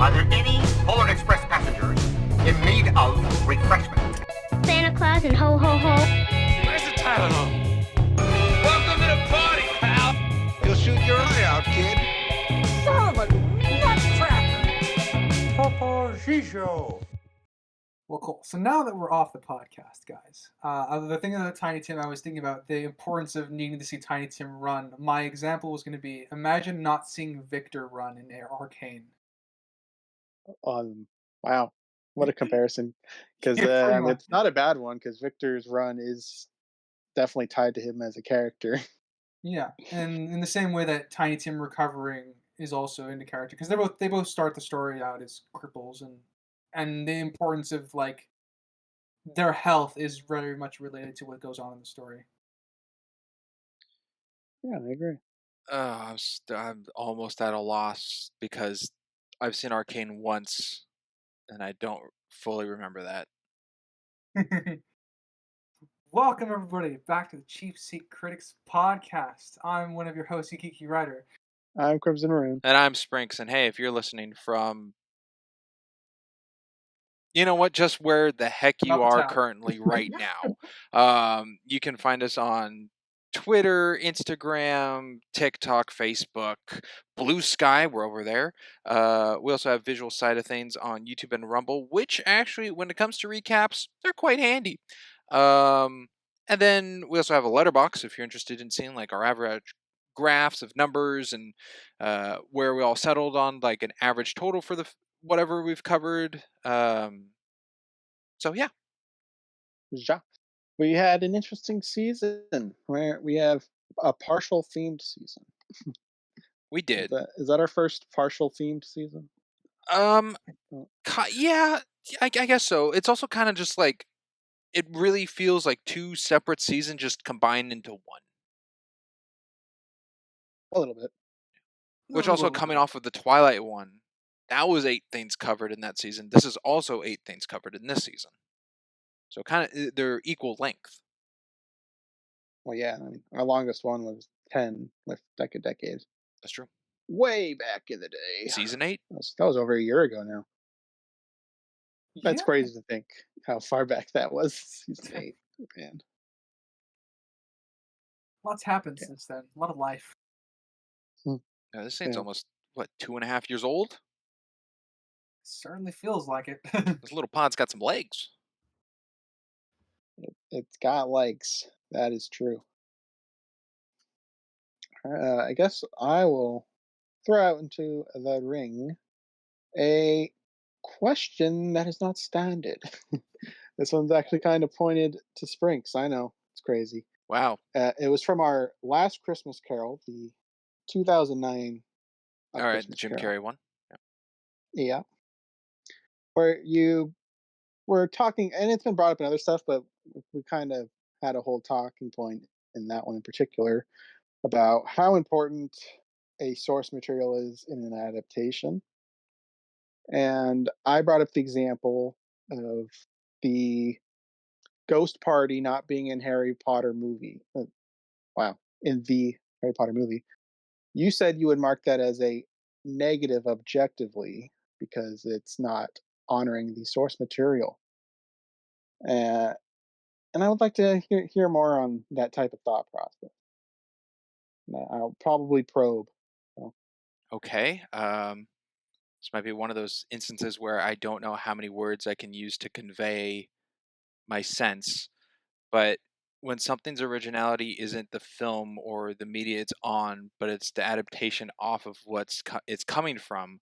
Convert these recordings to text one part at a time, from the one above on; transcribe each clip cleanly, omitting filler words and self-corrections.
Are there any Polar Express passengers in need of refreshment? Santa Claus and ho ho ho. Where's the Tylenol? Welcome to the party, pal. You'll shoot your eye out, kid. Son of a nutcracker! Popo Shisho. Well, cool. So now that we're off the podcast, guys, the thing about Tiny Tim, I was thinking about the importance of needing to see Tiny Tim run. My example was going to be, imagine not seeing Victor run in Arcane. Wow, what a comparison! Because it's not a bad one. Because Victor's run is definitely tied to him as a character. Yeah, and in the same way that Tiny Tim recovering is also into character, because they both start the story out as cripples, and the importance of like their health is very much related to what goes on in the story. Yeah, I agree. I'm almost at a loss because I've seen Arcane once, and I don't fully remember that. Welcome, everybody, back to the Cheap Seat Critics podcast. I'm one of your hosts, Yukiki Ryder. I'm Crimson Maroon. And I'm Sprinks, and hey, if you're listening from, you know what, just where the heck you are currently right now, you can find us on Twitter, Instagram, TikTok, Facebook, Blue Sky, we're over there. We also have visual side of things on YouTube and Rumble, which actually, when it comes to recaps, they're quite handy. And then we also have a LetterBoxd if you're interested in seeing like our average graphs of numbers and where we all settled on like an average total for the whatever we've covered. So yeah. We had an interesting season where we have a partial themed season. We did. Is that our first partial themed season? Yeah, I guess so. It's also kind of just like, it really feels like two separate seasons just combined into one. A little bit. Which also coming off of the Twilight one, that was 8 things covered in that season. This is also 8 things covered in this season. So kind of, they're equal length. Well, yeah, I mean, our longest one was 10 with like a decade. That's true. Way back in the day. Season 8? That was over a year ago now. That's crazy to think how far back that was. Season 8. Man. Lots happened since then. A lot of life. Yeah, this thing's almost, 2.5 years old? Certainly feels like it. This little pod's got some legs. It's got legs. That is true. I guess I will throw out into the ring a question that is not standard. This one's actually kind of pointed to Sprinks. I know, it's crazy. Wow. It was from our last Christmas Carol, the 2009. All right, the Jim Carrey one. Yeah. Where you were talking, and it's been brought up in other stuff, but we kind of had a whole talking point in that one in particular about how important a source material is in an adaptation. And I brought up the example of the ghost party not being in Harry Potter movie. In the Harry Potter movie. You said you would mark that as a negative objectively because it's not honoring the source material. And I would like to hear more on that type of thought process. I'll probably probe. So. Okay. This might be one of those instances where I don't know how many words I can use to convey my sense. But when something's originality isn't the film or the media it's on, but it's the adaptation off of it's coming from,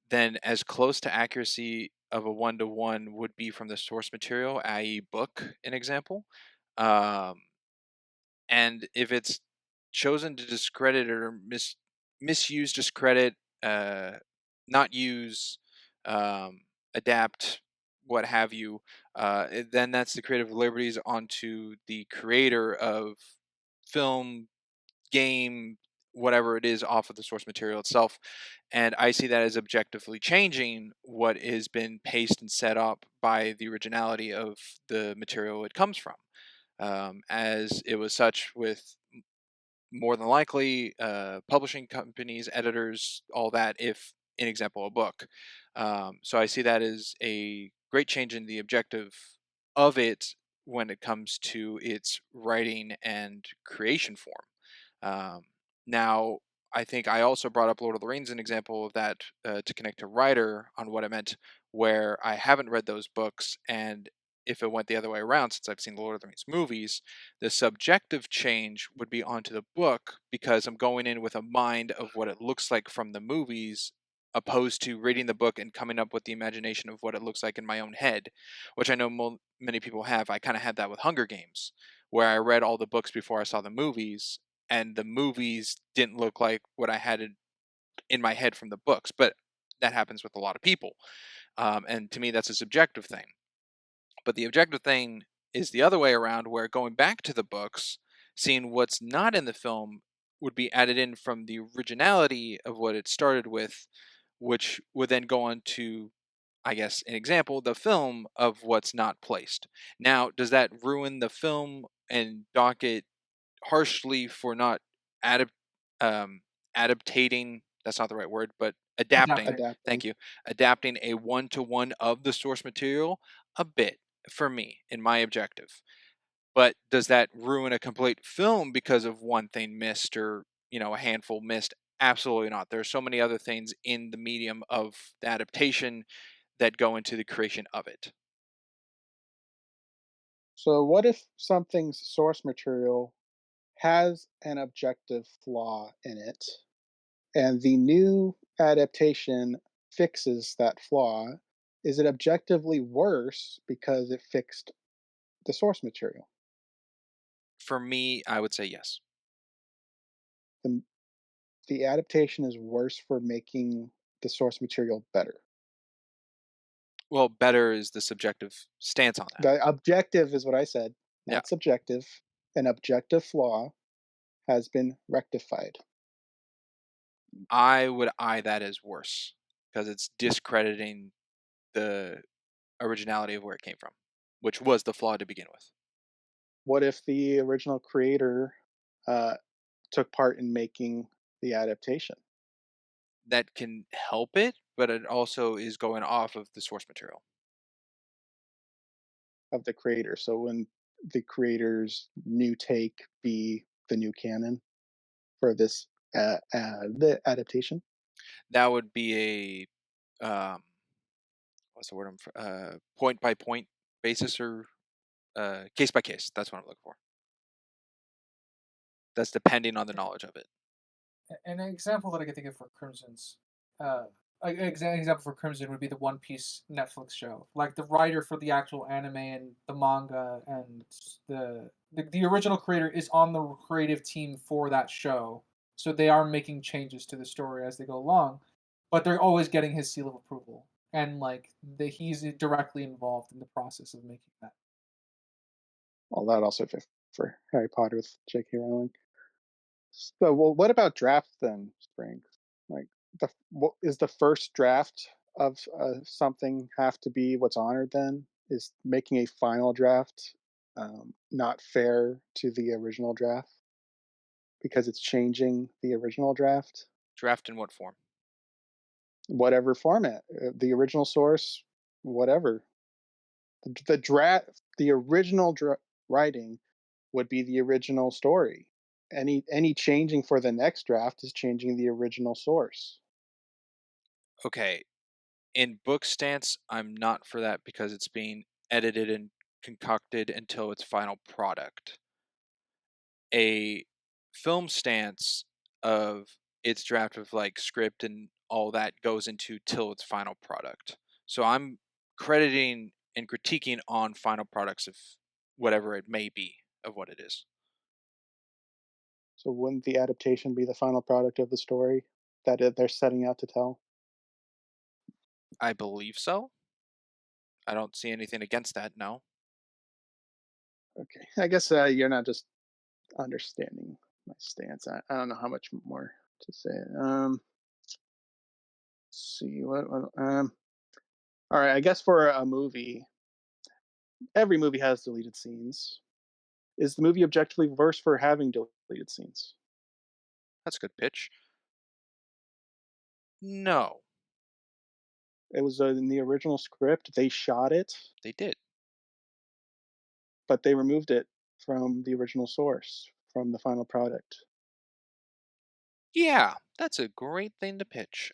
then as close to accuracy of a 1-to-1 would be from the source material, i.e. book, an example. And if it's chosen to discredit or misuse, discredit, not use, adapt, what have you, then that's the creative liberties onto the creator of film, game, whatever it is off of the source material itself. And I see that as objectively changing what has been paced and set up by the originality of the material it comes from. As it was such with more than likely publishing companies, editors, all that. If in example, a book. So I see that as a great change in the objective of it when it comes to its writing and creation form. Now, I think I also brought up Lord of the Rings, an example of that, to connect to writer on what I meant, where I haven't read those books, and if it went the other way around, since I've seen the Lord of the Rings movies, the subjective change would be onto the book because I'm going in with a mind of what it looks like from the movies, opposed to reading the book and coming up with the imagination of what it looks like in my own head, which I know many people have. I kind of had that with Hunger Games, where I read all the books before I saw the movies, and the movies didn't look like what I had in my head from the books. But that happens with a lot of people. And to me, that's a subjective thing. But the objective thing is the other way around, where going back to the books, seeing what's not in the film would be added in from the originality of what it started with, which would then go on to, I guess, an example, the film of what's not placed. Now, does that ruin the film and dock it harshly for not adapt, adaptating? That's not the right word, but adapting. Adapting. Thank you. Adapting a one-to-one of the source material a bit for me in my objective. But does that ruin a complete film because of one thing missed, or a handful missed? Absolutely not. There are so many other things in the medium of the adaptation that go into the creation of it. So, what if something's source material has an objective flaw in it, and the new adaptation fixes that flaw? Is it objectively worse because it fixed the source material? For me, I would say yes. The, the adaptation is worse for making the source material better. Well, better is the subjective stance on that. The objective is what I said, not Yeah. subjective. An objective flaw has been rectified. I would eye that as worse because it's discrediting the originality of where it came from, which was the flaw to begin with. What if the original creator took part in making the adaptation That can help it, but it also is going off of the source material. of the creator? So, when the creator's new take be the new canon for this the adaptation? That would be a what's the word? Point by point basis, or case by case. That's what I'm looking for. That's depending on the knowledge of it. An example that I could think of for Crimson's, an example for Crimson would be the One Piece Netflix show. Like the writer for the actual anime and the manga and the original creator is on the creative team for that show, so they are making changes to the story as they go along, but they're always getting his seal of approval, and like he's directly involved in the process of making that. Well, that also for Harry Potter with J.K. Rowling. So, well, what about draft then, Spring? Like, is the first draft of something have to be what's honored then? Is making a final draft not fair to the original draft because it's changing the original draft? Draft in what form? Whatever format, the original source, whatever. The draft, the original writing would be the original story. Any changing for the next draft is changing the original source. Okay, in book stance, I'm not for that because it's being edited and concocted until its final product. A film stance of its draft of like script and all that goes into till its final product. So I'm crediting and critiquing on final products of whatever it may be of what it is. So wouldn't the adaptation be the final product of the story that they're setting out to tell? I believe so. I don't see anything against that, no. Okay, I guess you're not just understanding my stance. I don't know how much more to say. Let's see what. All right, I guess for a movie, every movie has deleted scenes. Is the movie objectively worse for having deleted scenes? That's a good pitch. No. It was in the original script. They shot it, They did. but they removed it from the original source, from the final product. Yeah, that's a great thing to pitch.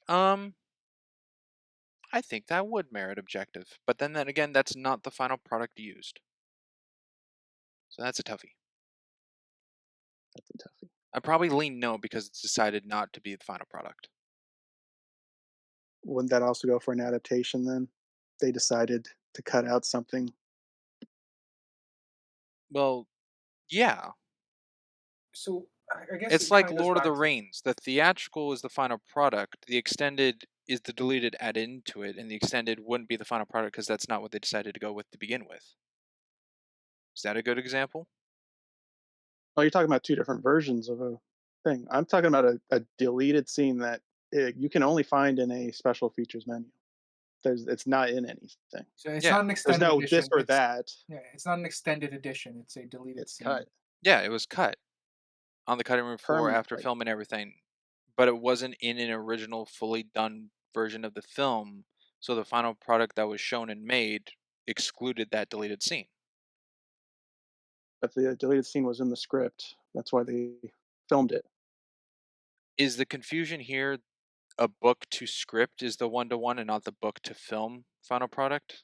I think that would merit objective, but then again, that's not the final product used. So that's a toughie. That's a toughie. I probably lean no because it's decided not to be the final product. Wouldn't that also go for an adaptation then? They decided to cut out something. Well, yeah. So I guess It's it like kind of goes Lord of back the to Rings. The theatrical is the final product. The extended is the deleted added into it, and the extended wouldn't be the final product because that's not what they decided to go with to begin with. Is that a good example? Oh, you're talking about two different versions of a thing. I'm talking about a deleted scene that you can only find in a special features menu. It's not in anything. So it's Yeah. not an There's extended no edition. this or It's, that. yeah, it's not an extended edition. It's a deleted It's scene. cut Yeah, it was cut on the cutting room floor after permanently. filming everything, but it wasn't in an original, fully done version of the film. So the final product that was shown and made excluded that deleted scene. But the deleted scene was in the script. That's why they filmed it. Is the confusion here a book to script is the 1-to-1 and not the book to film final product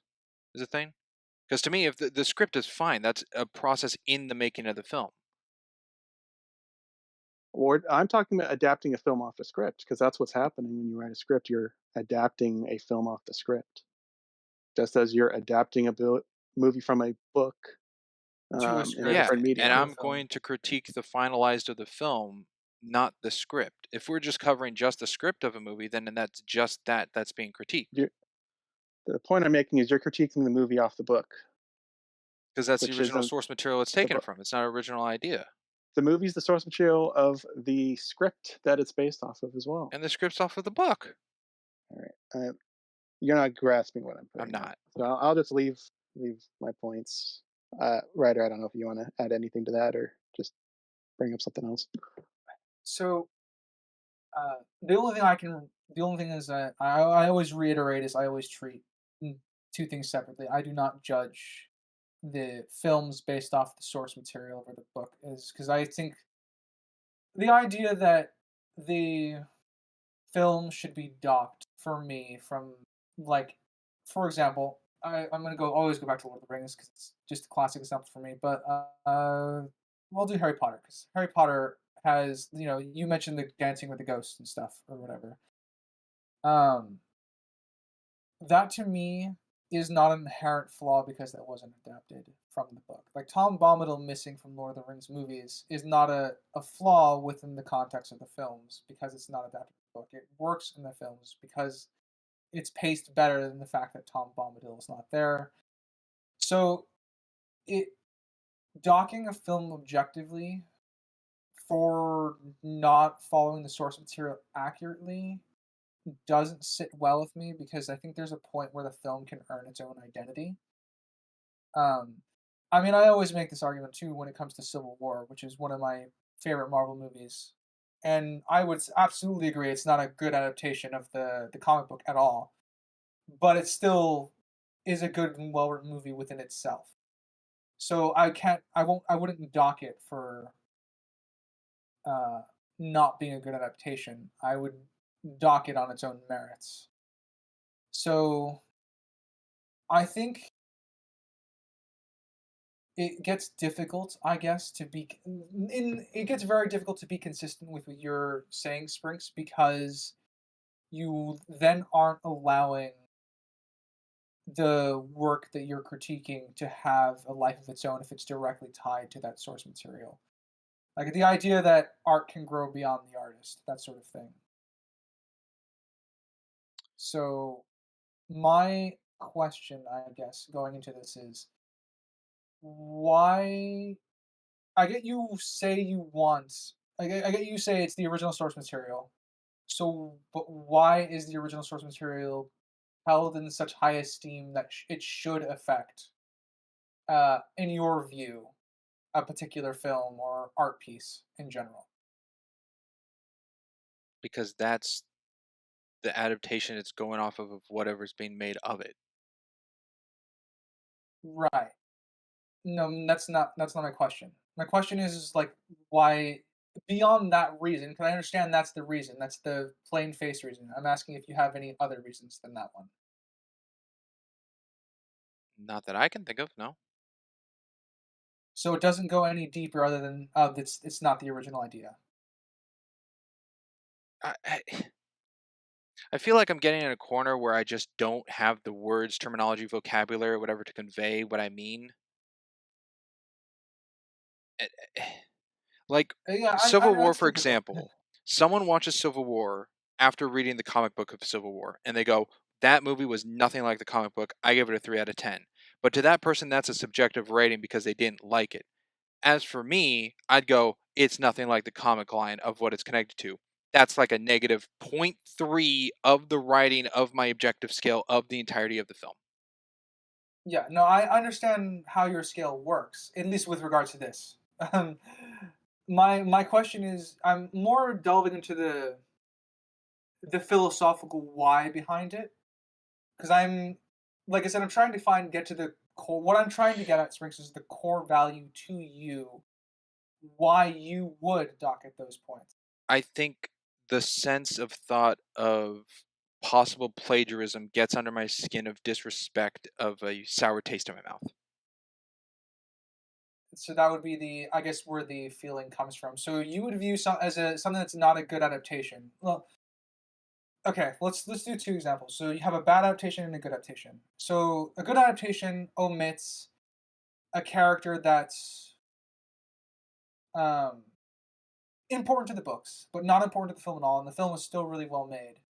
is a thing? Because to me, if the script is fine, that's a process in the making of the film. Or I'm talking about adapting a film off the script, because that's what's happening when you write a script. You're adapting a film off the script, just as you're adapting a movie from a book To a in a script. Yeah, different and medium. I'm film. going to critique the finalized of the film, not the script. If we're just covering just the script of a movie, then that's just that's being critiqued. The point I'm making is you're critiquing the movie off the book, Because that's the which original isn't source material it's the taken book. from. It's not an original idea. The movie's the source material of the script that it's based off of as well. And the script's off of the book. All right, you're not grasping what I'm I'm putting. not. So I'll just leave my points. Ryder, I don't know if you want to add anything to that or just bring up something else. So the only thing is that I always reiterate is I always treat two things separately. I do not judge the films based off the source material or the book, is because I think the idea that the film should be docked for me from, like, for example, I'm gonna always go back to Lord of the Rings because it's just a classic example for me. But we'll do Harry Potter because Harry Potter has, you mentioned the dancing with the ghosts and stuff or whatever. That to me is not an inherent flaw because that wasn't adapted from the book. Like Tom Bombadil missing from Lord of the Rings movies is not a flaw within the context of the films because it's not adapted from the book. It works in the films because it's paced better than the fact that Tom Bombadil is not there. So it docking a film objectively for not following the source material accurately doesn't sit well with me because I think there's a point where the film can earn its own identity. I mean, I always make this argument too when it comes to Civil War, which is one of my favorite Marvel movies, and I would absolutely agree it's not a good adaptation of the comic book at all, but it still is a good and well-written movie within itself. So I wouldn't dock it for not being a good adaptation. I would dock it on its own merits. So I think it gets difficult, I guess, it gets very difficult to be consistent with what you're saying, Sprinks, because you then aren't allowing the work that you're critiquing to have a life of its own if it's directly tied to that source material. Like the idea that art can grow beyond the artist, that sort of thing. So my question, I guess, going into this is why I get you say you want I get you say it's the original source material. So but why is the original source material held in such high esteem that it should affect in your view a particular film or art piece in general? Because that's the adaptation it's going off of whatever's being made of it. Right. No, that's not my question. My question is like why beyond that reason, because I understand that's the reason. That's the plain face reason. I'm asking if you have any other reasons than that one. Not that I can think of, no. So it doesn't go any deeper other than it's not the original idea. I, I I feel like I'm getting in a corner where I just don't have the words, terminology, vocabulary, or whatever to convey what I mean. Eh, eh, Like Yeah, Civil War, that's for typical. example. Someone watches Civil War after reading the comic book of Civil War, and they go, "That movie was nothing like the comic book. I give it a 3 out of 10." But to that person, that's a subjective rating because they didn't like it. As for me, I'd go, "It's nothing like the comic line of what it's connected to." That's like a negative -0.3 of the writing of my objective scale of the entirety of the film. Yeah, no, I understand how your scale works, at least with regards to this. Um, my question is, I'm more delving into the philosophical why behind it, because I'm, like I said, I'm trying to get to the core. What I'm trying to get at, Sprinks, is the core value to you, why you would dock at those points. I think the sense of thought of possible plagiarism gets under my skin of disrespect of a sour taste in my mouth. So that would be I guess, where the feeling comes from. So you would view something that's not a good adaptation. Well, okay, let's do two examples. So you have a bad adaptation and a good adaptation. So a good adaptation omits a character that's um, important to the books, but not important to the film at all, and the film is still really well made.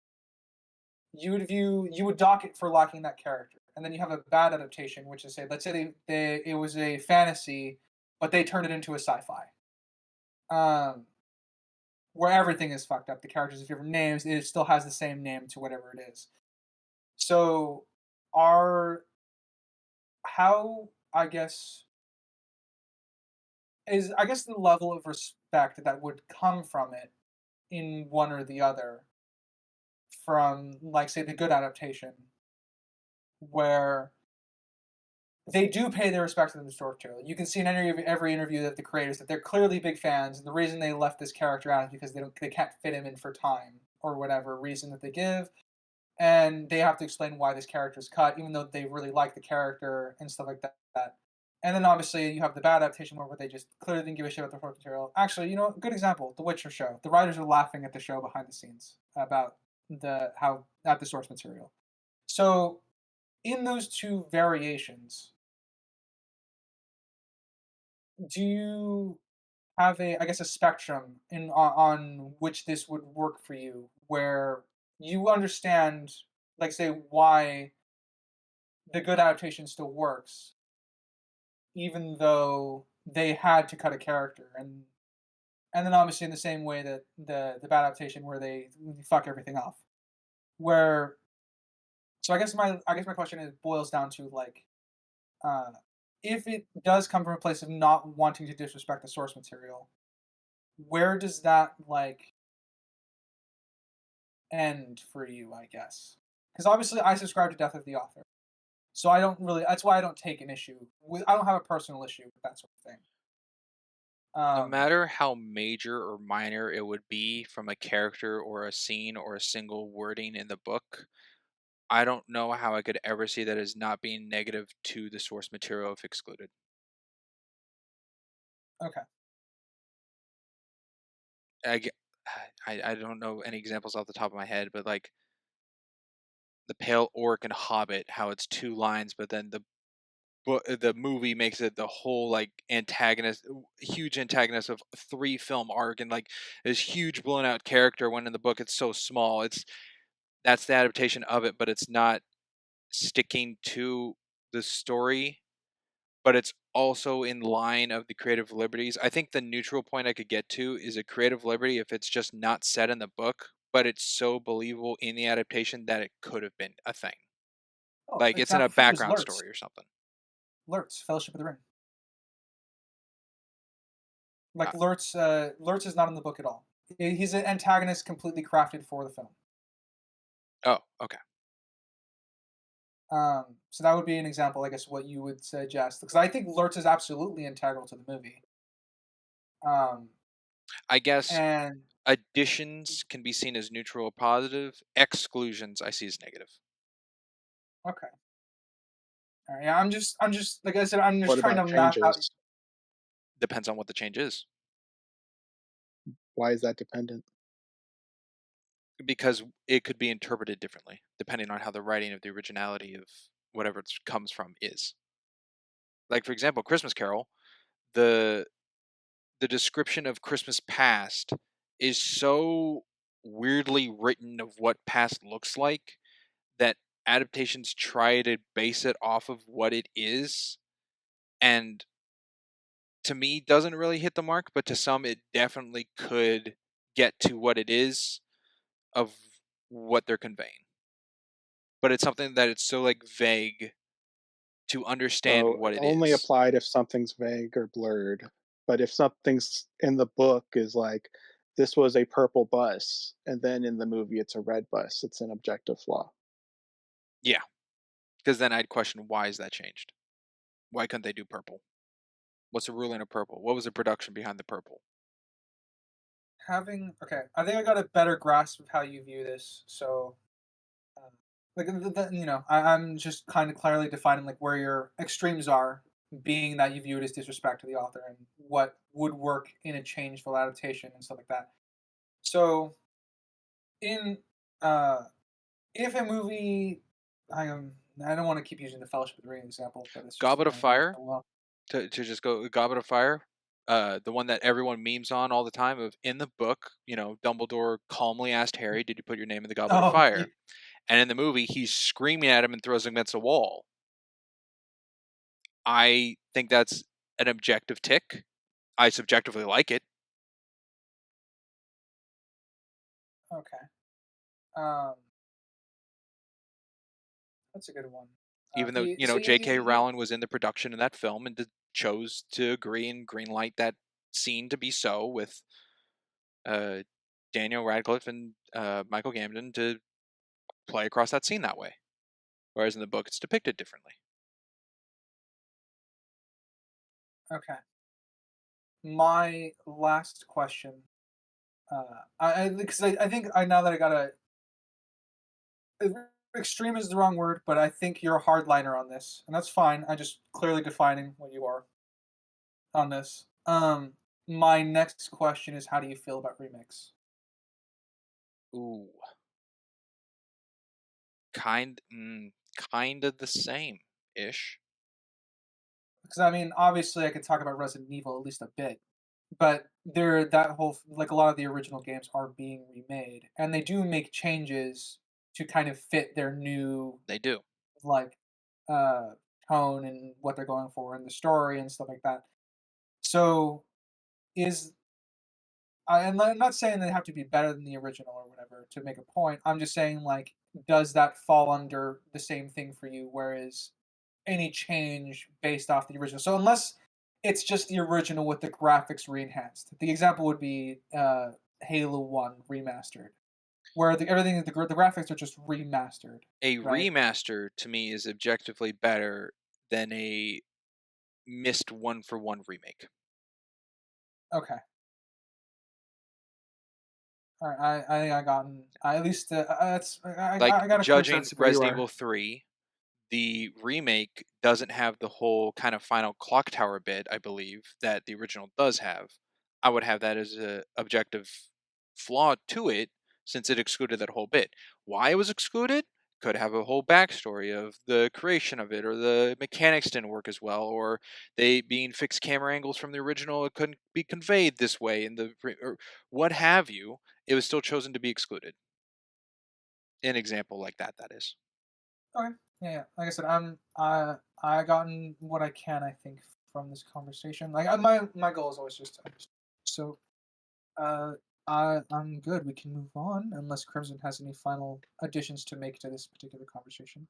You would dock it for lacking that character. And then you have a bad adaptation, which is, say, let's say it was a fantasy, but they turned it into a sci-fi. Where everything is fucked up. The characters have different names. It still has the same name to whatever it is. So, are how I guess the level of respect that would come from it in one or the other, from, like, say, the good adaptation, where they do pay their respect to the source material. You can see in every interview that the creators that they're clearly big fans, and the reason they left this character out is because they can't fit him in for time or whatever reason that they give, and they have to explain why this character is cut, even though they really like the character and stuff like that. And then obviously you have the bad adaptation where they just clearly didn't give a shit about the source material. Actually, good example, The Witcher show. The writers are laughing at the show behind the scenes about the source material. So in those two variations, do you have a spectrum on which this would work for you, where you understand, like, say, why the good adaptation still works, even though they had to cut a character, and then obviously in the same way that the bad adaptation where they fuck everything off, where so I guess my question boils down to, like, uh, if it does come from a place of not wanting to disrespect the source material, where does that, like, end for you, I guess? Because obviously I subscribe to death of the author, so I don't really. That's why I don't take an issue with. I don't have a personal issue with that sort of thing. No Um, matter how major or minor it would be from a character or a scene or a single wording in the book, I don't know how I could ever see that as not being negative to the source material if excluded. okay. I, ge- I don't know any examples off the top of my head, but like the Pale Orc and Hobbit, how it's 2 lines, but then the movie makes it the whole, like, huge antagonist of 3 film arc, and like this huge blown out character when in the book it's so small. That's the adaptation of it, but it's not sticking to the story, but it's also in line of the creative liberties. I think the neutral point I could get to is a creative liberty if it's just not said in the book, but it's so believable in the adaptation that it could have been a thing. Oh, Like it's in a example for you is background Lurtz. story or something. Lurtz, Fellowship of the Ring. Uh, Like, Lurtz is not in the book at all. He's an antagonist completely crafted for the film. Oh, okay. So that would be an example, I guess, what you would suggest, because I think Lurtz is absolutely integral to the movie. I guess And additions can be seen as neutral or positive. Exclusions I see as negative. okay, all right, yeah, I'm just like I said, I'm just What trying about to map out. changes? Depends on what the change is. Why is that dependent? Because it could be interpreted differently depending on how the writing of the originality of whatever it comes from is. Like, for example, Christmas Carol, the description of Christmas past is so weirdly written of what past looks like that adaptations try to base it off of what it is, and to me doesn't really hit the mark, but to some it definitely could get to what it is of what they're conveying. But it's something that it's so like vague to understand So what it only is. applied if something's vague or blurred. But if something's in the book is like, this was a purple bus, and then in the movie it's a red bus, it's an objective flaw. Yeah, because then I'd question, why is that changed? Why couldn't they do purple? What's the ruling of purple? What was the production behind the purple? Okay, I think I got a better grasp of how you view this. So, like, I'm just kind of clearly defining like where your extremes are, being that you view it as disrespect to the author and what would work in a changeful adaptation and stuff like that. So, in uh, if a movie, I am, I don't want to keep using the Fellowship of the Ring example, but it's just Goblet of works Fire, so well. to just go Goblet of Fire, the one that everyone memes on all the time. Of in the book, Dumbledore calmly asked Harry, "Did you put your name in the Goblet of Oh, yeah, Fire?" And in the movie, he's screaming at him and throws him against a wall. I think that's an objective tick. I subjectively like it. okay. Um, that's a good one. Even though J.K. Rowling was in the production of that film and chose to agree and greenlight that scene to be so with Daniel Radcliffe and Michael Gambon to play across that scene that way, whereas in the book it's depicted differently. Okay. My last question. Because I think I now that I got extreme is the wrong word, but I think you're a hardliner on this, and that's fine. I just clearly defining what you are on this. My next question is, how do you feel about remakes? Ooh, kind of the same ish. Because I mean, obviously, I could talk about Resident Evil at least a bit, but that whole like a lot of the original games are being remade, and they do make changes to kind of fit their new They do. like uh tone and what they're going for in the story and stuff like that. So is I'm not saying they have to be better than the original or whatever to make a point. I'm just saying like does that fall under the same thing for you? Whereas any change based off the original. So unless it's just the original with the graphics re-enhanced, the example would be Halo 1 remastered, where the graphics are just remastered, A right? remaster to me is objectively better than a missed one-for-one remake. Okay. All right, I think I gotten at least that's Like, I got a clear judging sense of where you Resident are. Evil 3, the remake doesn't have the whole kind of final clock tower bit, I believe, that the original does have. I would have that as a objective flaw to it, since it excluded that whole bit. Why it was excluded? Could have a whole backstory of the creation of it, or the mechanics didn't work as well, or they being fixed camera angles from the original, it couldn't be conveyed this way in or what have you. It was still chosen to be excluded. An example like that is. Okay. Yeah, yeah. Like I said, I gotten what I can, I think, from this conversation. Like my goal is always just to understand. So, uh, I'm good. We can move on unless Crimson has any final additions to make to this particular conversation.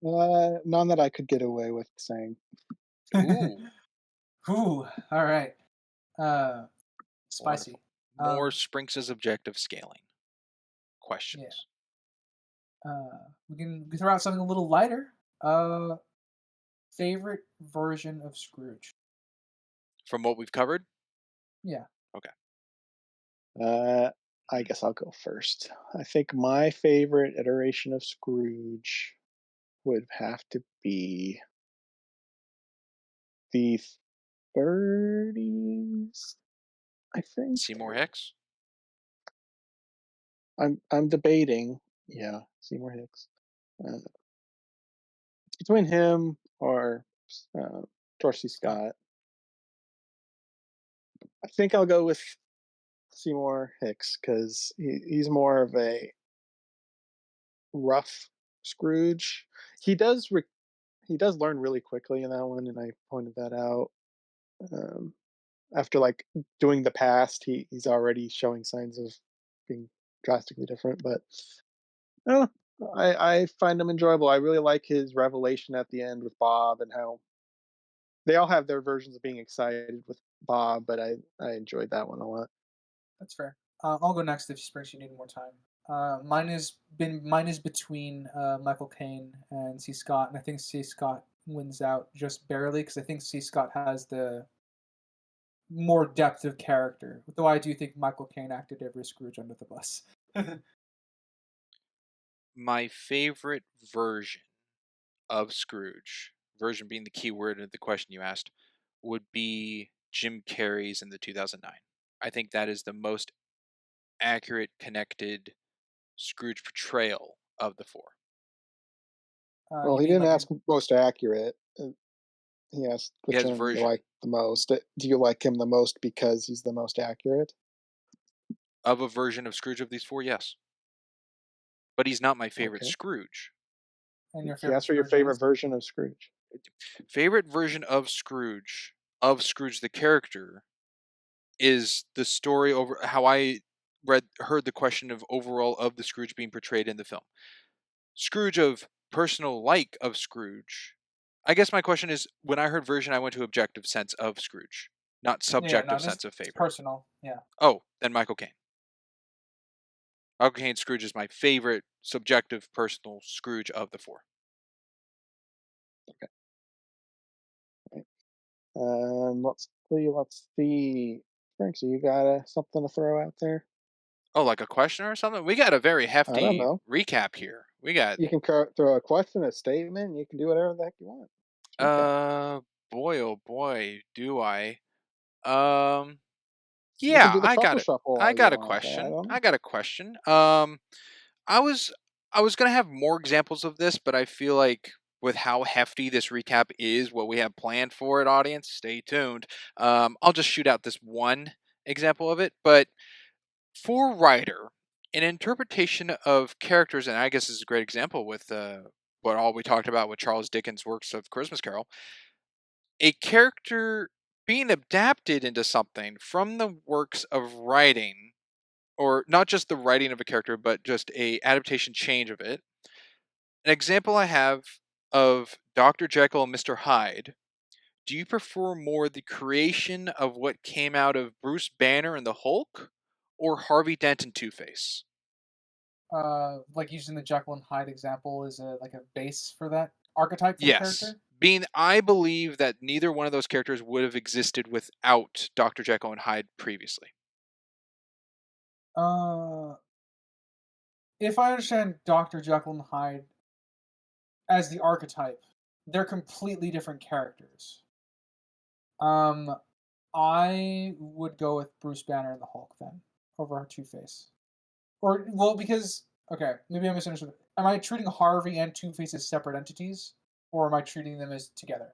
None that I could get away with saying. Ooh, Ooh, all right. Uh, wonderful. spicy. More Sprinks' objective scaling. questions. We can throw out something a little lighter. Favorite version of Scrooge? From what we've covered, Yeah. I guess I'll go first. I think my favorite iteration of Scrooge would have to be the 30s, I think. Seymour Hicks. I'm debating. Yeah, Seymour Hicks. It's between him or uh, George C. Scott. I think I'll go with Seymour Hicks because he's more of a rough Scrooge. He does he does learn really quickly in that one, and I pointed that out. Um, After like doing the past, he's already showing signs of being drastically different. But uh, I find him enjoyable. I really like his revelation at the end with Bob and how they all have their versions of being excited with Bob, but I enjoyed that one a lot. That's fair. I'll go next if Springs you need more time. Mine is between Michael Caine and C. Scott, and I think C. Scott wins out just barely because I think C. Scott has the more depth of character. Though I do think Michael Caine acted every Scrooge under the bus. My favorite version of Scrooge, version being the key word of the question you asked, would be Jim Carrey's in the 2009. I think that is the most accurate, connected Scrooge portrayal of the four. Well, You he mean didn't like ask most accurate. He asked He which has one you version like the most. Do you like him the most because he's the most accurate? of a version of Scrooge of these four, yes. But he's not my favorite Okay. Scrooge. and your He favorite asked for your Scrooge favorite is? version of Scrooge. Favorite version of Scrooge the character, is the story over how I heard the question of overall of the Scrooge being portrayed in the film. Scrooge of personal like of Scrooge. I guess my question is, when I heard version, I went to objective sense of Scrooge, not Yeah, no, subjective just sense of favorite. personal. Yeah. Oh, then Michael Caine. Michael Caine Scrooge is my favorite subjective personal Scrooge of the four. Let's see. Let's see. Frank, so you got something to throw out there? Oh, like a question or something? We got a very I don't hefty know. recap here. We got You can throw a question, a statement. You can do whatever the heck you want. Recap. boy oh boy, do I. You can Yeah, do the truffle shuffle I all you got a want. I question. don't know. I got a question. I was gonna have more examples of this, but I feel like with how hefty this recap is, what we have planned for it, audience, stay tuned. I'll just shoot out this one example of it. But for writer, an interpretation of characters, and I guess this is a great example with what all we talked about with Charles Dickens' works of Christmas Carol, a character being adapted into something from the works of writing, or not just the writing of a character, but just a adaptation change of it. An example I have of Dr. Jekyll and Mr. Hyde. Do you prefer more the creation of what came out of Bruce Banner and the Hulk, or Harvey Dent and Two-Face? Like using the Jekyll and Hyde example as a base for that archetype for the Yes. character. Being, I believe that neither one of those characters would have existed without Dr. Jekyll and Hyde previously. If I understand Dr. Jekyll and Hyde as the archetype, they're completely different characters. I would go with Bruce Banner and the Hulk then over Two-Face. Or well, because okay, maybe I misunderstood. Am I treating Harvey and Two-Face as separate entities, or am I treating them as together?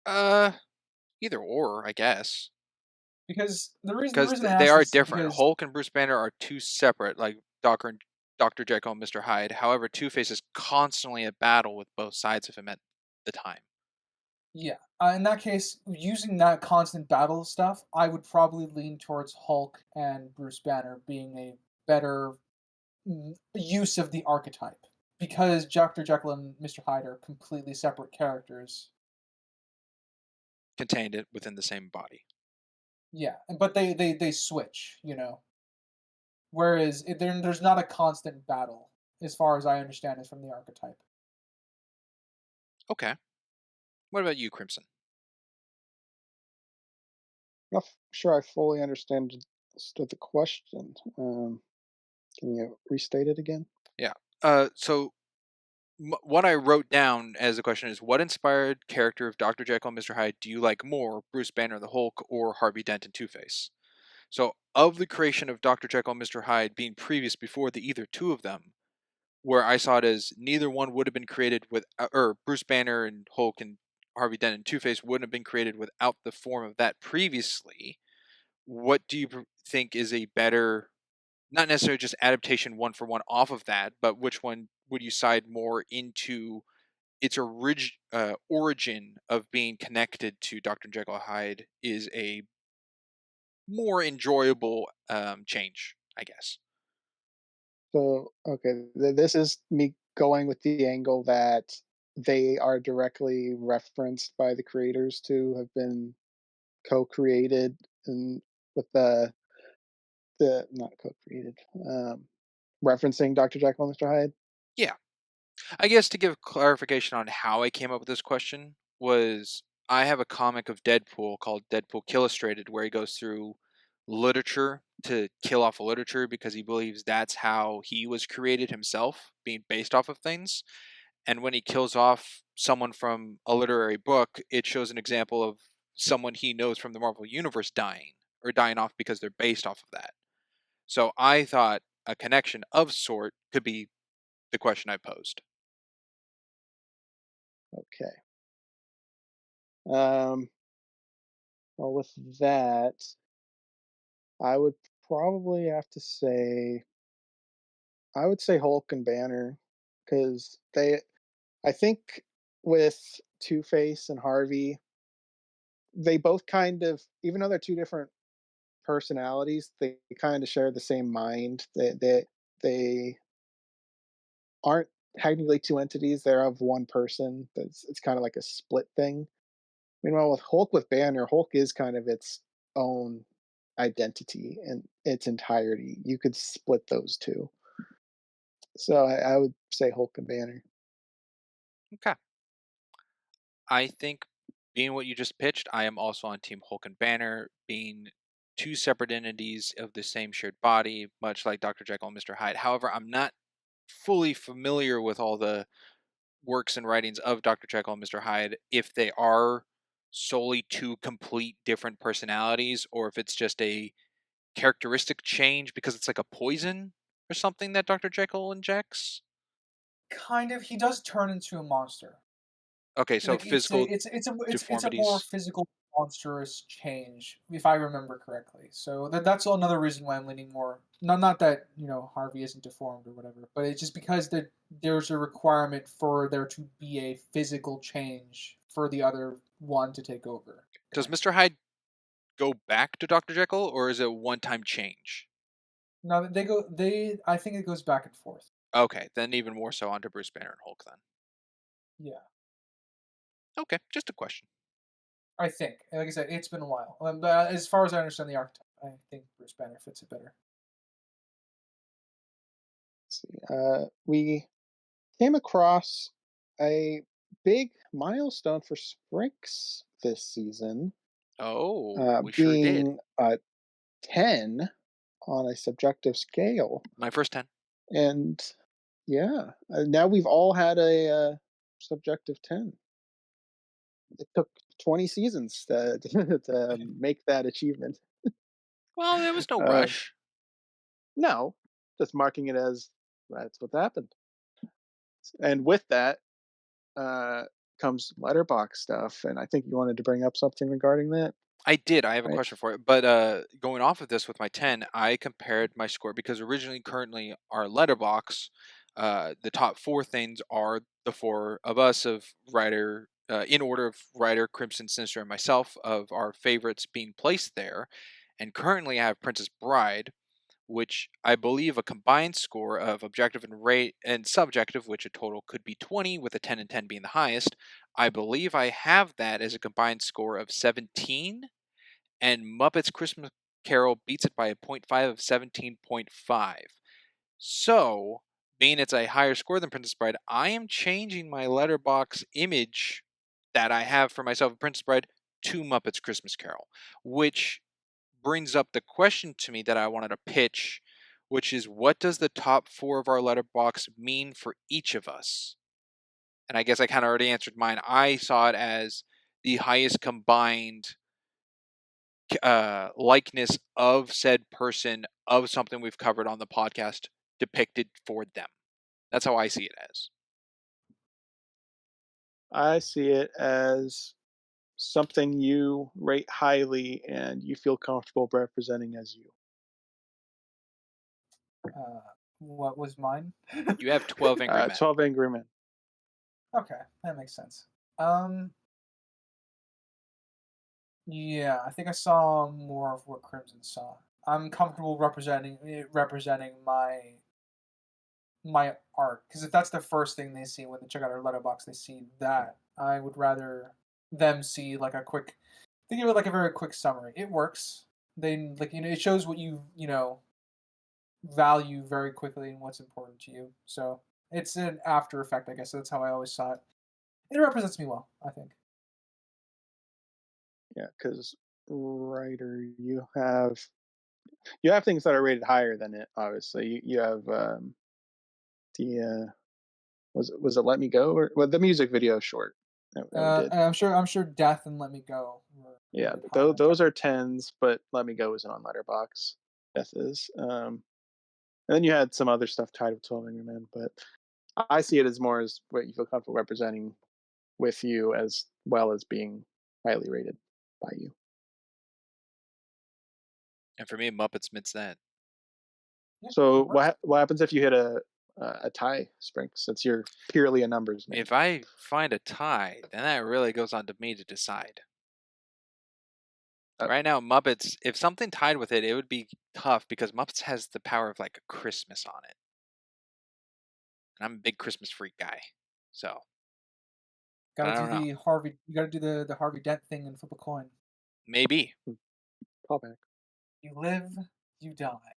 Either or, I guess. Because the Because reason I they ask are this is different. because Hulk and Bruce Banner are two separate, like Dr. Jekyll and Mr. Hyde. However, Two-Face is constantly at battle with both sides of him at the time. yeah, in that case, using that constant battle stuff, I would probably lean towards Hulk and Bruce Banner being a better use of the archetype because Dr. Jekyll and Mr. Hyde are completely separate characters. Contained it within the same body. Yeah, but they switch, you know. Whereas there's not a constant battle, as far as I understand it from the archetype. Okay. What about you, Crimson? Not sure I fully understood the question. Can you restate it again? Yeah. So what I wrote down as a question is, what inspired character of Dr. Jekyll and Mr. Hyde do you like more, Bruce Banner the Hulk or Harvey Dent and Two-Face? So, of the creation of Dr. Jekyll and Mr. Hyde being previous before the either two of them, where I saw it as neither one would have been created with, or Bruce Banner and Hulk and Harvey Dent and Two-Face wouldn't have been created without the form of that previously. What do you think is a better, not necessarily just adaptation one for one off of that, but which one would you side more into its origin of being connected to Dr. Jekyll Hyde is a more enjoyable change, I guess. So, okay, this is me going with the angle that they are directly referenced by the creators to have been co-created and with the not co-created, referencing Dr. Jekyll and Mr. Hyde. Yeah. I guess to give clarification on how I came up with this question was I have a comic of Deadpool called Deadpool Illustrated where he goes through literature to kill off literature because he believes that's how he was created himself, being based off of things. And when he kills off someone from a literary book, it shows an example of someone he knows from the Marvel Universe dying or dying off because they're based off of that. So I thought a connection of sort could be the question I posed. Okay. Well, with that, I would probably have to say, I would say Hulk and Banner, because I think with Two Face and Harvey, they both kind of, even though they're two different personalities, they kind of share the same mind. They aren't technically two entities; they're of one person. It's kind of like a split thing. Meanwhile, with Hulk with Banner, Hulk is kind of its own identity in its entirety. You could split those two. So I would say Hulk and Banner. Okay. I think being what you just pitched, I am also on Team Hulk and Banner, being two separate entities of the same shared body, much like Dr. Jekyll and Mr. Hyde. However, I'm not fully familiar with all the works and writings of Dr. Jekyll and Mr. Hyde, if they are solely two complete different personalities, or if it's just a characteristic change because it's like a poison or something that Dr. Jekyll injects. Kind of. He does turn into a monster. Okay, so Like physical it's a more deformities. physical, monstrous change, if I remember correctly. So that's another reason why I'm leaning more. Not that Harvey isn't deformed or whatever, but it's just because there's a requirement for there to be a physical change for the other one to take over. Does Mr. Hyde go back to Dr. Jekyll, or is it a one-time change? No, they go. I think it goes back and forth. Okay, then even more so onto Bruce Banner and Hulk then. Yeah, Okay, just a question. I think. Like I said, it's been a while. But as far as I understand the archetype, I think Bruce Banner fits it better. Let's see. We came across a big milestone for Sprinks this season, Oh, we sure did. being a 10 on a subjective scale. My first 10. And yeah, now we've all had a subjective 10. It took 20 seasons to make that achievement. Well, there was no Uh, rush. no, just marking it as that's what happened. And with that comes letterbox stuff. And I think you wanted to bring up something regarding that. I did. I have a Right. question for it. But going off of this with my 10, I compared my score because currently, our letterbox, the top four things are the four of us of writer, in order of writer, Crimson, Sinister, and myself, of our favorites being placed there. And currently, I have Princess Bride, which I believe a combined score of objective and rate and subjective, which a total could be 20, with a 10 and 10 being the highest. I believe I have that as a combined score of 17, and Muppets Carol beats it by a 0.5 of 17.5. So, being it's a higher score than Princess Bride, I am changing my letterbox image that I have for myself of Princess Bride to Muppets Christmas Carol, which brings up the question to me that I wanted to pitch, which is, what does the top 4 of our letterbox mean for each of us? And I guess I kind of already answered mine. I saw it as the highest combined likeness of said person of something we've covered on the podcast depicted for them. That's how I see it as. I see it as something you rate highly and you feel comfortable representing as you. What was mine? You have 12 Angry Men. 12 Angry Men. Okay, that makes sense. Yeah, I think I saw more of what Crimson saw. I'm comfortable representing my art, because if that's the first thing they see when they check out our letterbox, they see that. I would rather them see like a quick. They give it like a very quick summary. It works. They it shows what you value very quickly and what's important to you. So it's an after effect, I guess. So that's how I always saw it. It represents me well, I think. Yeah, because writer, you have things that are rated higher than it. Obviously, you have was it Let Me Go, or the music video short that we did. I'm sure Death and Let Me Go. Yeah, those are 10s, but Let Me Go isn't on Letterboxd. Death is. And then you had some other stuff tied with 12 Angry Men, but I see it as more as what you feel comfortable representing with you, as well as being highly rated by you. And for me, Muppets admits that. Yeah, So what happens if you hit a tie, Sprinks? Since you're purely a numbers man. If I find a tie, then that really goes on to me to decide. Right now, Muppets, if something tied with it, it would be tough because Muppets has the power of like a Christmas on it. And I'm a big Christmas freak guy. So. Gotta do the Harvey. You gotta do the Harvey Dent thing and flip a coin. Maybe. Callback. You live, you die.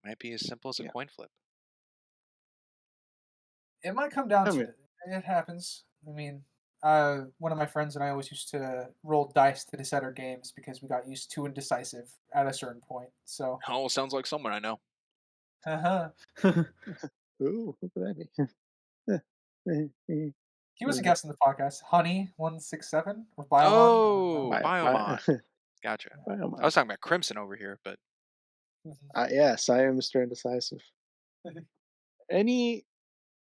Might be as simple as a coin flip. It might come down to it. It happens. I mean, one of my friends and I always used to roll dice to decide our games because we got used to indecisive at a certain point. So. Oh, sounds like someone I know. Ooh, who could that be? He was a guest in the podcast. Honey167 or Biomon. Oh, Biomon. Gotcha. Biomon. I was talking about Crimson over here, but. Yes, I am Mr. Indecisive. Any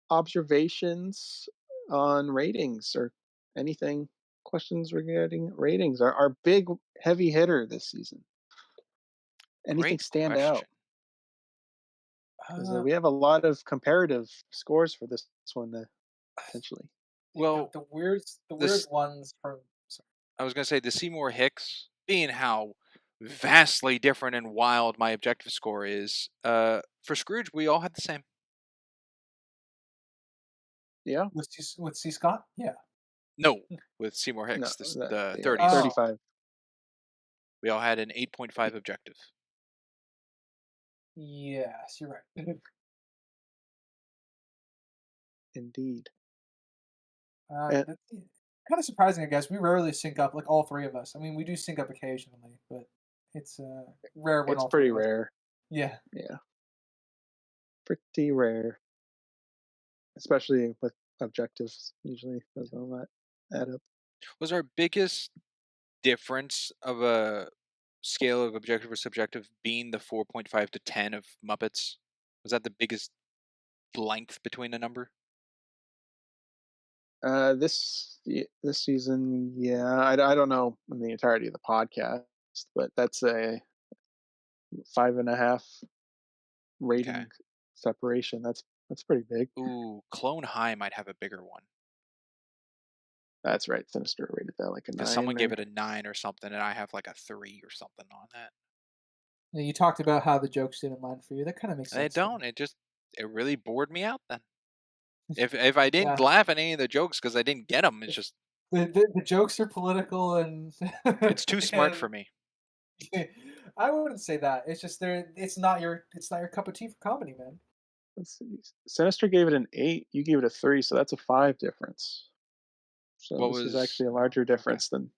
observations on ratings or anything? Questions regarding ratings? Our big heavy hitter this season. Anything stand out? We have a lot of comparative scores for this one, potentially. Well, the weird ones from. Sorry. I was going to say the Seymour Hicks, being how vastly different and wild my objective score is. For Scrooge, we all had the same. Yeah. With C. Scott? Yeah. No, with Seymour Hicks, the 30s. 35. We all had an 8.5 objective. Yes, you're right. Indeed. Kind of surprising, I guess. We rarely sync up, like all three of us. I mean, we do sync up occasionally, but it's rare when it's all pretty three rare. Yeah. Yeah. Pretty rare. Especially with objectives, usually doesn't all that add up. Was our biggest difference of a scale of objective or subjective being the 4.5 to 10 of Muppets? Was that the biggest length between the number? This season, yeah. I don't know in the entirety of the podcast, but that's a 5.5 rating separation. That's pretty big. Ooh, Clone High might have a bigger one. That's right. Sinister rated that like a 9. Because someone gave it a 9 or something, and I have like a 3 or something on that. Yeah, you talked about how the jokes didn't land for you. That kind of makes sense. They don't. It really bored me out then. If I didn't laugh at any of the jokes because I didn't get them, it's just the jokes are political and it's too smart for me. I wouldn't say that. It's just it's not your cup of tea for comedy, man. Let's see. Sinister gave it an 8. You gave it a 3, so that's a 5 difference. So What this is was actually a larger okay? difference than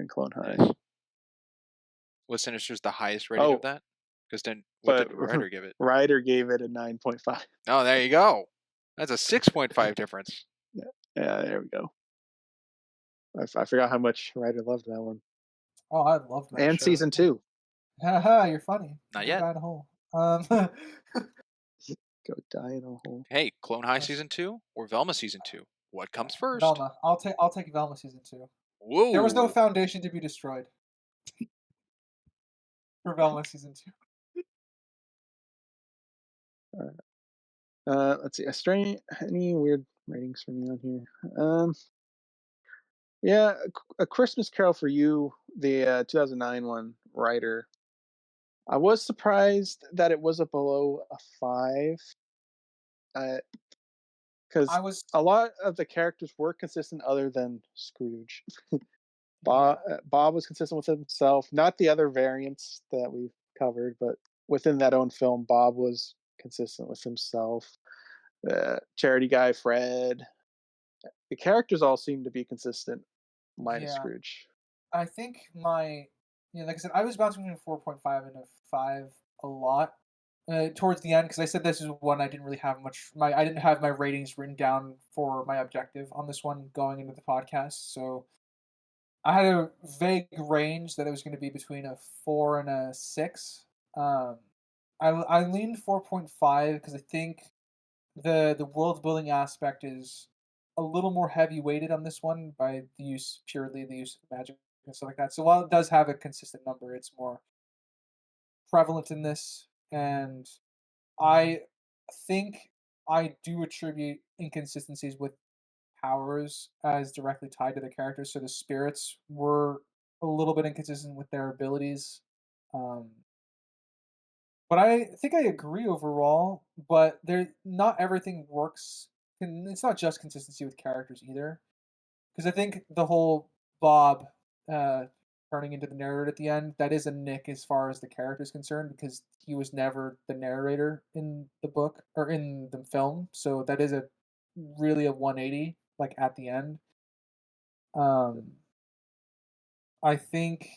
Clone High. Nice. Was Sinister's the highest rating of Oh, that? Because then, what but did Ryder give it? Ryder gave it a 9.5. Oh, there you go. That's a 6.5 difference. Yeah, there we go. I forgot how much Ryder loved that one. Oh, I loved that And show. season 2. Haha, you're funny. Not Go yet. die in a hole. Go die in a hole. Hey, Clone High season 2 or Velma season 2? What comes first? Velma. I'll take Velma season 2. Whoa. There was no foundation to be destroyed for Velma season 2. Let's see. Any weird ratings for me on here? Yeah, A Christmas Carol for You, the 2009 one, Ryder. I was surprised that it was below a 5. Because a lot of the characters were consistent other than Scrooge. Bob was consistent with himself, not the other variants that we've covered, but within that own film, Bob was consistent with himself. The charity guy, Fred. The characters all seem to be consistent, minus Scrooge. I think like I said, I was bouncing between 4.5 and a 5 a lot towards the end because I said this is one I didn't really have I didn't have my ratings written down for my objective on this one going into the podcast, so I had a vague range that it was going to be between a 4 and a 6. I leaned 4.5 because I think the world building aspect is a little more heavy weighted on this one by purely the use of magic and stuff like that. So while it does have a consistent number, it's more prevalent in this, and I think I do attribute inconsistencies with powers as directly tied to the characters. So the spirits were a little bit inconsistent with their abilities. But I think I agree overall, but not everything works. And it's not just consistency with characters either. Because I think the whole Bob turning into the narrator at the end, that is a nick as far as the character is concerned, because he was never the narrator in the book or in the film. So that is really a 180, like at the end. I think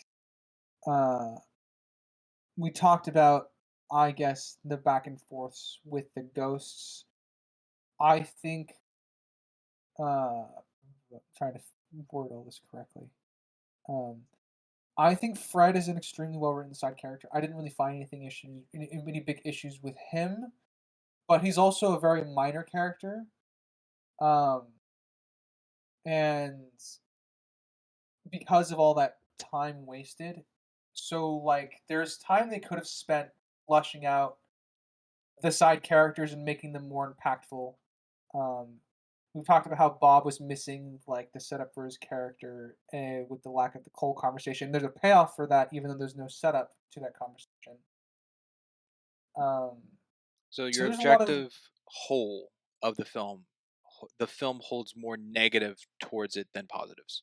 we talked about, I guess, the back and forths with the ghosts. I think I'm trying to word all this correctly. I think Fred is an extremely well written side character. I didn't really find any big issues with him, but he's also a very minor character. And because of all that time wasted, so like there's time they could have spent fleshing out the side characters and making them more impactful. We talked about how Bob was missing like the setup for his character with the lack of the Cole conversation. There's a payoff for that, even though there's no setup to that conversation. So your objective whole of the film holds more negative towards it than positives.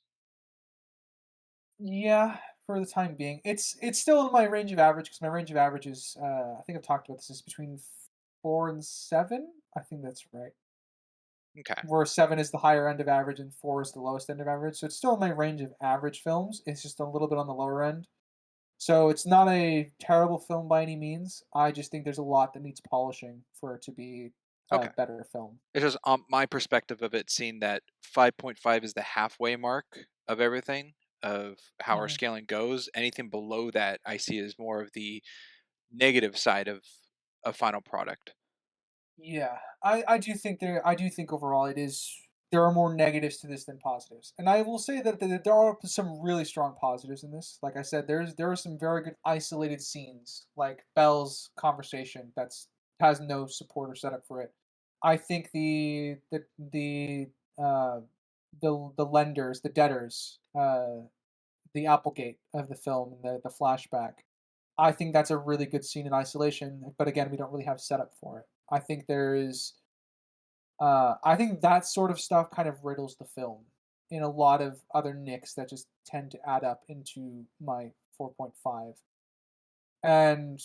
Yeah, for the time being, it's still in my range of average because my range of average is I think I've talked about this, is between 4 and 7. I think that's right. Okay. Where 7 is the higher end of average and 4 is the lowest end of average. So it's still in my range of average films. It's just a little bit on the lower end. So it's not a terrible film by any means. I just think there's a lot that needs polishing for it to be a better film. It's just my perspective of it, seeing that 5.5 is the halfway mark of everything, of how our scaling goes. Anything below that I see as more of the negative side of a final product. Yeah, I do think overall there are more negatives to this than positives, and I will say that there are some really strong positives in this. Like I said, there are some very good isolated scenes, like Belle's conversation has no support or setup for it. I think the lenders, the debtors, the Applegate of the film, the flashback. I think that's a really good scene in isolation, but again, we don't really have setup for it. I think I think that sort of stuff kind of riddles the film in a lot of other nicks that just tend to add up into my 4.5. And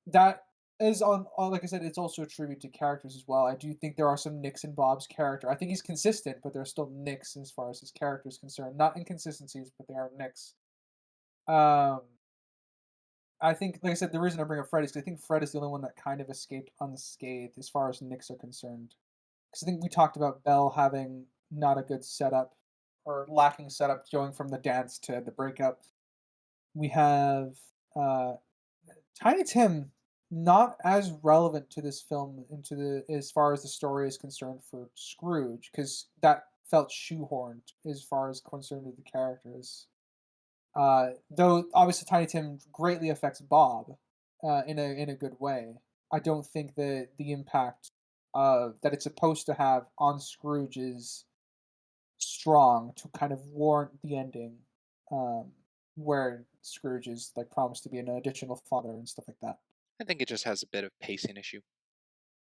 that is like I said, it's also a tribute to characters as well. I do think there are some nicks in Bob's character. I think he's consistent, but there are still nicks as far as his character is concerned. Not inconsistencies, but there are nicks. I think, like I said, the reason I bring up Fred is because I think Fred is the only one that kind of escaped unscathed as far as nicks are concerned. Because I think we talked about Belle having not a good setup, or lacking setup, going from the dance to the breakup. We have Tiny Tim not as relevant to this film as far as the story is concerned for Scrooge, because that felt shoehorned as far as concerned with the characters. Though obviously Tiny Tim greatly affects Bob in a good way. I don't think that the impact that it's supposed to have on Scrooge is strong to kind of warrant the ending, where Scrooge is like promised to be an additional father and stuff like that. I think it just has a bit of pacing issue.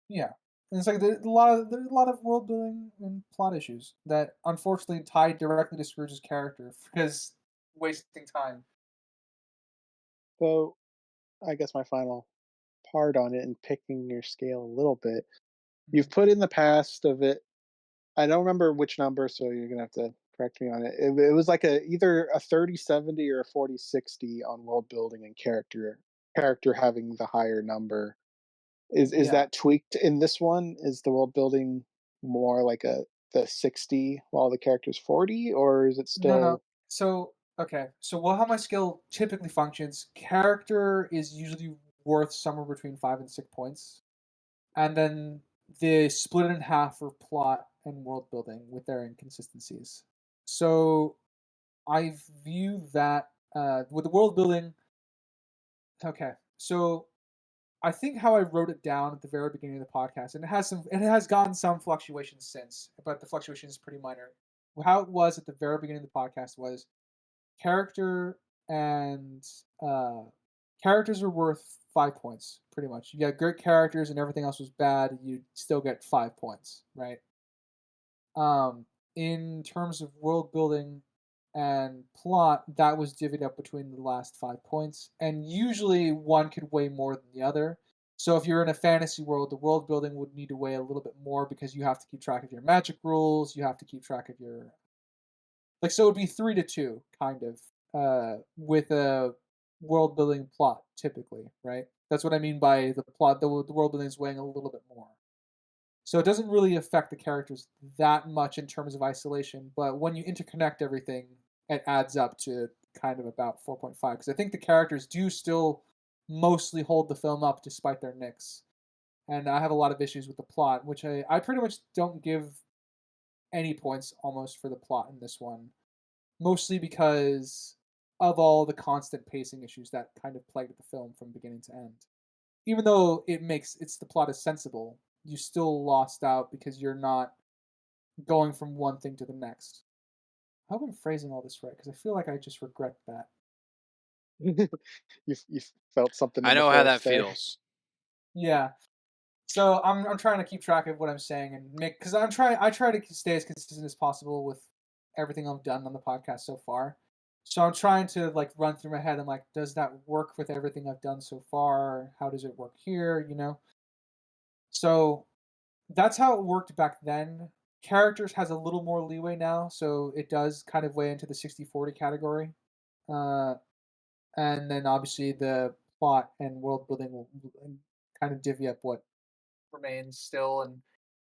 Yeah, and it's like there's a lot of world building and plot issues that unfortunately tie directly to Scrooge's character because wasting time. So, I guess my final part on it and picking your scale a little bit. You've put in the past of it. I don't remember which number, so you're gonna have to correct me on it. It was like either a 30-70 or a 40-60 on world building and character having the higher number. Is Yeah. that tweaked in this one? Is the world building more like the 60 while the character's 40, or is it still No. So okay, so how my skill typically functions. Character is usually worth somewhere between 5 and 6 points, and then the split in half for plot and world building with their inconsistencies. So I view that with the world building. Okay, so I think how I wrote it down at the very beginning of the podcast, and it has gotten some fluctuations since, but the fluctuation is pretty minor. How it was at the very beginning of the podcast was character and characters are worth 5 points, pretty much. You got great characters and everything else was bad, you still get 5 points, right? In terms of world building and plot, that was divvied up between the last 5 points, and usually one could weigh more than the other. So if you're in a fantasy world, the world building would need to weigh a little bit more because you have to keep track of your magic rules, you have to keep track of your so it would be 3-2, kind of, with a world building plot typically, right? That's what I mean by the plot. The world building is weighing a little bit more. So it doesn't really affect the characters that much in terms of isolation, but when you interconnect everything, it adds up to kind of about 4.5. Because I think the characters do still mostly hold the film up despite their nicks. And I have a lot of issues with the plot, which I pretty much don't give any points almost for the plot in this one. Mostly because of all the constant pacing issues that kind of plagued the film from beginning to end. Even though the plot is sensible, you still lost out because you're not going from one thing to the next. I hope I'm phrasing all this right because I feel like I just regret that. you felt something? I in the know how force that there? feels. Yeah. So I'm trying to keep track of what I'm saying and because I try to stay as consistent as possible with everything I've done on the podcast so far. So I'm trying to run through my head and does that work with everything I've done so far? How does it work here? So that's how it worked back then. Characters has a little more leeway now, so it does kind of weigh into the 60-40 category. And then obviously the plot and world building will kind of divvy up what remains still, and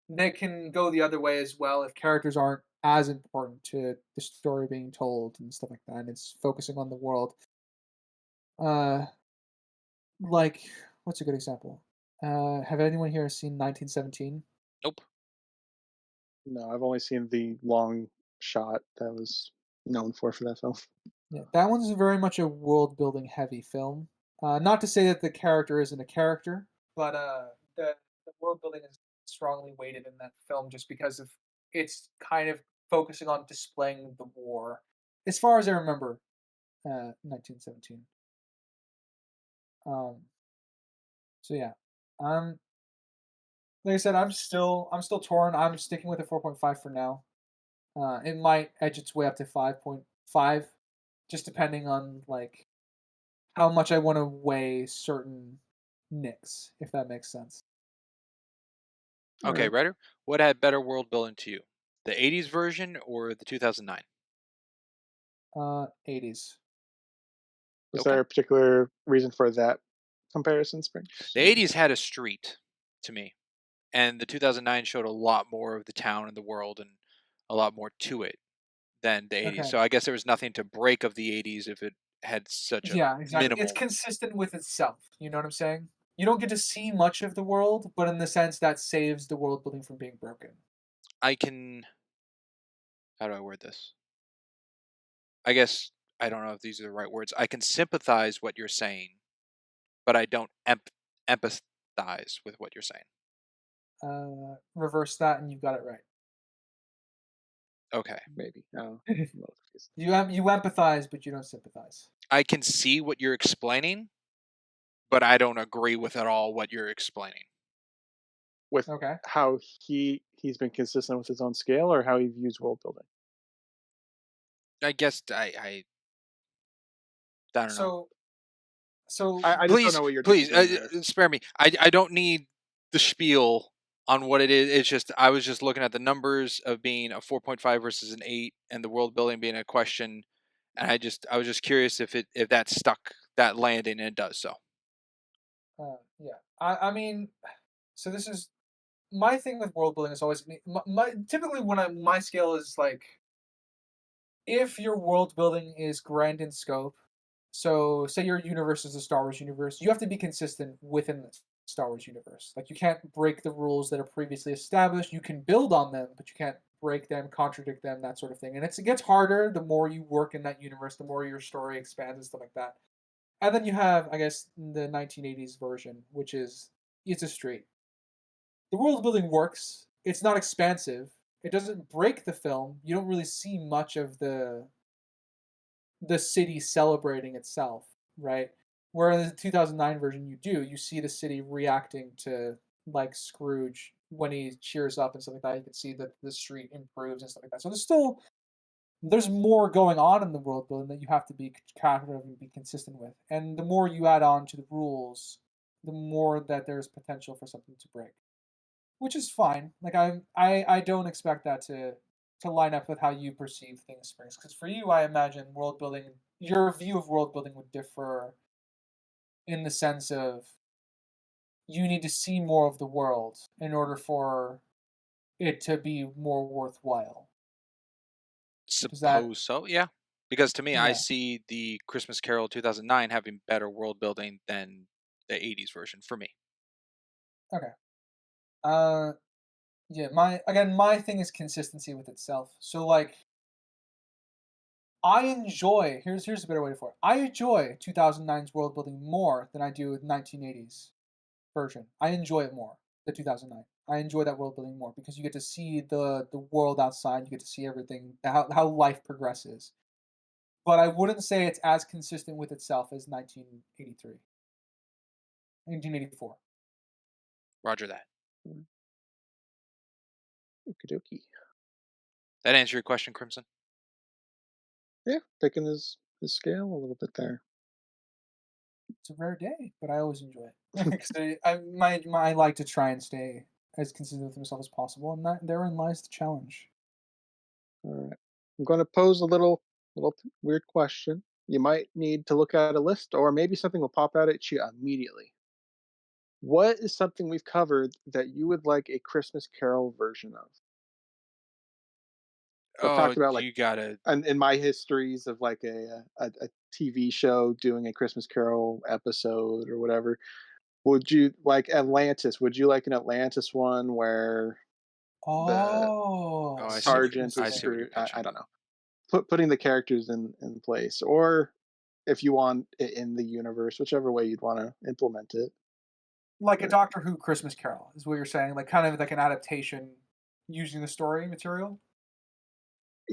they can go the other way as well if characters aren't as important to the story being told and stuff like that, and it's focusing on the world. What's a good example? Have anyone here seen 1917? Nope. No, I've only seen the long shot that was known for that film. Yeah, that one's very much a world building heavy film. Not to say that the character isn't a character, but the world building is strongly weighted in that film just because of it's kind of focusing on displaying the war, as far as I remember. 1917. So yeah, like I said, I'm still torn. I'm sticking with a 4.5 for now. It might edge its way up to 5.5, just depending on how much I want to weigh certain nicks, if that makes sense. Okay, Alright. writer, what had better world building to you? The 80s version or the 2009? 80s. Was Okay. there a particular reason for that comparison, Springs? The 80s had a street to me, and the 2009 showed a lot more of the town and the world and a lot more to it than the 80s. Okay. So I guess there was nothing to break of the 80s if it had such a Yeah, exactly. It's minimal. consistent with itself. You know what I'm saying? You don't get to see much of the world, but in the sense that saves the world building from being broken. I can. How do I word this? I guess I don't know if these are the right words. I can sympathize what you're saying, but I don't empathize with what you're saying. Reverse that, and you've got it right. Okay. Maybe. No. You empathize, but you don't sympathize. I can see what you're explaining, but I don't agree with at all what you're explaining. With Okay. how he's been consistent with his own scale, or how he views world building. I guess I don't know. So I just Please, don't know what you're please, disagreeing with. spare me. I don't need the spiel on what it is. It's just I was just looking at the numbers of being a 4.5 versus an 8, and the world building being a question, and I was just curious if that stuck that landing, and it does so. yeah. I mean, so this is my thing with world building is always typically when my scale is like, if your world building is grand in scope, so say your universe is a Star Wars universe, you have to be consistent within the Star Wars universe. Like, you can't break the rules that are previously established. You can build on them, but you can't break them, contradict them, that sort of thing. And it gets harder the more you work in that universe, the more your story expands and stuff like that. And then you have, I guess, the 1980s version, which is it's a straight. The world building works. It's not expansive. It doesn't break the film. You don't really see much of the city celebrating itself, right? Whereas the 2009 version, you do. You see the city reacting to, like, Scrooge when he cheers up and stuff like that. You can see that the street improves and stuff like that. So there's more going on in the world building that you have to be cooperative and be consistent with. And the more you add on to the rules, the more that there's potential for something to break, which is fine. Like, I don't expect that to line up with how you perceive things, Springs. Because for you, I imagine world building, your view of world building would differ in the sense of you need to see more of the world in order for it to be more worthwhile. Suppose so, yeah. Because to me, I Yeah. see the Christmas Carol 2009 having better world building than the 80s version for me. Okay. Uh, yeah. My thing is consistency with itself. So, like, I enjoy. Here's a better way for it. I enjoy 2009's world building more than I do the 1980s version. I enjoy it more. The 2009. I enjoy that world building more because you get to see the world outside. You get to see everything, how life progresses. But I wouldn't say it's as consistent with itself as 1983, 1984. Roger that. Okie dokie. That answer your question, Crimson? Yeah, picking his scale a little bit there. It's a rare day, but I always enjoy it. 'Cause I like to try and stay as consistent with myself as possible, and that therein lies the challenge. All right. I'm going to pose a little weird question. You might need to look at a list, or maybe something will pop out at you immediately. What is something we've covered that you would like a Christmas Carol version of? So I've Oh, talked about, like, you gotta. in my histories of, like, a TV show doing a Christmas Carol episode or whatever. Would you like Atlantis? Would you like an Atlantis one where the Oh, Oh, I see what you're. sergeant I is see what you're screwed? I pitching. don't know. Putting the characters in place, or if you want it in the universe, whichever way you'd want to implement it. like a But Doctor Who Christmas Carol is what you're saying, like kind of like an adaptation using the story material,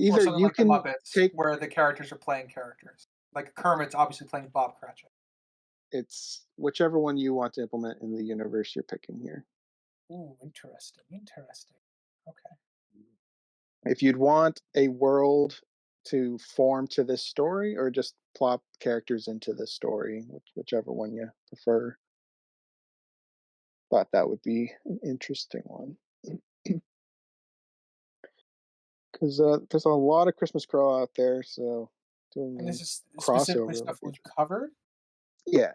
or either something you like the can Muppets, take where the characters are playing characters. Like Kermit's obviously playing Bob Cratchit. it's whichever one you want to implement in the universe you're picking here. Ooh, interesting, interesting. Okay. If you'd want a world to form to this story, or just plop characters into this story, whichever one you prefer. Thought that would be an interesting one. Because there's a lot of Christmas Carol out there, so doing And this is a specifically crossover would stuff be we've covered. yeah.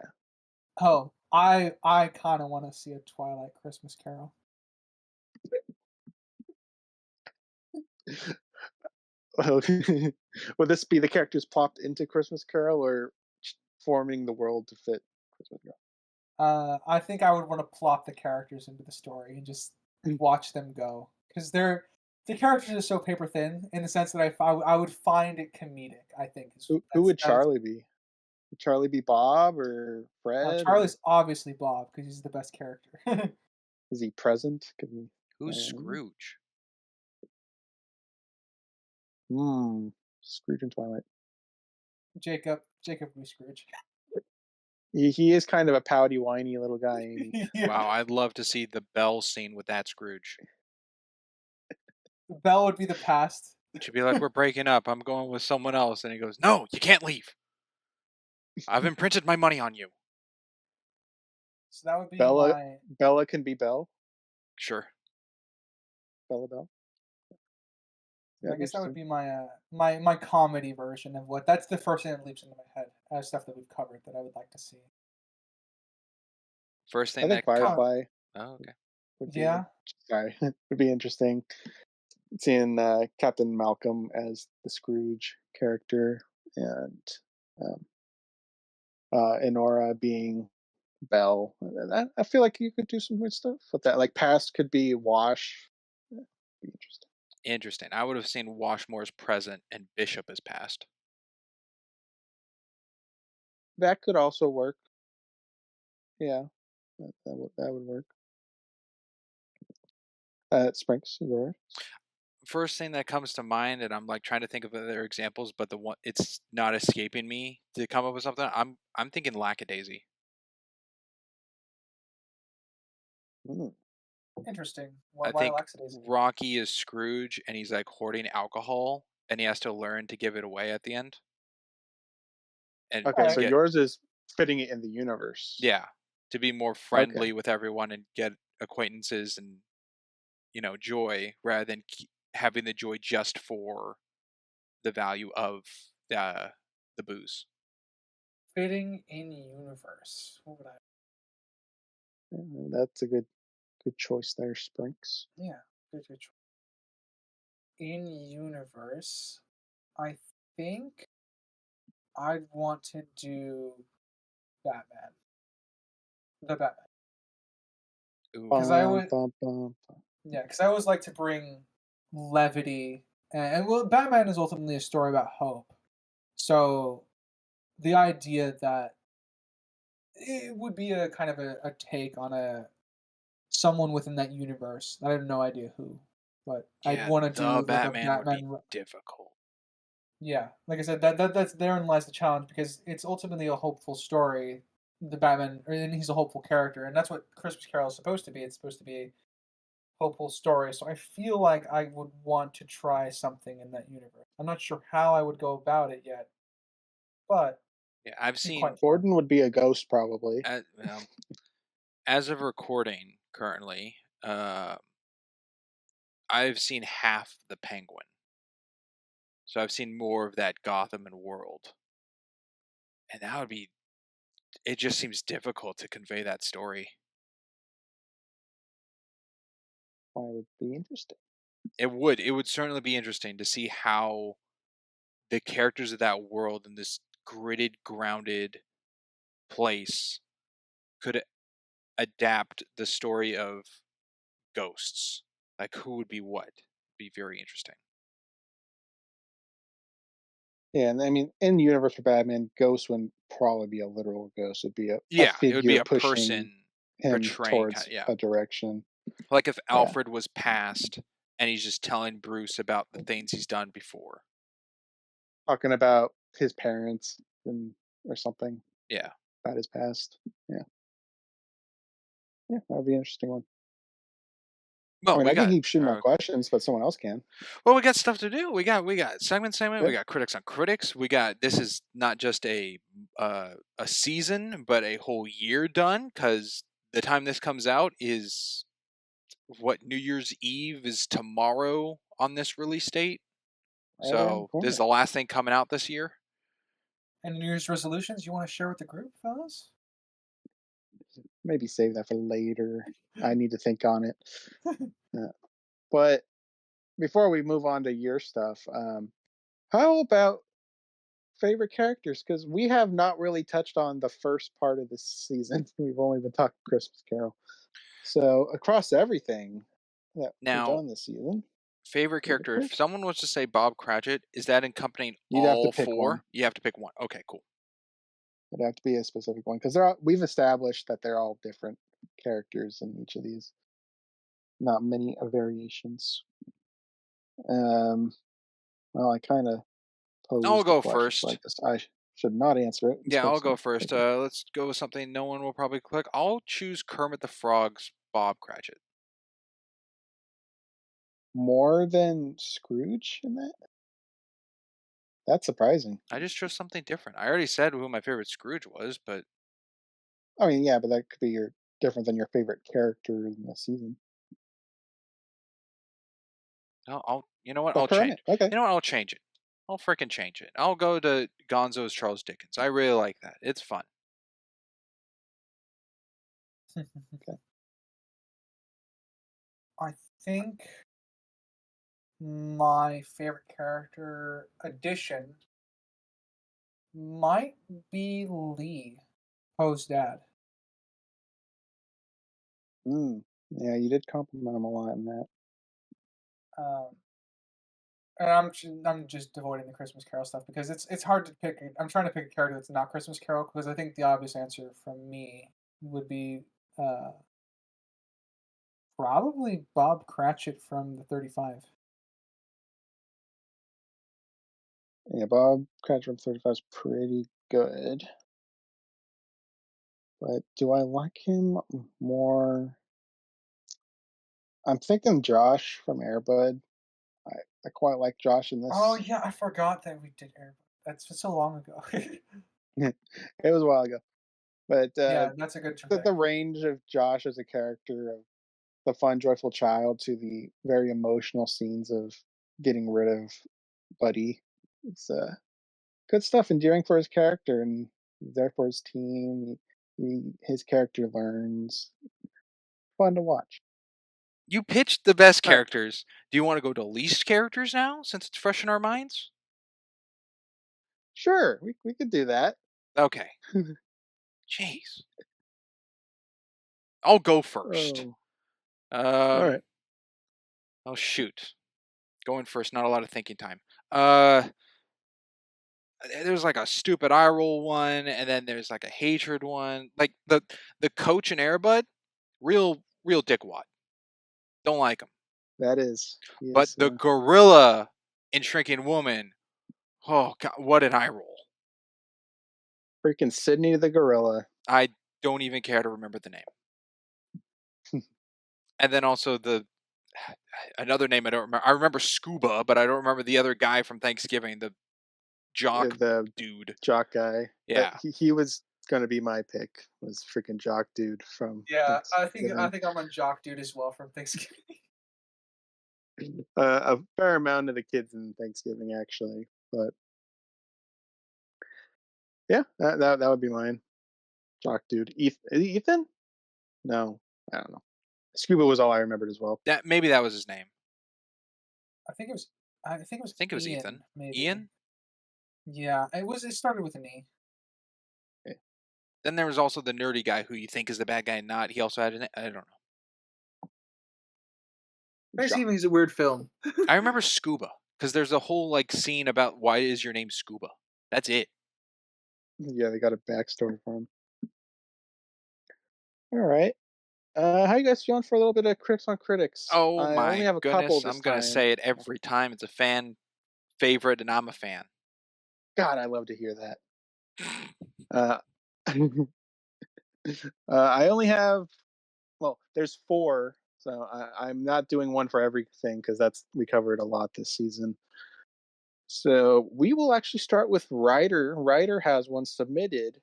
Oh, I kind of want to see a Twilight Christmas Carol. Would this be the characters plopped into Christmas Carol, or forming the world to fit Christmas Carol? I think I would want to plop the characters into the story and just watch them go, because the characters are so paper thin in the sense that I would find it comedic. I think Who would that is Charlie be? Would Charlie be Bob or Fred? Or Charlie's obviously Bob because he's the best character. is he present? Who's Scrooge? Scrooge and Twilight. Jacob would be Scrooge. He is kind of a pouty, whiny little guy. Ain't he? Yeah. Wow, I'd love to see the Belle scene with that Scrooge. Belle would be the past. She'd be like, "We're breaking up. I'm going with someone else." And he goes, "No, you can't leave. I've imprinted my money on you." So that would be Bella can be Belle. Sure. Bella Belle. I guess that would be my comedy version of what. That's the first thing that leaps into my head as stuff that we've covered that I would like to see. First thing I think that Firefly. Oh, okay. Would be, Yeah. sorry, would be interesting. Seeing Captain Malcolm as the Scrooge character, and Enora being Belle. I feel like you could do some good stuff with that. Like past could be Wash. Yeah, be interesting. Interesting. I would have seen Washmore as present and Bishop as past. That could also work. Yeah, that would work. Sprinks, there. First thing that comes to mind, and I'm like trying to think of other examples, but the one it's not escaping me to come up with something. I'm thinking Lackadaisy. Interesting. I Why think Lackadaisy? Rocky is Scrooge, and he's like hoarding alcohol, and he has to learn to give it away at the end. And Okay, so get, yours is fitting it in the universe. yeah, to be more friendly with everyone and get acquaintances and joy rather than having the joy just for the value of the booze. Fitting in universe. What would I? Yeah, that's a good choice there, Sprinks. Yeah, good choice. In universe, I think I'd want to do Batman. The Batman. Because I would. Yeah, because I always like to bring levity, and well, Batman is ultimately a story about hope. So, the idea that it would be a kind of a take on someone within that universe. I have no idea who, but I'd want to do like Batman a would be Batman. difficult. Yeah, like I said, that's therein lies the challenge because it's ultimately a hopeful story. The Batman, and he's a hopeful character, and that's what Christmas Carol is supposed to be. It's supposed to be a hopeful story. So I feel like I would want to try something in that universe. I'm not sure how I would go about it yet, but yeah, I've seen Gordon would be a ghost probably. As of recording currently, I've seen half the Penguin. So I've seen more of that Gotham and world. And that would be... It just seems difficult to convey that story. That would be interesting. It would certainly be interesting to see how the characters of that world in this gridded, grounded place could adapt the story of ghosts. Like who would be what? Be very interesting. Yeah, and I mean, in the universe for Batman, Ghost wouldn't probably be a literal ghost. It'd be a figure it would be a pushing person him portraying towards a direction. Like if Alfred was past and he's just telling Bruce about the things he's done before. Talking about his parents or something. Yeah. About his past. Yeah. Yeah, that would be an interesting one. Well, I mean, we I can got keep shooting more questions, but someone else can. well, we got stuff to do. We got segment. Yeah. We got critics on critics. We got this is not just a season, but a whole year done. Because the time this comes out is what New Year's Eve is tomorrow on this release date. Right around the So this is corner. the last thing coming out this year. And New Year's resolutions you want to share with the group, fellas? Maybe save that for later. I need to think on it. But before we move on to your stuff, how about favorite characters? Because we have not really touched on the first part of this season. We've only been talking Christmas Carol. So across everything that we've Now, done this season, favorite character. If characters? someone was to say Bob Cratchit, is that encompassing You'd have to all pick four? one. You have to pick one. Okay, cool. It'd have to be a specific one because we've established that they're all different characters in each of these. Not many variations. Well, I kind of posed I'll go the question, first. so I guess I should not answer it. Yeah, I'll go first. Let's go with something no one will probably click. I'll choose Kermit the Frog's Bob Cratchit. More than Scrooge in that? That's surprising. I just chose something different. I already said who my favorite Scrooge was, but I mean, yeah, but that could be different than your favorite character in the season. you know what? But I'll change. Kermit, okay. You know what? I'll change it. I'll freaking change it. I'll go to Gonzo's Charles Dickens. I really like that. It's fun. Okay. I think my favorite character addition might be Lee, Poe's dad. Yeah, you did compliment him a lot in that. And I'm just avoiding the Christmas Carol stuff because it's hard to pick. I'm trying to pick a character that's not Christmas Carol because I think the obvious answer from me would be probably Bob Cratchit from the 35. Yeah, Bob Cratchit from 35 is pretty good. But do I like him more? I'm thinking Josh from Airbud. I quite like Josh in this. Oh yeah, I forgot that we did Airbud. That's so long ago. It was a while ago. But yeah, that's a good choice. the range of Josh as a character, of the fun, joyful child to the very emotional scenes of getting rid of Buddy. It's good stuff, endearing for his character and there for his team. His character learns. Fun to watch. You pitched the best All right. characters. Do you want to go to least characters now, since it's fresh in our minds? Sure, we could do that. Okay. Jeez. I'll go first. Oh. All right. Oh shoot. Going first, not a lot of thinking time. There's like a stupid eye roll one, and then there's like a hatred one. Like the coach in Airbud, real dickwad. Don't like him. That is. But the gorilla in Shrinking Woman, oh god, what an eye roll. Freaking Sydney the gorilla. I don't even care to remember the name. And then also another name I don't remember. I remember Scuba, but I don't remember the other guy from Thanksgiving, the jock dude. Jock guy. Yeah. He was gonna be my pick. Was freaking jock dude from. Yeah, I think I'm on jock dude as well from Thanksgiving. A fair amount of the kids in Thanksgiving actually, but yeah, that would be mine. Jock dude. Ethan? No, I don't know. Scuba was all I remembered as well. Maybe that was his name. I think it was Ian, Ethan. Maybe. Ian? Yeah, it started with an E. Okay. Then there was also the nerdy guy who you think is the bad guy and not. He also had I don't know. Thanksgiving is a weird film. I remember Scuba because there's a whole like scene about why is your name Scuba. That's it. Yeah, they got a backstory for him. All right. How you guys feeling for a little bit of critics on critics? Oh I my only have a goodness! couple this I'm gonna time. say it every time. It's a fan favorite, and I'm a fan. God, I love to hear that. I only have. Well, there's 4, So I'm not doing one for everything because we covered a lot this season. So we will actually start with Ryder. Ryder has one submitted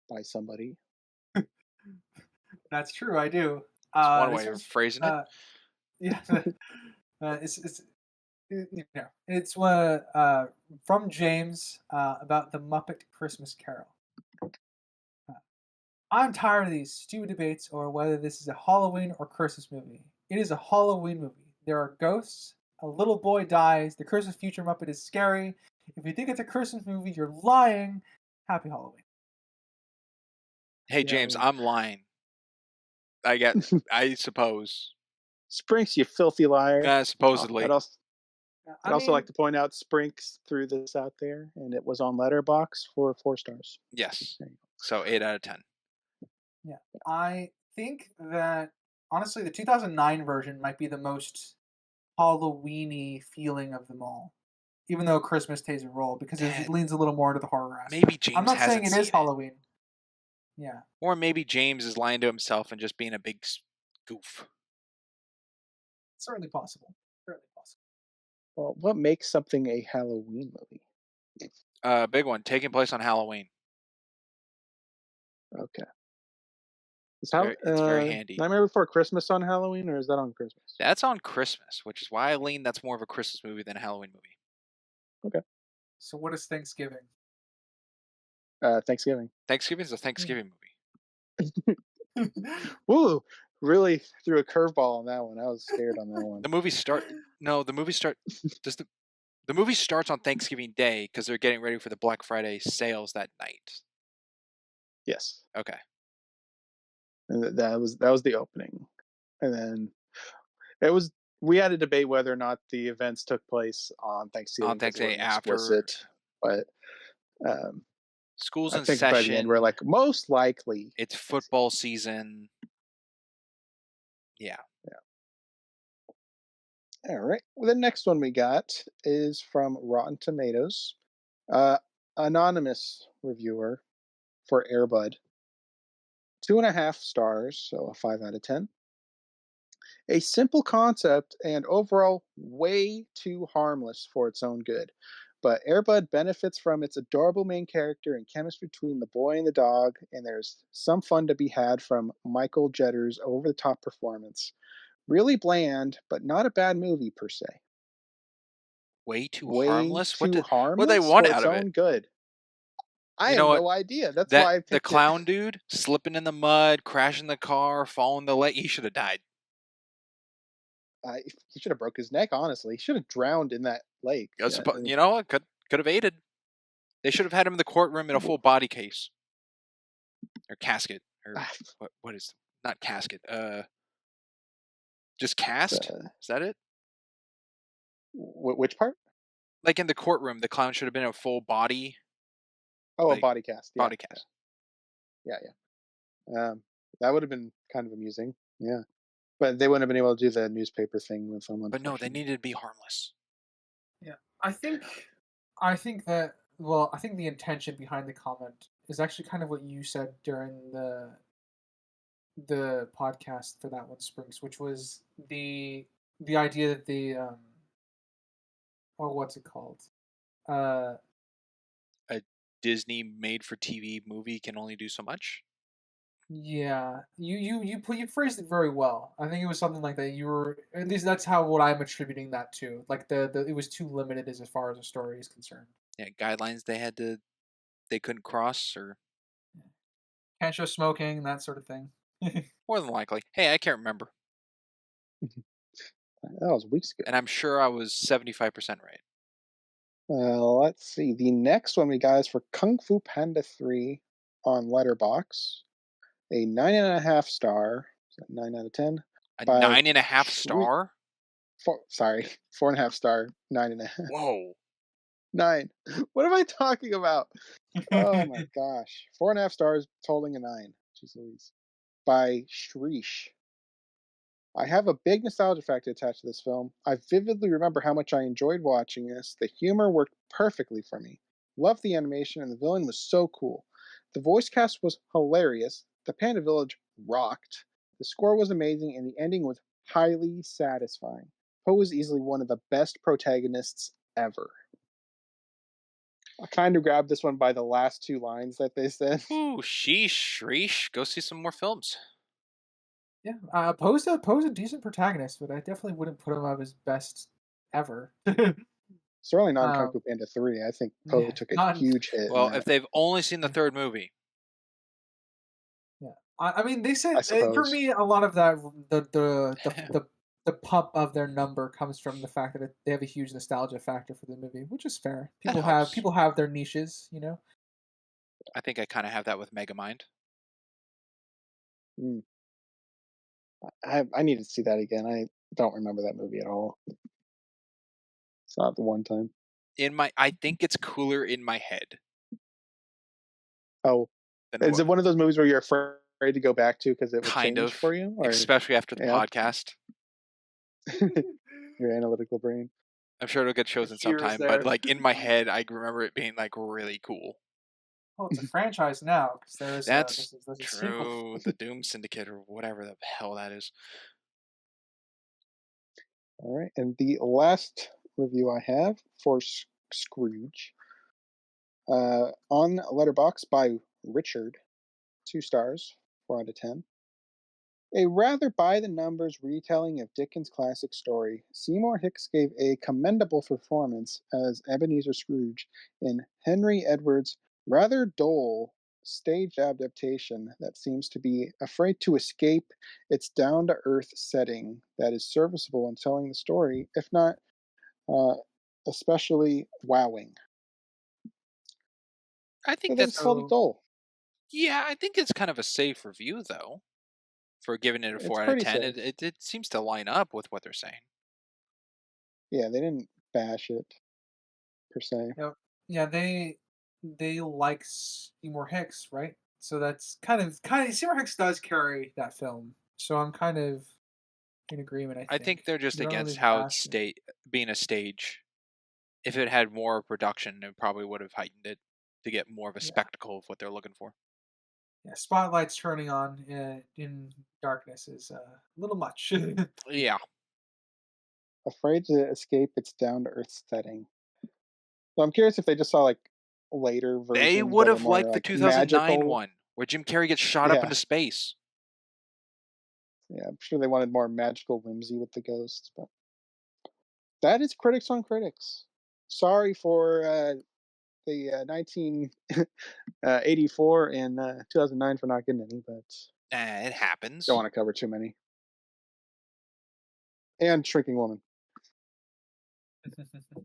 by somebody. That's true. I do. It's one This way of was phrasing it. yeah. It's from James about the Muppet Christmas Carol. I'm tired of these stupid debates over whether this is a Halloween or Christmas movie. It is a Halloween movie. There are ghosts. A little boy dies. The Christmas future Muppet is scary. If you think it's a Christmas movie, you're lying. Happy Halloween. Hey, Yeah, James, I'm lying. I suppose. Sprinks, you filthy liar. Supposedly. I'd also like to point out Sprinks threw this out there, and it was on Letterboxd for 4 stars. Yes. There you go. So 8 out of 10. Yeah, I think that honestly, the 2009 version might be the most Halloweeny feeling of them all, even though Christmas plays a role because it leans a little more into the horror aspect. Maybe James I'm not saying hasn't it is seen it. Halloween. Yeah, Or maybe James is lying to himself and just being a big goof. certainly possible. Certainly possible. Well, what makes something a Halloween movie? Big one, taking place on Halloween. Okay. It's very handy. Nightmare Before Christmas on Halloween, or is that on Christmas? That's on Christmas, which is why I lean that's more of a Christmas movie than a Halloween movie. Okay. So what is Thanksgiving? Thanksgiving. Thanksgiving is a Thanksgiving movie. Woo! Really threw a curveball on that one. I was scared on that one. The movie starts on Thanksgiving Day because they're getting ready for the Black Friday sales that night. Yes. Okay. And that was the opening, and then we had a debate whether or not the events took place on Thanksgiving. On Thanksgiving after, explicit, but school's I in think session. by the end we're like most likely it's football season. Yeah. All right. Well, the next one we got is from Rotten Tomatoes, anonymous reviewer for Airbud. 2.5 stars, so a 5 out of 10. A simple concept and overall way too harmless for its own good. But Airbud benefits from its adorable main character and chemistry between the boy and the dog, and there's some fun to be had from Michael Jetter's over-the-top performance. Really bland, but not a bad movie per se. Way too harmless? What do they want out of its it? own good. I have no idea. That's why I picked the clown dude slipping in the mud, crashing the car, falling the lake. He should have died. He should have broke his neck. Honestly, he should have drowned in that lake. You know what? Could have aided. They should have had him in the courtroom in a full body case or casket or what is not casket? Just cast. Is that it? Which part? Like in the courtroom, the clown should have been a full body. Oh, a body cast. Yeah. Body cast. Yeah. That would have been kind of amusing. Yeah. But they wouldn't have been able to do the newspaper thing with someone. But no, they needed to be harmless. Yeah. I think that I think the intention behind the comment is actually kind of what you said during the podcast for that one, Springs, which was the idea that what's it called? A Disney made-for-TV movie can only do so much. Yeah, you phrased it very well. I think it was something like that. You were, at least that's what I'm attributing that to. Like it was too limited as far as the story is concerned. Yeah, guidelines they couldn't cross, or can't show smoking, that sort of thing. More than likely. Hey, I can't remember. That was weeks ago. And I'm sure I was 75% right. Let's see. The next one we got is for Kung Fu Panda 3 on LetterBoxd. A 9.5 star. 9 out of 10. A 9.5 star? 4.5 star. 9.5. Whoa. 9. What am I talking about? Oh my gosh. 4.5 stars, totaling a 9. Jeez Louise. By Shrish. I have a big nostalgia factor attached to this film. I vividly remember how much I enjoyed watching this. The humor worked perfectly for me. Loved the animation, and the villain was so cool. The voice cast was hilarious. The Panda Village rocked. The score was amazing, and the ending was highly satisfying. Poe is easily one of the best protagonists ever. I kind of grabbed this one by the last two lines that they said. Ooh, sheesh, shreesh. Go see some more films. Yeah, Poe's a decent protagonist, but I definitely wouldn't put him up as best ever. Certainly not in Kung Um, Fu Panda 3. I think Poe yeah, took a not. huge hit. Well, in if that, they've only seen the third movie, Yeah, I mean, they I said for suppose. me, a lot of that the pump of their number comes from the fact that they have a huge nostalgia factor for the movie, which is fair. that helps. People have their niches, you know. I think I kind of have that with Megamind. Mm. I need to see that again. I don't remember that movie at all. It's not the one time. I think it's cooler in my head Oh, than is it one of those movies where you're afraid to go back to because it would kind change of, for you? Or especially after the yeah, podcast. your analytical brain. I'm sure it'll get chosen fear is sometime, there. but like in my head, I remember it being like really cool. Oh, it's a franchise now because That's there's a sequel. true. The Doom Syndicate or whatever the hell that is. All right, and the last review I have for Scrooge on Letterboxd by Richard, 2 stars, 4 out of 10. A rather by the numbers retelling of Dickens' classic story, Seymour Hicks gave a commendable performance as Ebenezer Scrooge in Henry Edwards' rather dull stage adaptation that seems to be afraid to escape its down to earth setting that is serviceable in telling the story, if not uh, especially wowing. I So think they just that's called it dull. yeah. I think it's kind of a safe review though for giving it a It's 4 out of pretty 10. safe. It seems to line up with what they're saying. Yeah, they didn't bash it per se. Yep. Yeah, they like Seymour Hicks, right? So that's kind of Seymour Hicks does carry that film. So I'm kind of in agreement. I I think they're just they don't against really how bash it. it's being a stage. If it had more production, it probably would have heightened it to get more of a Yeah, spectacle of what they're looking for. yeah. Spotlights turning on in darkness is a little much. Yeah, Afraid to escape its down to earth setting. So I'm curious if they just saw like later they versions would that are have more liked the like 2009 magical. one where Jim Carrey gets shot up Yeah, into space. yeah. I'm sure they wanted more magical whimsy with the ghosts, but that is critics on critics. Sorry for the 1984 and 2009 for not getting any, but It happens. don't want to cover too many. And Shrinking Woman.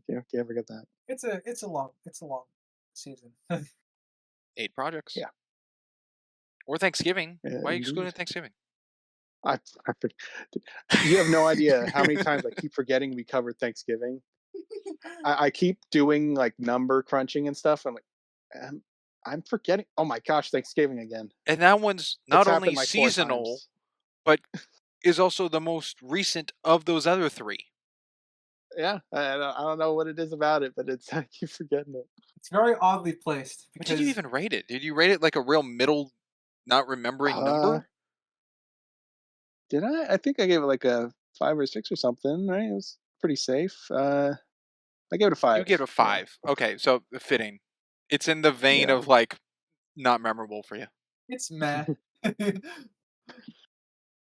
Can't forget that. it's a long season. 8 projects. Yeah. Or Thanksgiving. Why are you Indeed. excluding Thanksgiving? You have no idea how many times I keep forgetting we covered Thanksgiving. I keep doing like number crunching and stuff. I'm like, I'm forgetting. Oh my gosh, Thanksgiving again. And that one's It's not happened only like 4 seasonal, times. but is also the most recent of those other 3. Yeah, I don't know what it is about it, but it's I keep forgetting it. It's very oddly placed What did you because even rate it? Did you rate it like a real middle, not remembering number? Did I? I think I gave it like a 5 or 6 or something. Right? It was pretty safe. I gave it a 5. You gave it a 5. Yeah. Okay, so fitting. It's in the vein Yeah. of like not memorable for you. it's meh.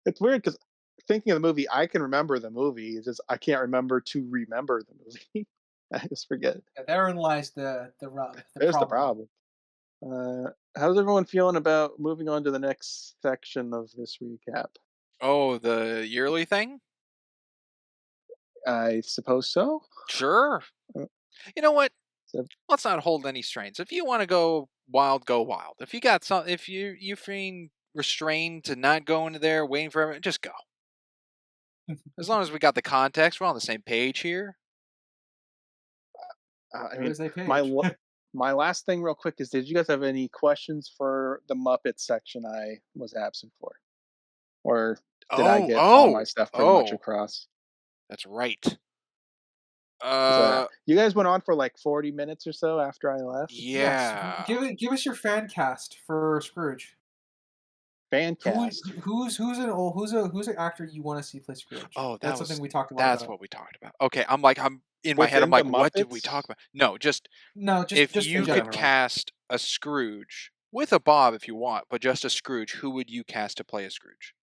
It's weird because thinking of the movie, I can remember the movie. It's just I can't remember to remember the movie. I just forget. Yeah, therein lies the rub. There's the problem. How's everyone feeling about moving on to the next section of this recap? Oh, the yearly thing? I suppose so. Sure. Uh, You know what? so- Let's not hold any strains. If you want to go wild, go wild. If you got some, if you feeling restrained to not go into there, waiting for everyone, just go. As long as we got the context, we're on the same page here. I There mean, is a page. my last thing, real quick, is did you guys have any questions for the Muppet section I was absent for, or did I get all my stuff pretty much across? That's right. You guys went on for like 40 minutes or so after I left. Yeah. Yes. Give us your fan cast for Scrooge. fan cast. Who's an actor you want to see play Scrooge? Oh, That's something we talked about. That's what we talked about. Okay, I'm in my head. I'm Within like, the what did we Muppets? talk about? No, just No, if just you in could general. cast a Scrooge with a Bob if you want, but just a Scrooge, who would you cast to play a Scrooge?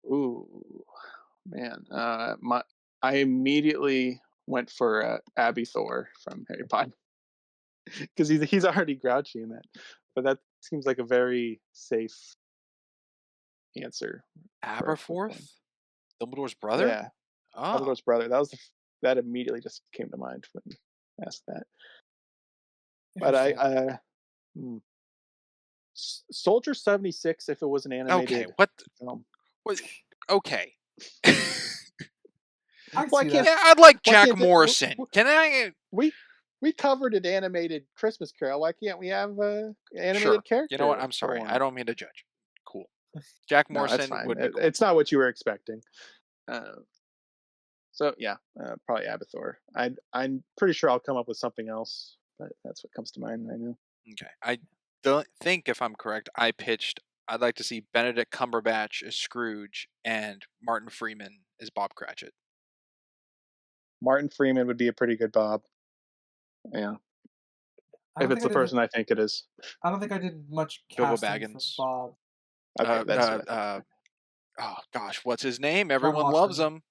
Ooh, man. I immediately went for Abby Thor from Harry Potter because he's already grouchy in that. But that seems like a very safe answer. for a quick one. Aberforth, Dumbledore's brother. Yeah, Oh, Dumbledore's brother. That immediately just came to mind when you asked that. But Interesting. hmm. Soldier 76 if it was an animated okay. film. What? Okay. I can Why see can't that. I'd like why Jack can't they- Morrison. w- Can I? we covered an animated Christmas Carol. Why can't we have animated Sure. character? You know what? I'm for sorry. one? I don't mean to judge. Cool. Jack No, that's Morrison fine. would be cool. It's not what you were expecting. So yeah, probably Abathor. I'm pretty sure I'll come up with something else, but that's what comes to mind right now. Okay. I don't think, if I'm correct, I'd like to see Benedict Cumberbatch as Scrooge and Martin Freeman as Bob Cratchit. Martin Freeman would be a pretty good Bob. Yeah, if it's the person I think it is. I don't think I did much Bilbo casting for Baggins. Bob. Okay, that's oh gosh, what's his name? John Everyone loves Watson. him.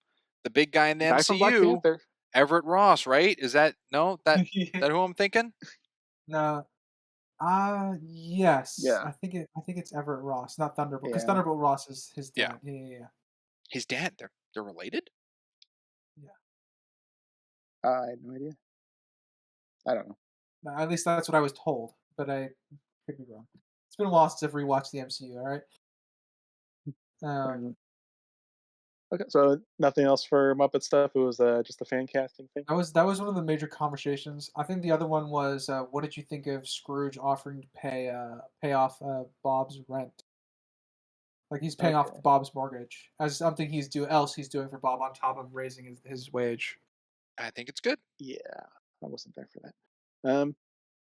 The big guy in the guy from Black MCU. Panther. Everett Ross, right? Is that that who I'm thinking? No. Yes. Yeah. I think it's Everett Ross, not Thunderbolt, because Yeah. Thunderbolt Ross is his Yeah. dad. Yeah. His dad. They're related? I had no idea. I don't know. No, at least that's what I was told, but I could be wrong. It's been a while since I've rewatched the MCU. All right. Okay, so nothing else for Muppet stuff. It was just a fan casting thing. That was one of the major conversations. I think the other one was what did you think of Scrooge offering to pay off Bob's rent? Like he's paying off Bob's mortgage as something he's doing for Bob on top of raising his wage. I think it's good. Yeah, I wasn't there for that.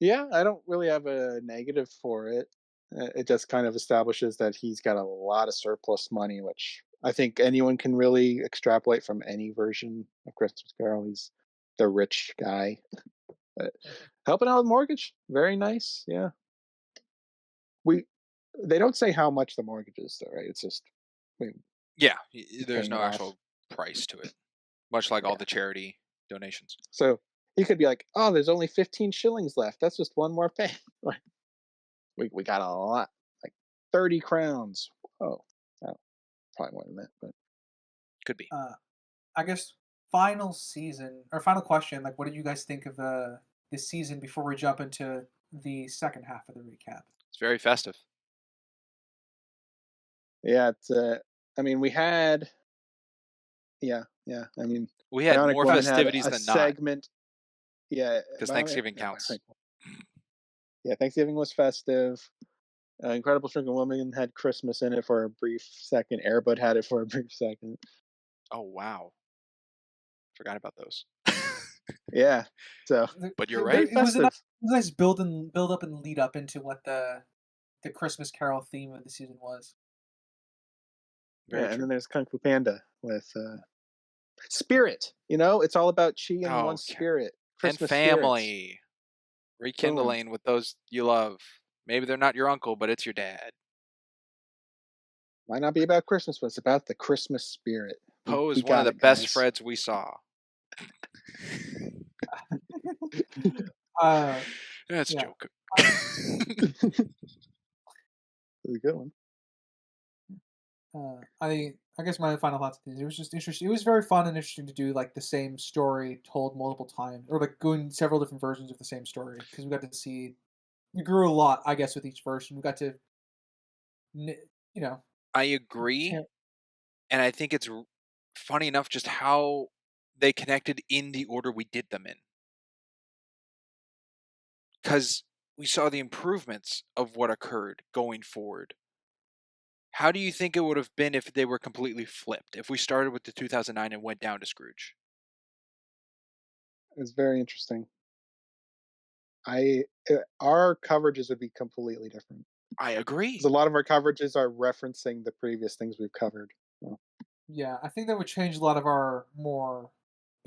Yeah, I don't really have a negative for it. It just kind of establishes that he's got a lot of surplus money, which I think anyone can really extrapolate from any version of Christmas Carol. He's the rich guy. But helping out with mortgage, very nice. Yeah. They don't say how much the mortgage is, though, right? It's just Yeah, there's paying no it off. actual price to it, much like all the charity donations. So he could be like, "Oh, there's only 15 shillings left. That's just one more pay." we got a lot, like 30 crowns. Oh, probably more than that, but Could be. I guess final question. Like, what did you guys think of this season before we jump into the second half of the recap? It's very festive. yeah, it's. I mean, we had. Yeah. I mean, We had Bionic more Woman festivities had a than not, segment. Yeah, because Bionic- Thanksgiving counts. Yeah, Thanksgiving was festive. Incredible Shrinking Woman had Christmas in it for a brief second. Air Bud had it for a brief second. Oh wow, forgot about those. Yeah, so But you're very right. It was a festive. nice build up and lead up into what the Christmas Carol theme of the season was. Very Yeah, and true. then there's Kung Fu Panda with spirit. It's all about chi and Oh, one spirit. Christmas and spirits. family, rekindling with those you love. Maybe they're not your uncle, but it's your dad. Might not be about Christmas, but it's about the Christmas spirit. Poe is we one of got the it, best guys. Freds we saw. That's a Yeah. joke. It's a good one. I guess my final thoughts on this, it was just interesting. It was very fun and interesting to do like the same story told multiple times, or like going several different versions of the same story, because we got to see we grew a lot, I guess, with each version. We got to, I agree, Yeah. and I think it's funny enough just how they connected in the order we did them in, because we saw the improvements of what occurred going forward. How do you think it would have been if they were completely flipped? If we started with the 2009 and went down to Scrooge? It's very interesting. Our coverages would be completely different I agree. 'Cause a lot of our coverages are referencing the previous things we've covered. So, Yeah, I think that would change a lot of our more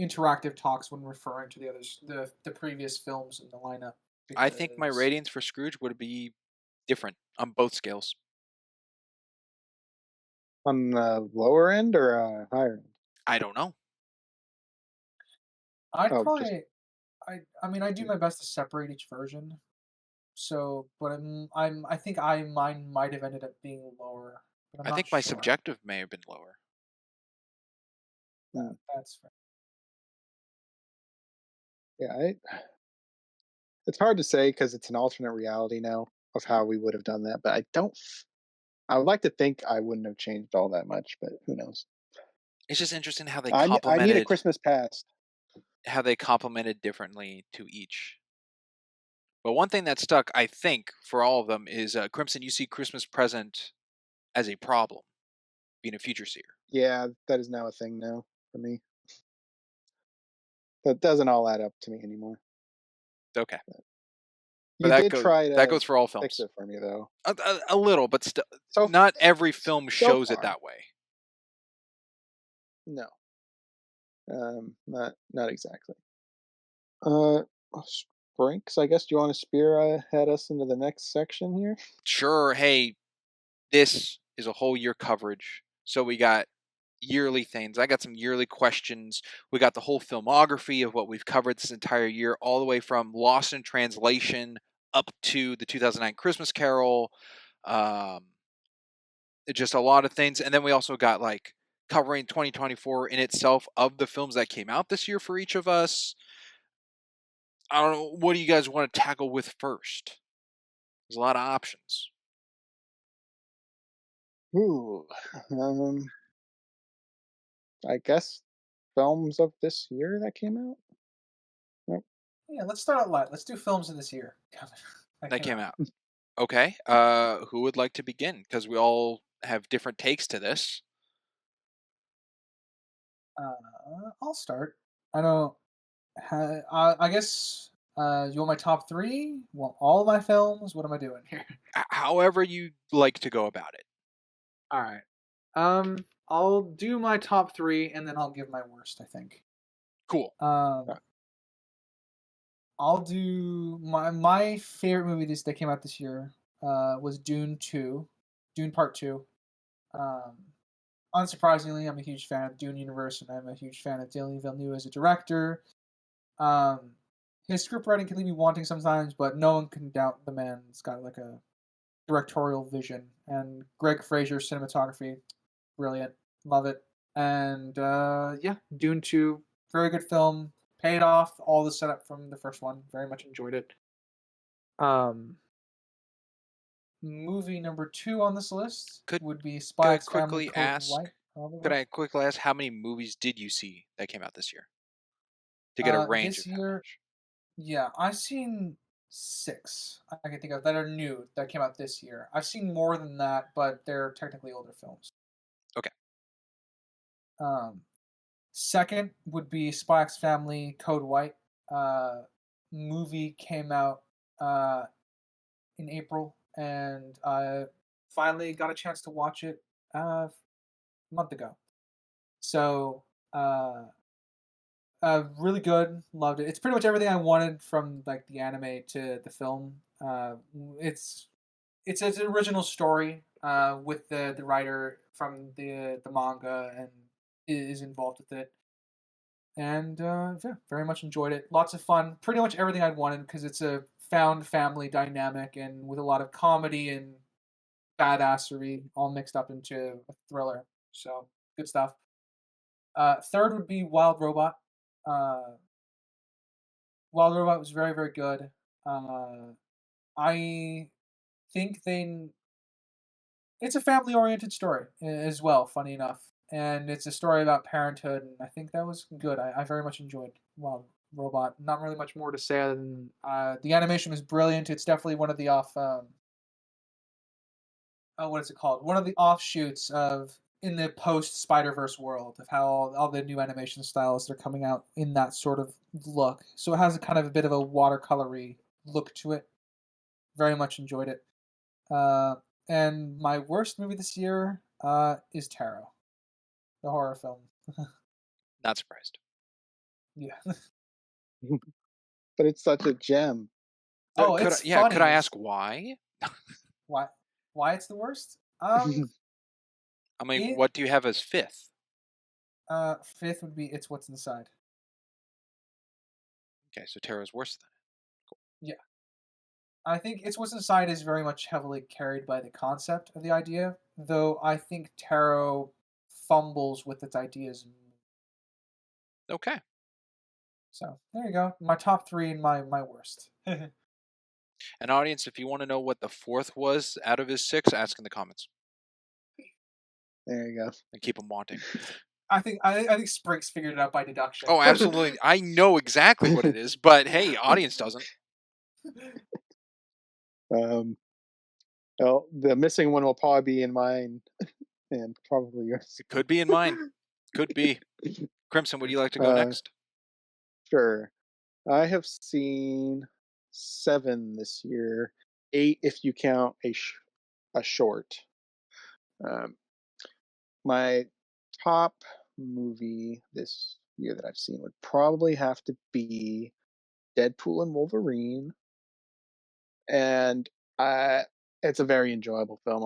interactive talks when referring to the previous films in the lineup. I think my Because ratings for Scrooge would be different on both scales. on the lower end or higher end? I don't know. I'd Oh, just probably, I mean, I do my best to separate each version. So, but I think mine might have ended up being lower, but I'm I not think my sure. subjective may have been lower. That's fair. yeah. It's hard to say because it's an alternate reality now of how we would have done that. But I don't. I would like to think I wouldn't have changed all that much, but who knows? It's just interesting how they I need a complemented Christmas past. differently to each. But one thing that stuck, I think, for all of them is Crimson. You see Christmas Present as a problem, being a future seer. Yeah, that is now a thing now for me. That doesn't all add up to me anymore. Okay, but You did try that to goes for all fix films. it for me though. A little, but still, So not every film so shows it far, that way. no, not exactly. Sprinks, I guess. Do you want to head us into the next section here? Sure, hey, this is a whole year coverage, so we got yearly things. I got some yearly questions. We got the whole filmography of what we've covered this entire year, all the way from Lost in Translation up to the 2009 Christmas Carol. Just a lot of things. And then we also got like covering 2024 in itself of the films that came out this year for each of us. I don't know. What do you guys want to tackle with first? There's a lot of options. Ooh, I guess films of this year that came out. Yep. Yeah, let's start out light. Let's do films of this year. That came out. Okay. Who would like to begin? Because we all have different takes to this. I'll start. I don't. I guess. You want my top three? Want all of my films? What am I doing here? However you like to go about it. All right. I'll do my top three, and then I'll give my worst. I think. Cool. I'll do my favorite movie that came out this year. Was Dune 2, Dune Part 2. Unsurprisingly, I'm a huge fan of the Dune universe, and I'm a huge fan of Denis Villeneuve as a director. His script writing can leave me wanting sometimes, but no one can doubt the man's got like a directorial vision. And Greg Fraser's cinematography, brilliant, love it. And yeah, Dune 2, very good film. Paid off all the setup from the first one. Very much enjoyed it. Movie number 2 on this list would be Spy X Family Code White. Could I quickly ask how many movies did you see that came out this year? To get a range this of year, yeah, I've seen 6 I can think of that are new that came out this year. I've seen more than that, but they're technically older films. Okay. Second would be Spy X Family Code White. Movie came out in April, and I finally got a chance to watch it a month ago. So, really good. Loved it. It's pretty much everything I wanted from like the anime to the film. It's an original story with the writer from the manga and is involved with it. And yeah, very much enjoyed it. Lots of fun. Pretty much everything I'd wanted because it's a found family dynamic and with a lot of comedy and badassery all mixed up into a thriller. So good stuff. Third would be Wild Robot. Wild Robot was very, very good. I think it's a family-oriented story as well, funny enough. And it's a story about parenthood, and I think that was good. I very much enjoyed Wild Robot. Not really much more to say other than the animation was brilliant. It's definitely one of the what is it called? One of the offshoots of in the post Spider-Verse world of how all the new animation styles are coming out in that sort of look. So it has a kind of a bit of a watercolory look to it. Very much enjoyed it. And my worst movie this year is Tarot, the horror film. Not surprised. Yeah. But it's such a gem. Oh, could it's I, yeah, funny. could I ask why? Why? Why it's the worst? I mean, what do you have as fifth? Fifth would be It's What's Inside. Okay, so Tarot's worse than Yeah. I think It's What's Inside is very much heavily carried by the concept of the idea, though I think Tarot fumbles with its ideas. it. Okay. So there you go. My top three and my worst. An audience, if you want to know what the fourth was out of his six, ask in the comments There you go. and keep them wanting. I think Spriggs figured it out by deduction. Oh, absolutely. I know exactly what it is, but hey, audience doesn't. Well, the missing one will probably be in mine, and probably yours. It could be in mine. Could be. Crimson, would you like to go next? Sure. I have seen 7 this year, 8 if you count a short. My top movie this year that I've seen would probably have to be Deadpool and Wolverine, and it's a very enjoyable film.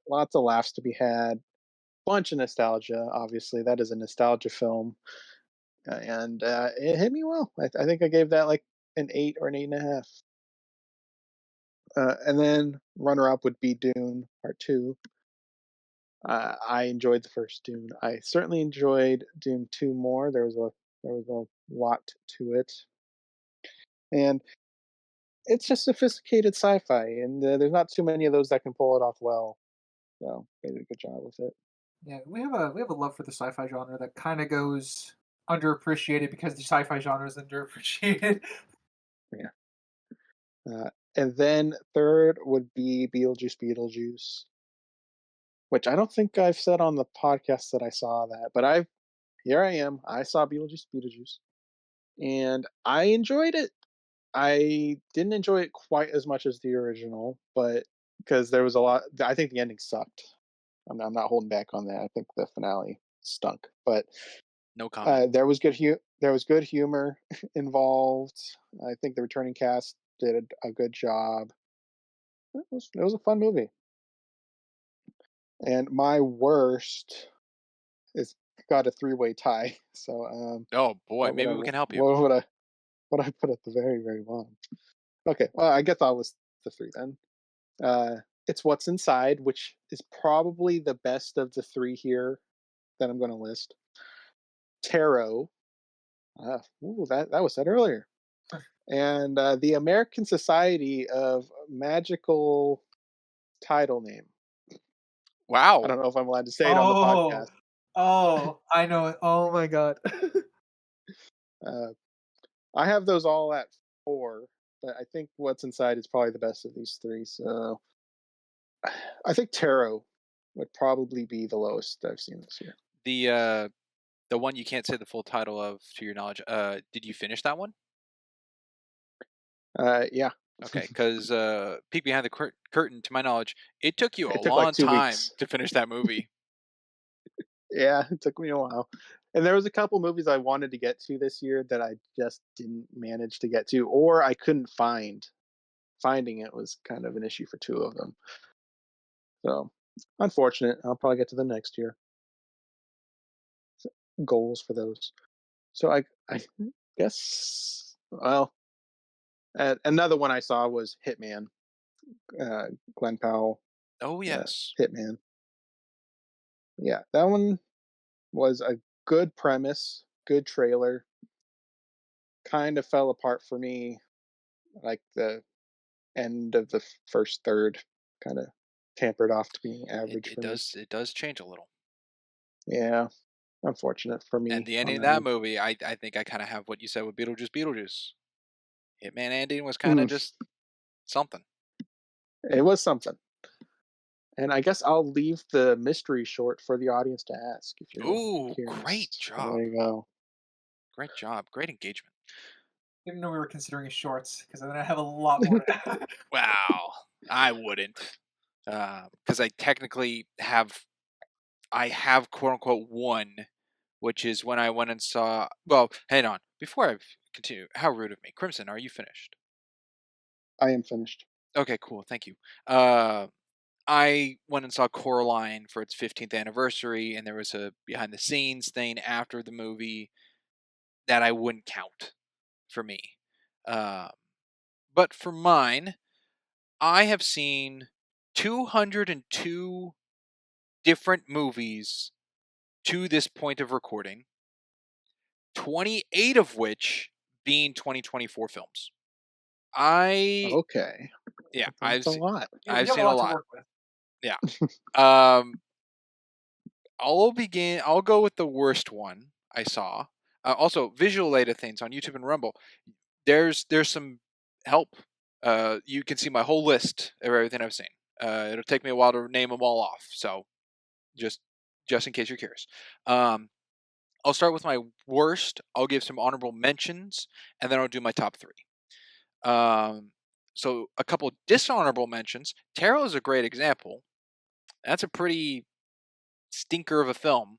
Lots of laughs to be had, bunch of nostalgia. Obviously, that is a nostalgia film, and it hit me well. I think I gave that like an 8 or an 8.5. And then runner-up would be Dune Part 2. I enjoyed the first Dune. I certainly enjoyed Dune 2 more. There was a lot to it, and it's just sophisticated sci-fi, and there's not too many of those that can pull it off well. So they did a good job with it. Yeah, we have a love for the sci-fi genre that kind of goes underappreciated because the sci-fi genre is underappreciated. Yeah. And then third would be Beetlejuice, which I don't think I've said on the podcast that I saw that, but here I am. I saw Beetlejuice, and I enjoyed it. I didn't enjoy it quite as much as the original, but because there was a lot, I think the ending sucked. I'm not holding back on that. I think the finale stunk, but No comment. there was good humor involved. I think the returning cast did a good job. It was a fun movie. And my worst is got a 3-way tie. So Oh boy, maybe we can help you. What would I put at the very, very bottom? Okay, well I guess I'll list the 3 then. It's What's Inside, which is probably the best of the 3 here that I'm going to list. Tarot. That was said earlier. And the American Society of Magical title name. Wow. I don't know if I'm allowed to say it on the podcast. Oh, I know it. Oh my god. I have those all at 4, but I think What's Inside is probably the best of these 3. So I think Tarot would probably be the lowest I've seen this year. The one you can't say the full title of, to your knowledge. Did you finish that one? Yeah. Okay, because peek behind the curtain, to my knowledge, it took you a took long like 2 time weeks. to finish that movie. Yeah, it took me a while. And there was a couple movies I wanted to get to this year that I just didn't manage to get to, or I couldn't find. Finding it was kind of an issue for 2 of them. So, unfortunate. I'll probably get to them next year. Goals for those. So I guess, well, another one I saw was Hitman. Glenn Powell. Oh yes, Hitman. Yeah, that one was a good premise, good trailer. Kind of fell apart for me, like the end of the first third, kind of tampered off to being average. It does change a little. Yeah, unfortunate for me. And the ending of that movie, I think I kind of have what you said with Beetlejuice. Hitman ending was kind of just something. It was something. And I guess I'll leave the mystery short for the audience to ask. If you're curious. Great job. There you go. Great job. Great engagement. Didn't know we were considering shorts because then I have a lot more. Wow, I wouldn't. because I technically have quote unquote one, which is when I went and saw. Well, hang on. Before I continue, how rude of me. Crimson, are you finished? I am finished. Okay, cool. Thank you. I went and saw Coraline for its 15th anniversary, and there was a behind the scenes thing after the movie that I wouldn't count for me. But for mine, I have seen 202 different movies to this point of recording, 28 of which being 2024 films. Okay. Yeah, That's a lot. You I've have seen a a lot to lot. work with. Yeah. I'll go with the worst one I saw. Also, visual aid of things on YouTube and Rumble. There's some help. You can see my whole list of everything I've seen. It'll take me a while to name them all off. So just in case you're curious. I'll start with my worst. I'll give some honorable mentions, and then I'll do my top three. So a couple dishonorable mentions. Tarot is a great example. That's a pretty stinker of a film.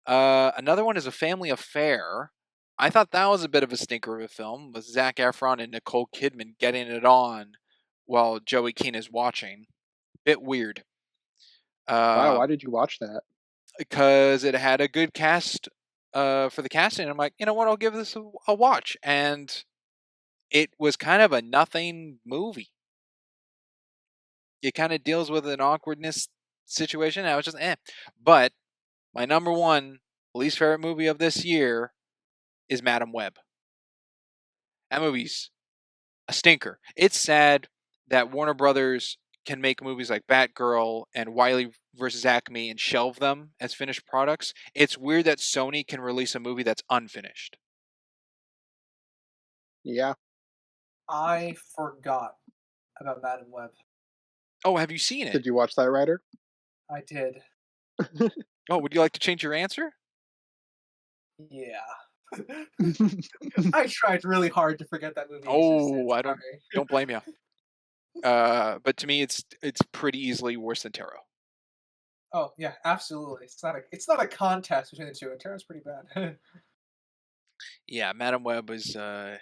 Another one is A Family Affair. I thought that was a bit of a stinker of a film, with Zac Efron and Nicole Kidman getting it on while Joey Keane is watching. Bit weird. Wow, why did you watch that? Because it had a good cast for the casting. I'm like, you know what? I'll give this a watch. And it was kind of a nothing movie. It kind of deals with an awkwardness situation. I was just But my number one least favorite movie of this year is Madam Web. That movie's a stinker. It's sad that Warner Brothers can make movies like Batgirl and Wiley versus Acme and shelve them as finished products. It's weird that Sony can release a movie that's unfinished. Yeah. I forgot about Madam Web. Oh, have you seen it? Did you watch that, Ryder? I did. Oh, would you like to change your answer? Yeah. I tried really hard to forget that movie. Oh, I Sorry. don't blame you. But to me, it's pretty easily worse than Tarot. Oh yeah, absolutely. It's not a contest between the two. And Tarot's pretty bad. Yeah, Madam Web was ugh.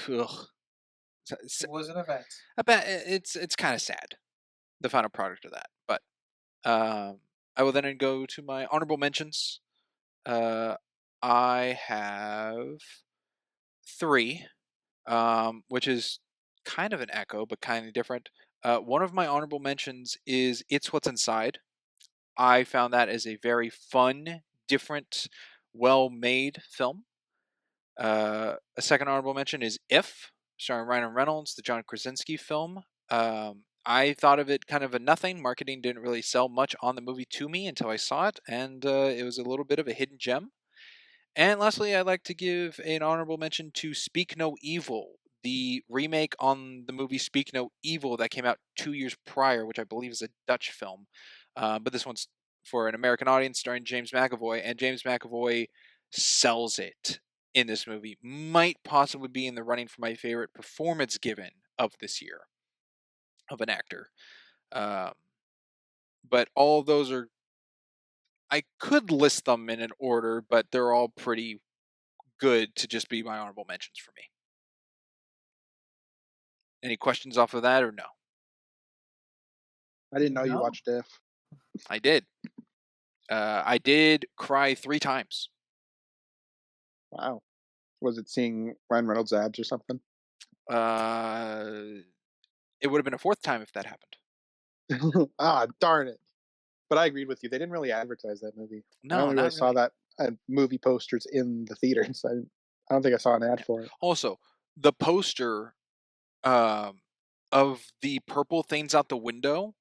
It was an event. I bet it's kind of sad, the final product of that. But I will then go to my honorable mentions. I have 3, which is kind of an echo, but kind of different. One of my honorable mentions is It's What's Inside. I found that as a very fun, different, well-made film. A second honorable mention is If, starring Ryan Reynolds, the John Krasinski film. I thought of it kind of a nothing. Marketing didn't really sell much on the movie to me until I saw it, and it was a little bit of a hidden gem. And lastly, I'd like to give an honorable mention to Speak No Evil, the remake on the movie Speak No Evil that came out 2 years prior, which I believe is a Dutch film. But this one's for an American audience, starring James McAvoy, and James McAvoy sells it in this movie. Might possibly be in the running for my favorite performance given of this year of an actor. But all of those are, I could list them in an order, but they're all pretty good to just be my honorable mentions for me. Any questions off of that or no? I didn't know you No. watched If. I did. I did cry 3 times. Wow. Was it seeing Ryan Reynolds' abs or something? It would have been a 4th time if that happened. Ah, darn it. But I agreed with you. They didn't really advertise that movie. No, I only not really saw really. that movie posters in the theaters. I don't think I saw an ad for it. Also, the poster of the purple things out the window,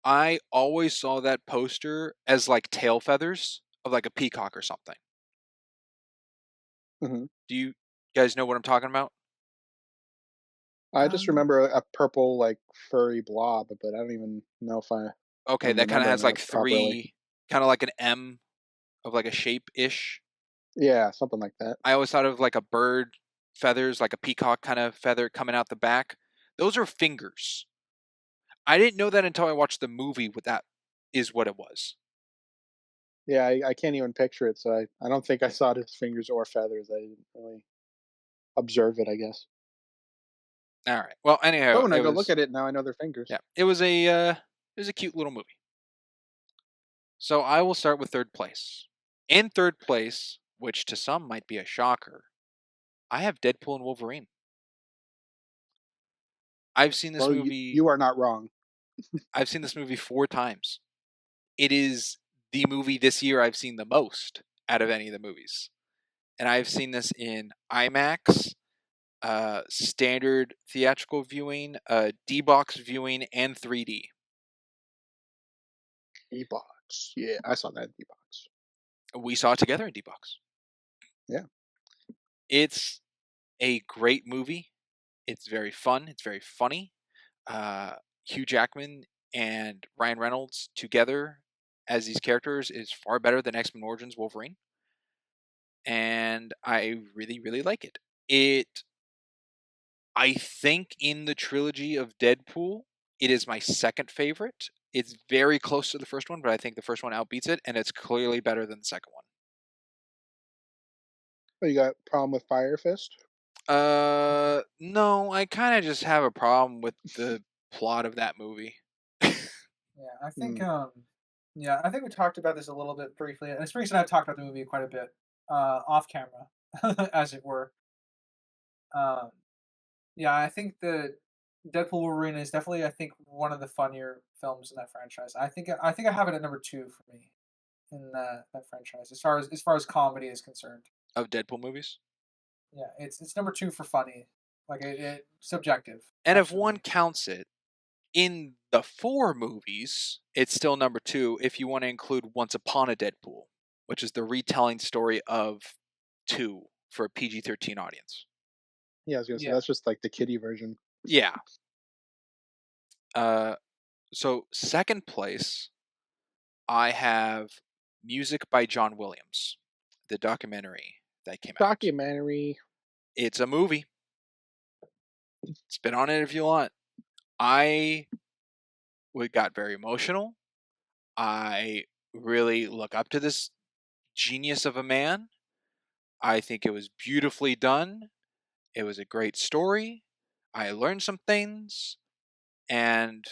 I always saw that poster as like tail feathers of like a peacock or something. Mhm. Do you guys know what I'm talking about? I just remember a purple, like, furry blob, but I don't even know if I'm Okay, that kind of has remembering like that properly. 3, kind of like an M of like a shape-ish. Yeah, something like that. I always thought of like a bird feathers, like a peacock kind of feather coming out the back. Those are fingers. I didn't know that until I watched the movie. What that is, what it was. Yeah, I can't even picture it, so I don't think I saw his fingers or feathers. I didn't really observe it, I guess. All right. Well, anyhow, But when I it go was look at it now, I know they're fingers. yeah. It was a cute little movie. So I will start with third place. In third place, which to some might be a shocker, I have Deadpool and Wolverine. I've seen this Well, movie. you are not wrong. I've seen this movie 4 times. It is the movie this year I've seen the most out of any of the movies. And I've seen this in IMAX, standard theatrical viewing, D-box viewing, and 3D. D-box. Yeah, I saw that in D-box. We saw it together in D-box. Yeah. It's a great movie. It's very fun. It's very funny. Hugh Jackman and Ryan Reynolds together as these characters is far better than X-Men Origins Wolverine. And I really, really like it. I think in the trilogy of Deadpool, it is my second favorite. It's very close to the first one, but I think the first one outbeats it, and it's clearly better than the second one. Oh, you got a problem with Fire Fist? No, I kind of just have a problem with the plot of that movie. Yeah, I think I think we talked about this a little bit briefly, and Springs and I have talked about the movie quite a bit, off camera, as it were. Um, yeah, I think the Deadpool Wolverine is definitely, I think, one of the funnier films in that franchise. I think I have it at number 2 for me in that franchise as far as comedy is concerned. Of Deadpool movies? Yeah, it's number 2 for funny. Like it subjective. And if one absolutely. counts it, in the 4 movies, it's still number 2 if you want to include Once Upon a Deadpool, which is the retelling story of 2 for a PG-13 audience. Yeah, I was gonna say Yeah. that's just like the kiddie version. Yeah. So second place, I have Music by John Williams, the documentary that came out. Documentary. It's a movie. Spit on it if you want. I got very emotional. I really look up to this genius of a man. I think it was beautifully done. It was a great story. I learned some things, and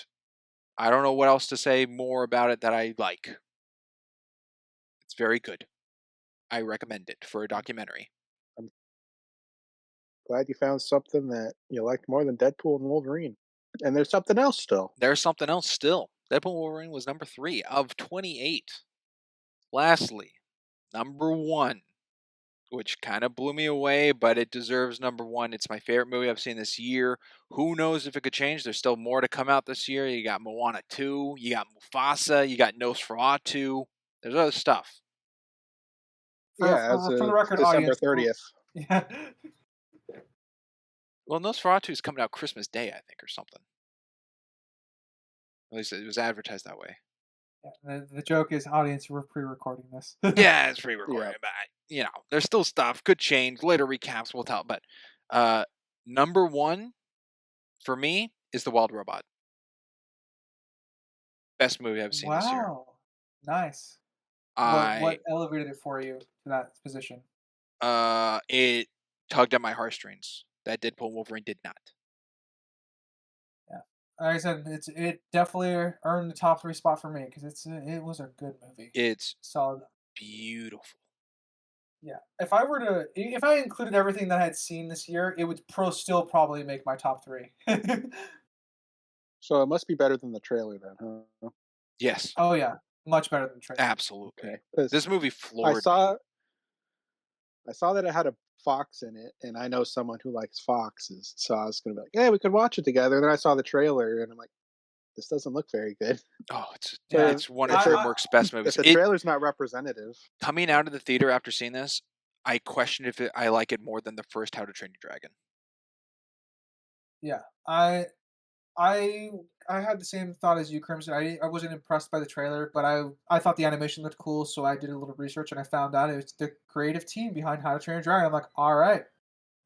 I don't know what else to say more about it that I like. It's very good. I recommend it for a documentary. Glad you found something that you liked more than Deadpool and Wolverine. And there's something else still. There's something else still. Deadpool Wolverine was number 3 of 28. Lastly, number 1, which kind of blew me away, but it deserves number 1. It's my favorite movie I've seen this year. Who knows if it could change? There's still more to come out this year. You got Moana 2, you got Mufasa, you got Nosferatu. There's other stuff. Yeah, as for the of record, December audience, 30th. Yeah. Well, Nosferatu is coming out Christmas Day, I think, or something. At least it was advertised that way. Yeah, the joke is, audience, we're pre-recording this. Yeah, it's pre-recorded, Yeah. but there's still stuff. Could change. Later recaps will tell. But number 1 for me is The Wild Robot. Best movie I've seen this year. Wow, nice. I What elevated it for you to that position? it tugged at my heartstrings. That Deadpool Wolverine did not. Yeah, like I said, it definitely earned the top 3 spot for me because it was a good movie. It's Solid. beautiful. Yeah, if I included everything that I had seen this year, it would still probably make my top 3. So it must be better than the trailer then, huh? Yes, Oh yeah, much better than the trailer. absolutely. Okay. 'Cause This movie floored I saw that it had a fox in it, and I know someone who likes foxes, so I was gonna be like, "Yeah, we could watch it together." And then I saw the trailer, and I'm like, "This doesn't look very good." me. Oh, Yeah, it's one of I- DreamWorks' best If movies. the trailer's not representative, Coming out of the theater after seeing this, I questioned if I like it more than the first How to Train Your Dragon. Yeah, I had the same thought as you, Crimson. I wasn't impressed by the trailer, but I thought the animation looked cool, so I did a little research and I found out it was the creative team behind How to Train Your Dragon. I'm like, all right,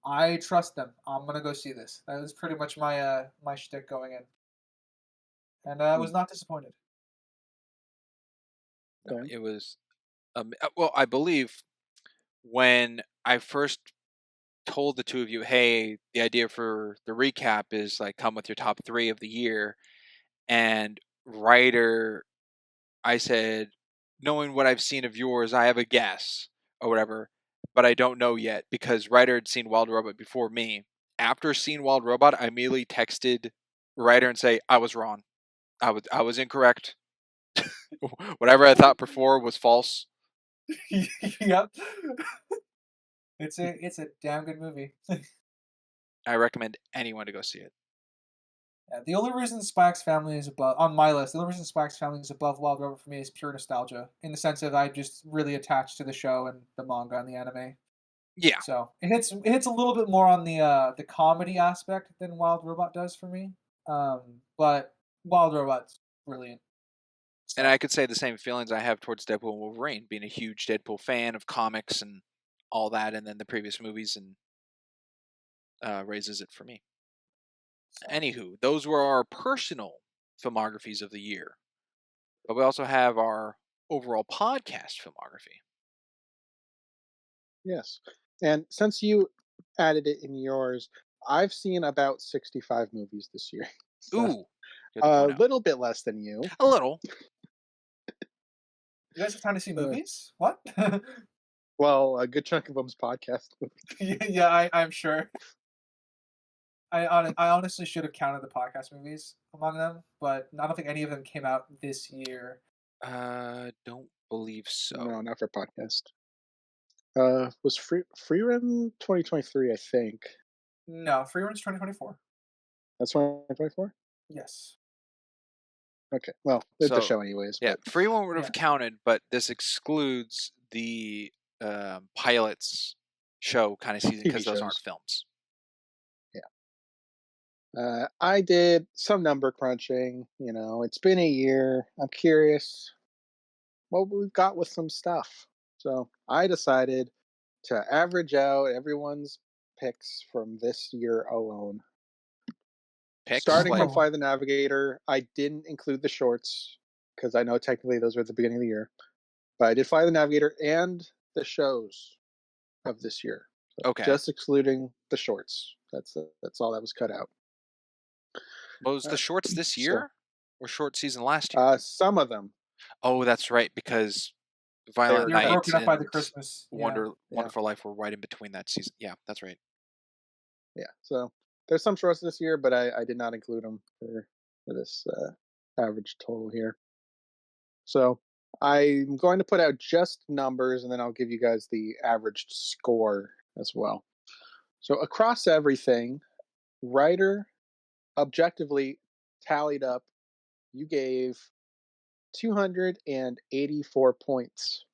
I trust them. I'm gonna go see this. That was pretty much my my shtick going in. and I was not disappointed. No, Okay. it was. Well, I believe when I first told the two of you, hey, the idea for the recap is like come with your top 3 of the year, and writer, I said, knowing what I've seen of yours, I have a guess or whatever, but I don't know yet because writer had seen Wild Robot before me. After seeing Wild Robot, I immediately texted writer and say I was wrong. I was incorrect. Whatever I thought before was false. Yep. It's a damn good movie. I recommend anyone to go see it. Yeah, the only reason Spy X Family is above on my list, the only reason Spy X Family is above Wild Robot for me is pure nostalgia, in the sense that I'm just really attached to the show and the manga and the anime. Yeah, So it hits a little bit more on the comedy aspect than Wild Robot does for me. But Wild Robot's brilliant. and I could say the same feelings I have towards Deadpool and Wolverine, being a huge Deadpool fan of comics and all that, and then the previous movies, and raises it for me. Anywho, those were our personal filmographies of the year, but we also have our overall podcast filmography. Yes. And since you added it in yours, I've seen about 65 movies this year. So, Ooh, good to a point out. little bit less than you. A little. You guys have time to see Uh, movies? What? Well, a good chunk of them's podcast. Yeah, I'm sure. I honestly should have counted the podcast movies among them, but I don't think any of them came out this year. Don't believe so. No, not for podcast. Was Free Run 2023, I think. No, Free Run's 2024. That's 2024? Yes. Okay. Well, it's So, a show anyways. Yeah, But free one would have Yeah. counted, but this excludes the pilots show kind of season TV because those aren't shows. films. I did some number crunching. You know, it's been a year. I'm curious what we've got with some stuff. So I decided to average out everyone's picks from this year alone. Picks Starting like from Fly the Navigator, I didn't include the shorts because I know technically those were at the beginning of the year. But I did Fly the Navigator and the shows of this year. So okay. just excluding the shorts. That's all that was cut out. Was the shorts this so- year or short season last year? Some of them. Oh, that's right, because Violent were They're Night broken up by the and Christmas. Yeah. Wonderful Life were right in between that season. Yeah, that's right. Yeah, so there's some shorts this year, but I did not include them for this average total here. So I'm going to put out just numbers, and then I'll give you guys the averaged score as well. So across everything, writer objectively tallied up, you gave 284 points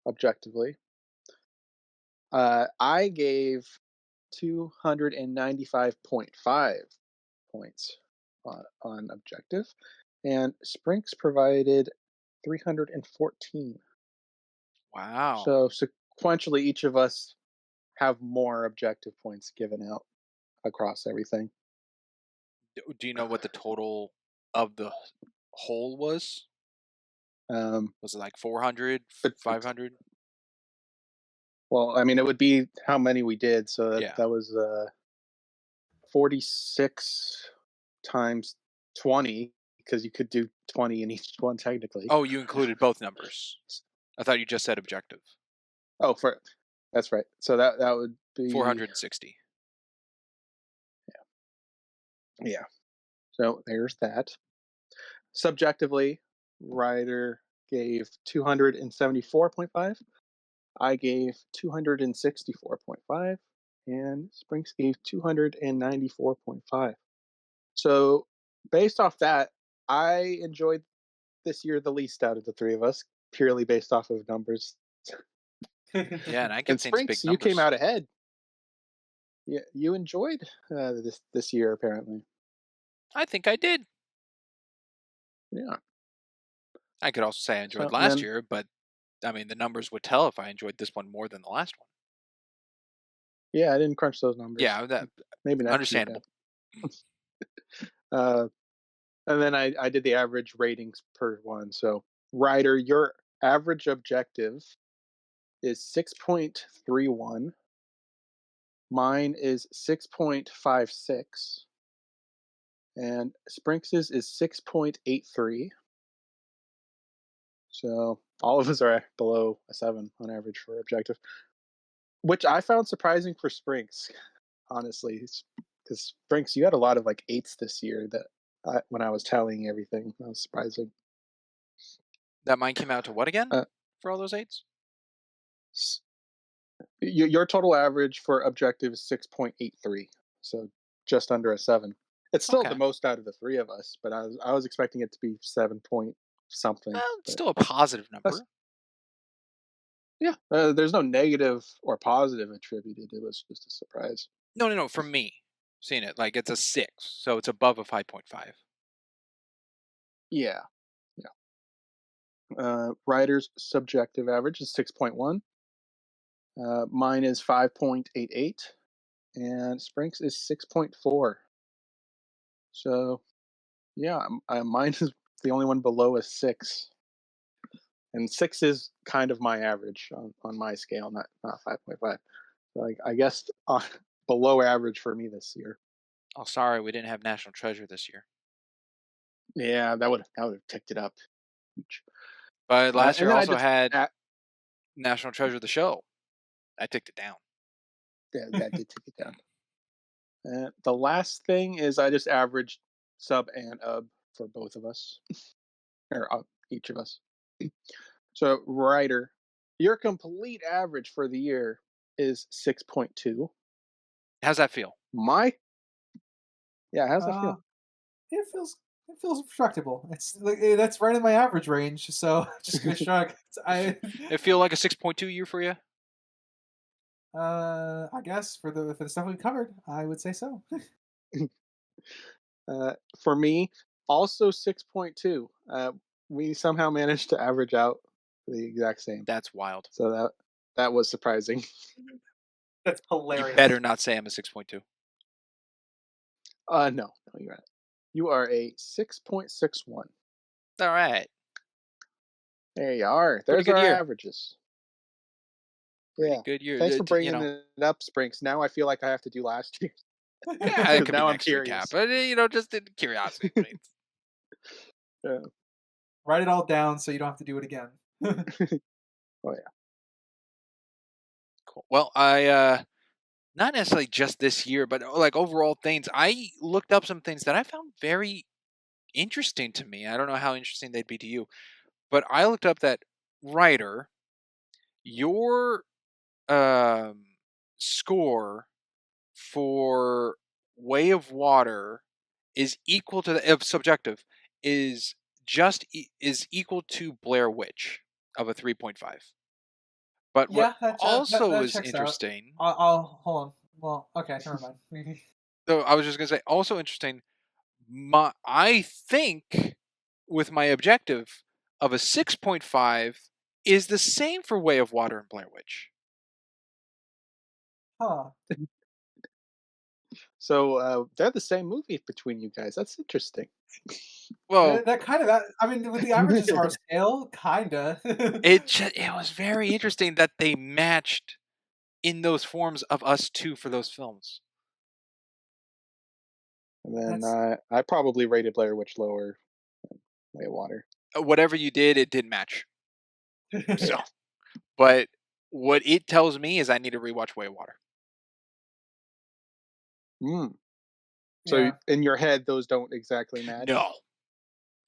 objectively. I gave 295.5 points on objective, and Sprinks provided 314. Wow. So sequentially, each of us have more objective points given out across everything. Do you know what the total of the whole was? Was it like 400, But- 500? Well, I mean, it would be how many we did. So Yeah. that was 46 times 20, because you could do 20 in each one technically. Oh, you included both numbers. I thought you just said objective. Oh, that's right. So that would be 460. Yeah. So there's that. Subjectively, Ryder gave 274.5. I gave 264.5, and Sprinks gave 294.5. So based off that, I enjoyed this year the least out of the three of us, purely based off of numbers. Yeah, and I can And see big Sprinks, numbers. you came out ahead. Yeah, you enjoyed this year apparently. I think I did. Yeah. I could also say I enjoyed So, last then- year, but I mean the numbers would tell if I enjoyed this one more than the last one. Yeah, I didn't crunch those numbers. Yeah, that Maybe next understandable. week. And then I did the average ratings per one. So, Ryder, your average objective is 6.31. Mine is 6.56. And Sprinks's is 6.83. So all of us are below a 7 on average for objective, which I found surprising for Sprinks, honestly. Because Sprinks, you had a lot of like 8s this year that when I was tallying everything, that was surprising. That mine came out to what again for all those 8s? Your total average for objective is 6.83, so just under a 7. It's still the most out of the 3 of us, but I was expecting it to be 7 point something. Well, it's still a positive number. Yeah, there's no negative or positive attributed. It was just a surprise. No. From me, seeing it like it's a 6, so it's above a 5.5. Yeah. Ryder's subjective average is 6.1. Mine is 5.88, and Sprinks is 6.4. So, yeah, mine is the only one below a 6, and 6 is kind of my average on my scale, not 5.5. So I guess below average for me this year. Oh, sorry, we didn't have National Treasure this year. Yeah, that would have ticked it up. But last year also had National Treasure the show. I ticked it down. Yeah, that did tick it down. The last thing is I just averaged sub and ub for both of us, or each of us. So, Ryder, your complete average for the year is 6.2. How's that feel? How's that feel? It feels respectable. It's like that's right in my average range. So just gonna shrug. It feel like a 6.2 year for you? I guess for the stuff we covered, I would say so. For me, also 6.2. We somehow managed to average out the exact same. That's wild. So that was surprising. That's hilarious. You better not say I'm a 6.2. No, you're right. You are a 6.61. All right. There you are. There's our averages. Pretty good year. Thanks for bringing it up, Sprinks. Now I feel like I have to do last year. Yeah, it could now be I'm curious. Recap, but just in curiosity. Yeah. Write it all down so you don't have to do it again. Oh yeah. Cool. Well, I not necessarily just this year, but like overall things. I looked up some things that I found very interesting to me. I don't know how interesting they'd be to you, but I looked up that Ryder, your score for Way of Water is equal to the subjective is equal to Blair Witch of a 3.5. But yeah, what also that is interesting. I'll hold on. Well, okay, never mind. So I was just gonna say, also interesting. I think with my objective of a 6.5 is the same for Way of Water and Blair Witch. Huh. So they're the same movie between you guys. That's interesting. Well, that kind of I mean, with the averages of our scale, kinda. it was very interesting that they matched in those forms of us two for those films. And then I probably rated Blair Witch lower than Way of Water. Whatever you did, it didn't match. So, but what it tells me is I need to rewatch Way of Water. So in your head, those don't exactly match? No.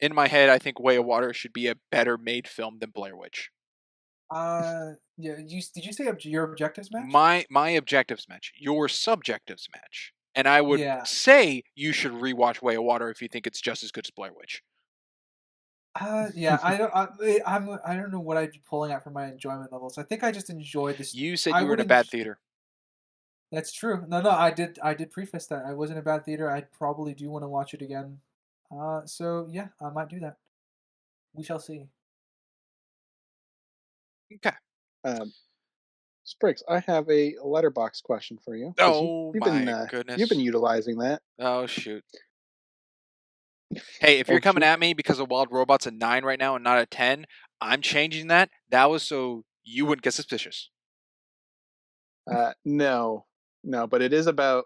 In my head, I think Way of Water should be a better made film than Blair Witch. Yeah. Did you say your objectives match? My objectives match. Your subjectives match. And I would say you should rewatch Way of Water if you think it's just as good as Blair Witch. Yeah, I don't know what I'd be pulling at for my enjoyment levels. I think I just enjoyed this. You said you were in a bad theater. That's true. No, I did preface that. I was in a bad theater. I probably do want to watch it again. So yeah, I might do that. We shall see. Okay. Spriggs, I have a LetterBoxd question for you. Oh my goodness! You've been utilizing that. Oh shoot! Hey, if you're coming Okay. at me because of Wild Robot's a 9 right now and not a 10, I'm changing that. That was so you wouldn't get suspicious. No, but it is about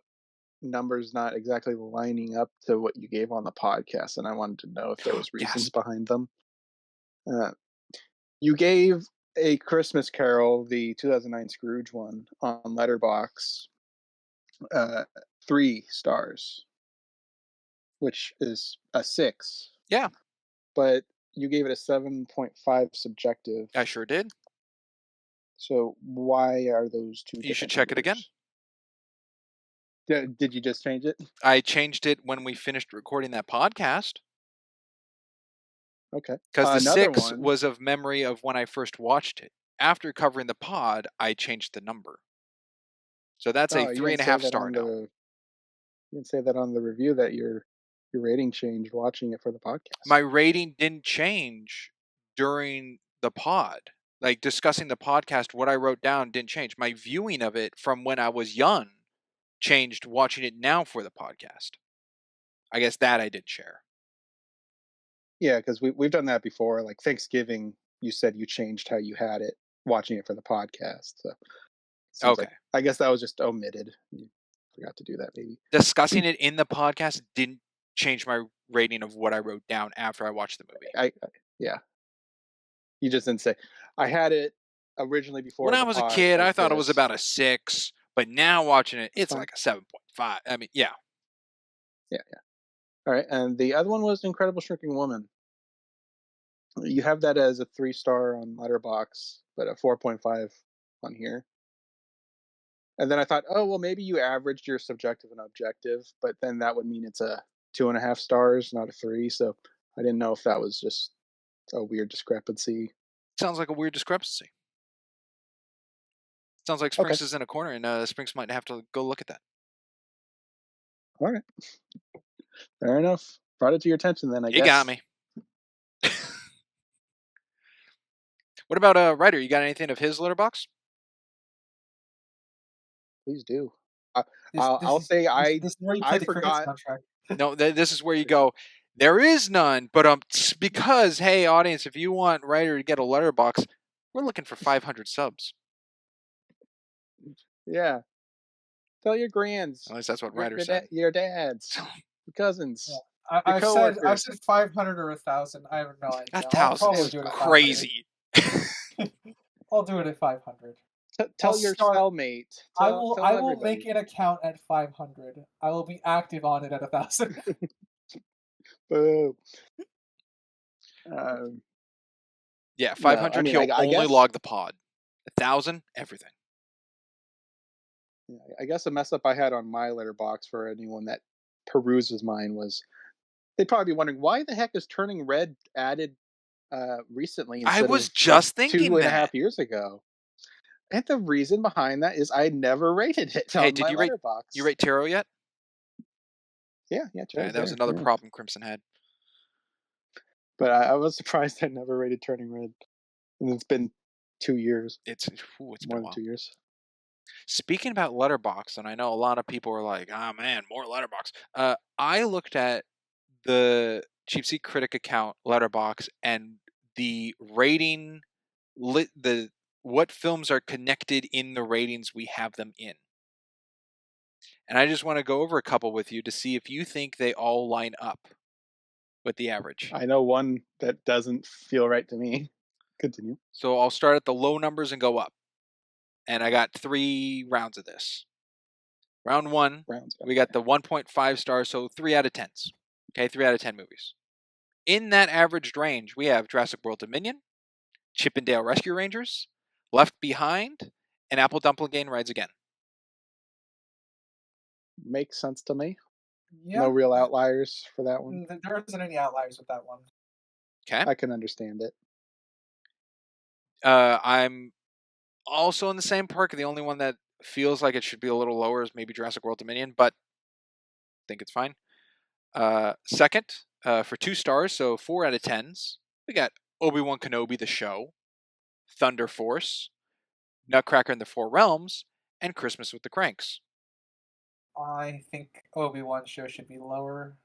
numbers not exactly lining up to what you gave on the podcast, and I wanted to know if there was reasons Yes. behind them. You gave A Christmas Carol, the 2009 Scrooge one, on LetterBoxd, 3 stars, which is a 6. Yeah. But you gave it a 7.5 subjective. I sure did. So why are those two You should different check it again. numbers? Did you just change it? I changed it when we finished recording that podcast. Okay. Because the Another 6 one was of memory of when I first watched it. After covering the pod, I changed the number. So that's a you didn't say 3.5 that star on now. You didn't say that on the review that your rating changed watching it for the podcast. My rating didn't change during the pod. Like discussing the podcast, what I wrote down didn't change. My viewing of it from when I was young changed watching it now for the podcast. I guess that I did share. Yeah, because we've done that before. Like Thanksgiving, you said you changed how you had it watching it for the podcast. So seems Okay. like, I guess that was just omitted. You forgot to do that, maybe. Discussing it in the podcast didn't change my rating of what I wrote down after I watched the movie. Yeah. You just didn't say. I had it originally before When the I was a pod kid, like I thought it was this. about a 6, but now watching it, it's Fine. like a 7.5. I mean, yeah. Yeah. All right, and the other one was Incredible Shrinking Woman. You have that as a 3-star on LetterBoxd, but a 4.5 on here. And then I thought, oh well, maybe you averaged your subjective and objective, but then that would mean it's a 2.5 stars, not a 3. So I didn't know if that was just a weird discrepancy. Sounds like a weird discrepancy. Sounds like Sprinks is in a corner, and Sprinks might have to go look at that. All right, fair enough. Brought it to your attention, then I guess. You got me. What about Ryder? You got anything of his letterbox? Please do. This is where you play I the Crickets forgot. soundtrack. No, this is where you go. There is none, but because hey, audience, if you want Ryder to get a letterbox, we're looking for 500 subs. Yeah. Tell your grands. At least that's what Ryder said. Your dads, your cousins. Yeah. Your I coworkers. said 500 or 1,000. I have no idea. 1,000 is crazy. I'll do it at 500. Tell your cellmate. I will make an account at 500. I will be active on it at 1,000. Boo. Yeah, 500. No, he'll I only guess, log the pod. 1,000, everything. I guess a mess up I had on my letterbox for anyone that peruses mine was they'd probably be wondering why the heck is Turning Red added recently. I was just thinking 2.5 years ago. And the reason behind that is I never rated it. Hey, on did my you letterbox. rate Tarot yet? Yeah. That was another problem Crimson had. But I was surprised I never rated Turning Red. And it's been 2 years. It's more been than 2 years. Speaking about letterbox, and I know a lot of people are like, "Oh man, more letterbox." I looked at the Cheap Seat Critic account letterbox and the rating, what films are connected in the ratings we have them in, and I just want to go over a couple with you to see if you think they all line up with the average. I know one that doesn't feel right to me. Continue. So I'll start at the low numbers and go up. And I got 3 rounds of this. Round 1, we got the 1.5 stars, so 3 out of 10s. Okay, 3 out of 10 movies. In that averaged range, we have Jurassic World Dominion, Chip and Dale Rescue Rangers, Left Behind, and Apple Dumpling Rides Again. Makes sense to me. Yeah. No real outliers for that one. There isn't any outliers with that one. Okay. I can understand it. I'm also in the same park. The only one that feels like it should be a little lower is maybe Jurassic World Dominion, but I think it's fine. Second, for 2 stars, so 4 out of 10s, we got Obi-Wan Kenobi, the show, Thunder Force, Nutcracker in the Four Realms, and Christmas with the Cranks. I think Obi-Wan show should be lower.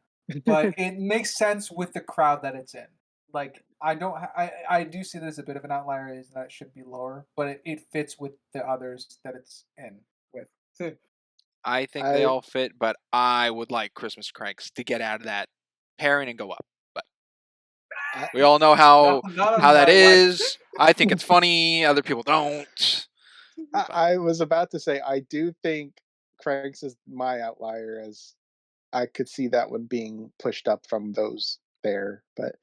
but it makes sense with the crowd that it's in. Like I do see this as a bit of an outlier, is that it should be lower, but it fits with the others that it's in with. I think they all fit, but I would like Christmas Cranks to get out of that pairing and go up. But we all know how that is. I think it's funny. Other people don't. I was about to say, I do think Cranks is my outlier, as I could see that one being pushed up from those there, but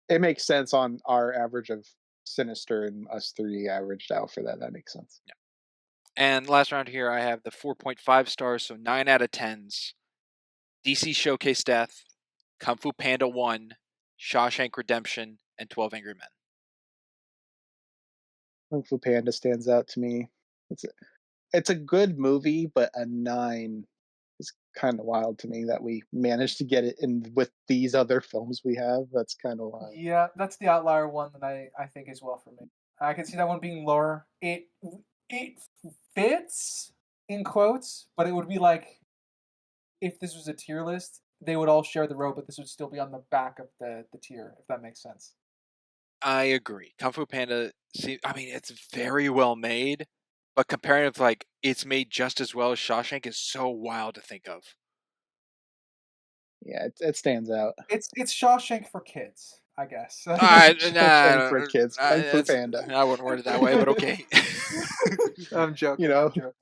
it makes sense on our average of Sinister and us three averaged out for that. That makes sense. Yeah. And last round here, I have the 4.5 stars, so 9 out of 10s. DC Showcase Death, Kung Fu Panda 1, Shawshank Redemption, and 12 Angry Men. Kung Fu Panda stands out to me. It's a good movie, but a 9 is kind of wild to me that we managed to get it in with these other films we have. That's kind of wild. Yeah, that's the outlier one that I think as well for me. I can see that one being lower. It fits in quotes, but it would be like if this was a tier list, they would all share the row, but this would still be on the back of the tier, if that makes sense. I agree. Kung Fu Panda, it's very well made, but comparing it to, like, it's made just as well as Shawshank is so wild to think of. Yeah, it stands out. It's Shawshank for kids, I guess. Shawshank for kids. Kung Fu Panda. I wouldn't word it that way, but okay. I'm joking. You know, I'm joking.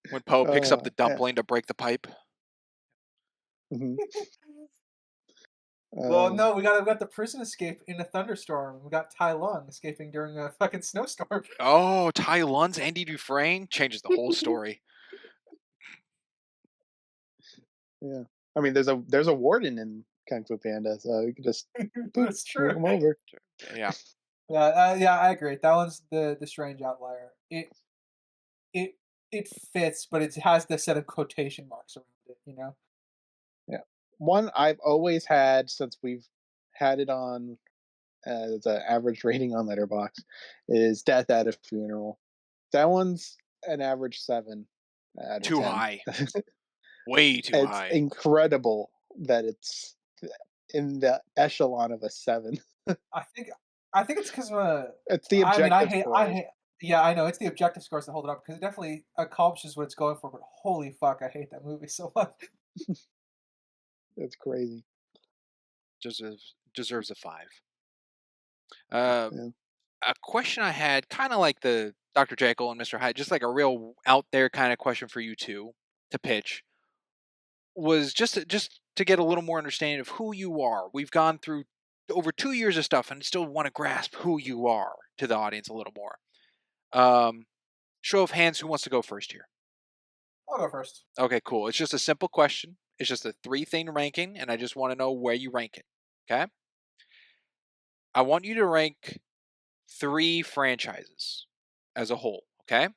When Poe picks up the dumpling to break the pipe. Mm-hmm. Well, no, we got the prison escape in a thunderstorm. We got Tai Lung escaping during a fucking snowstorm. Oh, Tai Lun's Andy Dufresne changes the whole story. Yeah, I mean, there's a warden in Kung Fu Panda, so you can just That's true. move him over. Yeah. Yeah, I agree. That one's the strange outlier. It fits, but it has the set of quotation marks around it. You know. Yeah, one I've always had since we've had it on as an average rating on LetterBoxd is Death at a Funeral. That one's an average 7 out of 10. Too high. Way too high. It's incredible that it's in the echelon of a 7. I think it's because it's the objective I scores. hate. Yeah, I know it's the objective scores that hold it up because it definitely accomplishes what it's going for. But holy fuck, I hate that movie so much. It's crazy. Deserves a 5. A question I had, kind of like the Dr. Jekyll and Mr. Hyde, just like a real out there kind of question for you two to pitch, was just to get a little more understanding of who you are. We've gone through over 2 years of stuff and still want to grasp who you are to the audience a little more. Show of hands, who wants to go first here? I'll go first. Okay, cool. It's just a simple question. It's just a 3-thing ranking, and I just want to know where you rank it. Okay? I want you to rank 3 franchises as a whole. Okay?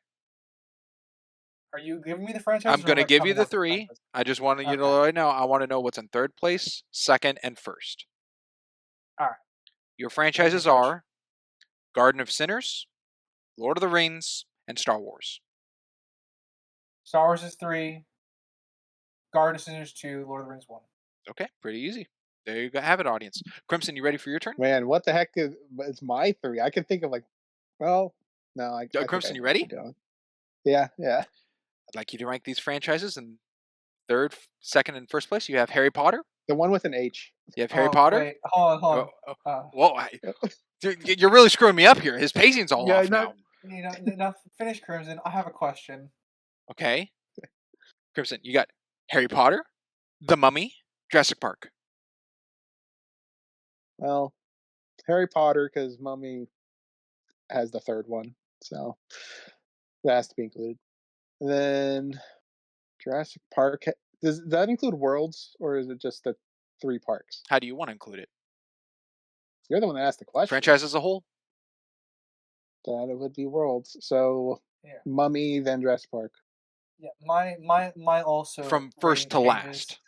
Are you giving me the franchise? I'm going to give you the 3. I just want you to know right now. I want to know what's in 3rd place, 2nd, and 1st. All right. Your franchises are Garden of Sinners, Lord of the Rings, and Star Wars. Star Wars is 3. Garden of Sinners 2. Lord of the Rings 1. Okay, pretty easy. There you go. Have it, audience. Crimson, you ready for your turn? Man, what the heck is my 3? I can think of Crimson, you ready? Yeah. I'd like you to rank these franchises in 3rd, 2nd, and 1st place. You have Harry Potter. The one with an H. You have Harry Potter. Wait, hold on. Whoa, you're really screwing me up here. His pacing's all off now. Now finish Crimson. I have a question. Okay. Crimson, you got Harry Potter, The Mummy, Jurassic Park. Well, Harry Potter, because Mummy has the 3rd one, so that has to be included. And then Jurassic Park. Does that include worlds, or is it just the 3 parks? How do you want to include it? You're the one that asked the question. Franchise as a whole? That it would be worlds. So Mummy, then Jurassic Park. Yeah, my also from first to last.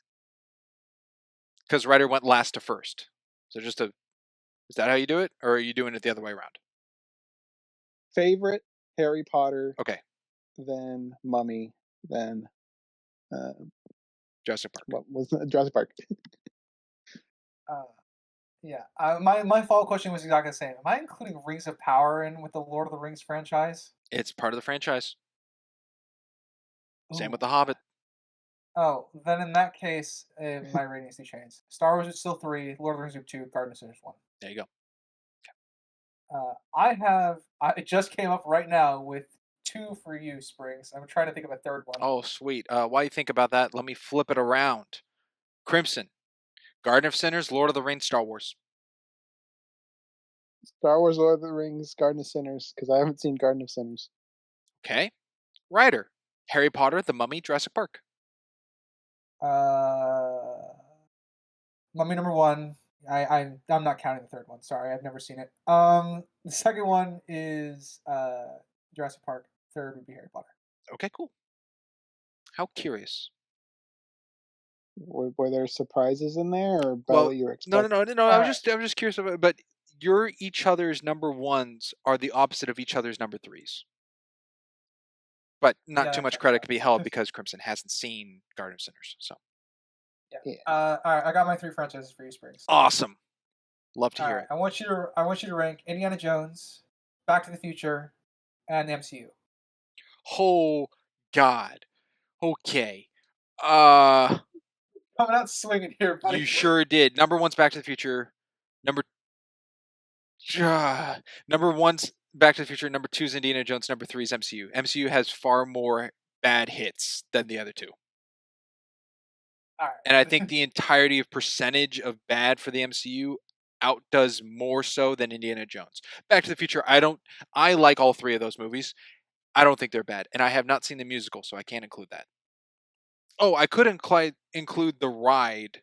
Because Ryder went last to first. So is that how you do it, or are you doing it the other way around? Favorite, Harry Potter. Okay. Then Mummy. Then Jurassic Park. What was Jurassic Park? Yeah. My follow-up question was exactly the same. Am I including Rings of Power in with the Lord of the Rings franchise? It's part of the franchise. Same Ooh. with The Hobbit. Oh, then in that case, my ratings do change. Star Wars is still 3, Lord of the Rings are 2, Garden of Sinners 1. There you go. I just came up right now with 2 for you, Springs. I'm trying to think of a third one. Oh, sweet. While you think about that, let me flip it around. Crimson, Garden of Sinners, Lord of the Rings, Star Wars. Star Wars, Lord of the Rings, Garden of Sinners, because I haven't seen Garden of Sinners. Okay. Ryder, Harry Potter, The Mummy, Jurassic Park. Mummy number 1. I'm not counting the third one. Sorry, I've never seen it. The second one is Jurassic Park. Third would be Harry Potter. Okay, cool. How curious. Were there surprises in there, or about Well, what you were no. expecting? I was just curious about. But your each other's number 1s are the opposite of each other's number 3s. But not Yeah, too much that's credit fine. could be held because Crimson hasn't seen Garden of Sinners. So Yeah. Yeah. All right, I got my 3 franchises for you, Springs. awesome. Love to All hear right, it. I want you to rank Indiana Jones, Back to the Future, and the MCU. Oh God. Okay. Uh, Coming out swinging here, buddy. you sure did. Number 1's Back to the Future. Number 1's Back to the Future. Number 2's Indiana Jones. Number 3's MCU. MCU has far more bad hits than the other 2. All right. And I think the entirety of percentage of bad for the MCU outdoes more so than Indiana Jones. Back to the Future, I like all 3 of those movies. I don't think they're bad. And I have not seen the musical, so I can't include that. Oh, I could include the ride,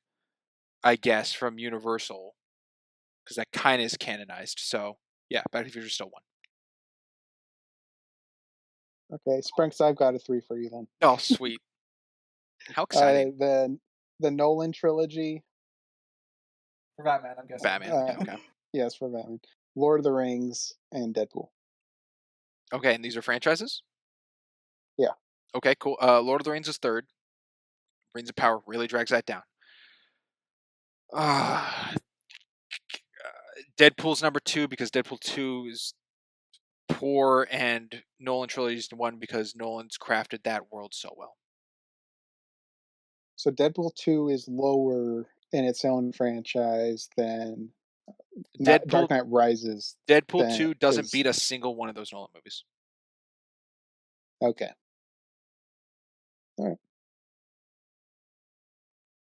I guess, from Universal. Because that kind of is canonized. So, yeah, Back to the Future is still 1. Okay, Sprinks, I've got a 3 for you then. Oh, sweet. How exciting. The Nolan trilogy. For Batman, I'm guessing. Batman. Okay. Yes, for Batman. Lord of the Rings and Deadpool. Okay, and these are franchises? Yeah. Okay, cool. Lord of the Rings is 3rd. Rings of Power really drags that down. Deadpool's number 2 because Deadpool 2 is poor, and Nolan trilogy is 1 because Nolan's crafted that world so well. So Deadpool 2 is lower in its own franchise than Dark Knight Rises. Deadpool 2 doesn't beat a single one of those Nolan movies. Okay. All right.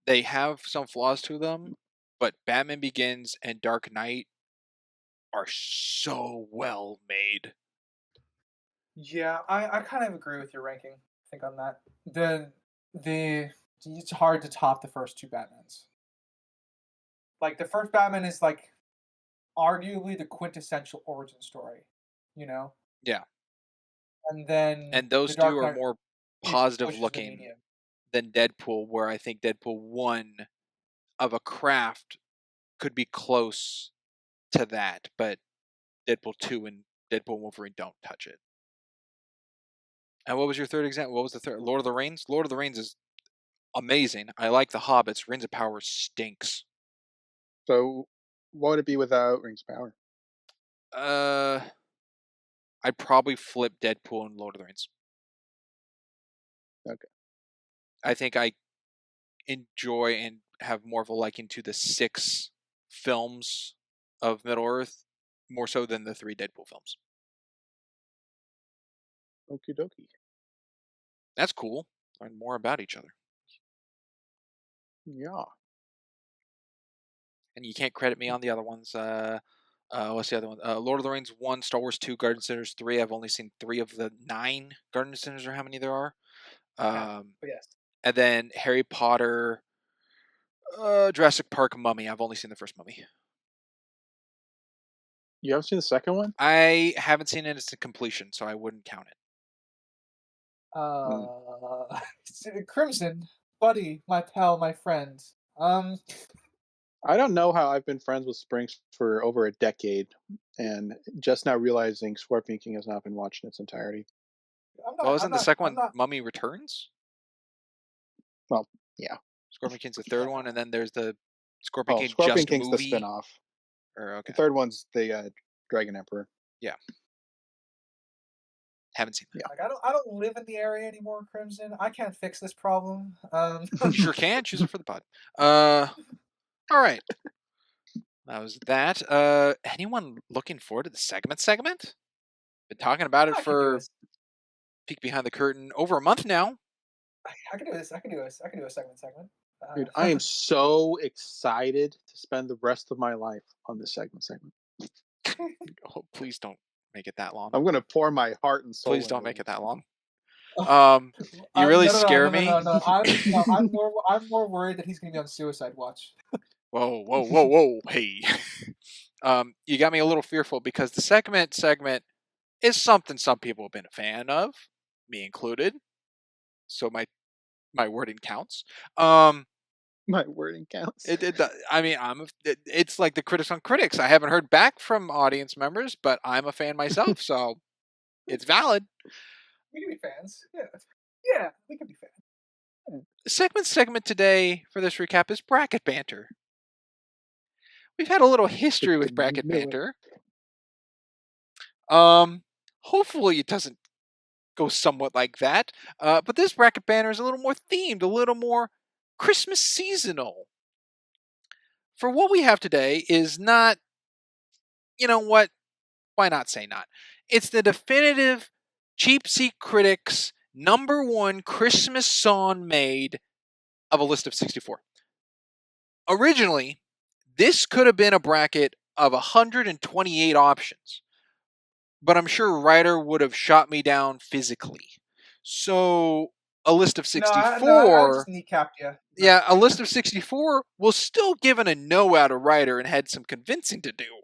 They have some flaws to them, but Batman Begins and Dark Knight are so well made. Yeah, I kind of agree with your ranking. I think on that. It's hard to top the first 2 Batmans. Like the first Batman is like arguably the quintessential origin story, you know? Yeah. And then those 2 are more positive pushes the looking medium. than Deadpool, where I think Deadpool 1 of a craft could be close to that, but Deadpool 2 and Deadpool and Wolverine don't touch it. And what was your third example? What was the third? Lord of the Rings? Lord of the Rings is amazing. I like the Hobbits. Rings of Power stinks. So what would it be without Rings of Power? I'd probably flip Deadpool and Lord of the Rings. Okay. I think I enjoy and have more of a liking to the 6 films of Middle-earth more so than the 3 Deadpool films. Okie dokie. That's cool. Learn more about each other. Yeah. And you can't credit me on the other ones. What's the other one? Lord of the Rings 1, Star Wars 2, Garden of Sinners 3. I've only seen 3 of the 9 Garden of Sinners, or how many there are. But yes. And then Harry Potter, Jurassic Park, Mummy. I've only seen the first Mummy. You haven't seen the second one? I haven't seen it as a completion, so I wouldn't count it. Crimson, buddy, my pal, my friend. I don't know how I've been friends with Springs for over a decade, and just now realizing Scorpion King has not been watched in its entirety. Wasn't the second one Mummy Returns? Well, Yeah. Scorpion King's the third one, and then there's the Scorpion King Scorpion just King's movie. the spinoff. Or The okay, third one's the Dragon Emperor. yeah, haven't seen that. Like I don't live in the area anymore, Crimson. I can't fix this problem. You sure can choose it for the pod. All right, that was that. Anyone looking forward to the segment? Been talking about it I can do for this. peek behind the curtain over a month now. I can do this. I can do a segment. Dude, I am so excited to spend the rest of my life on this segment. Oh, please don't make it that long. I'm gonna pour my heart and soul. Please don't make it that long. You really scare me. No. I'm more worried that he's gonna be on suicide watch. Whoa. Hey. You got me a little fearful because the segment is something some people have been a fan of, me included. So my wording counts. My wording counts. It's like the critics on critics. I haven't heard back from audience members, but I'm a fan myself, so it's valid. We can be fans. Yeah, we can be fans. Segment today for this recap is bracket banter. We've had a little history with bracket banter. Hopefully it doesn't go somewhat like that. But this bracket banter is a little more themed, a little more Christmas seasonal. For what we have today is not, you know what? Why not say not? It's the definitive Cheap Seat Critics #1 Christmas song made of a list of 64. Originally, this could have been a bracket of 128 options, but I'm sure Ryder would have shot me down physically. So a list of 64. No, I just kneecapped you. Yeah, a list of 64 was still given a no out of Ryder and had some convincing to do.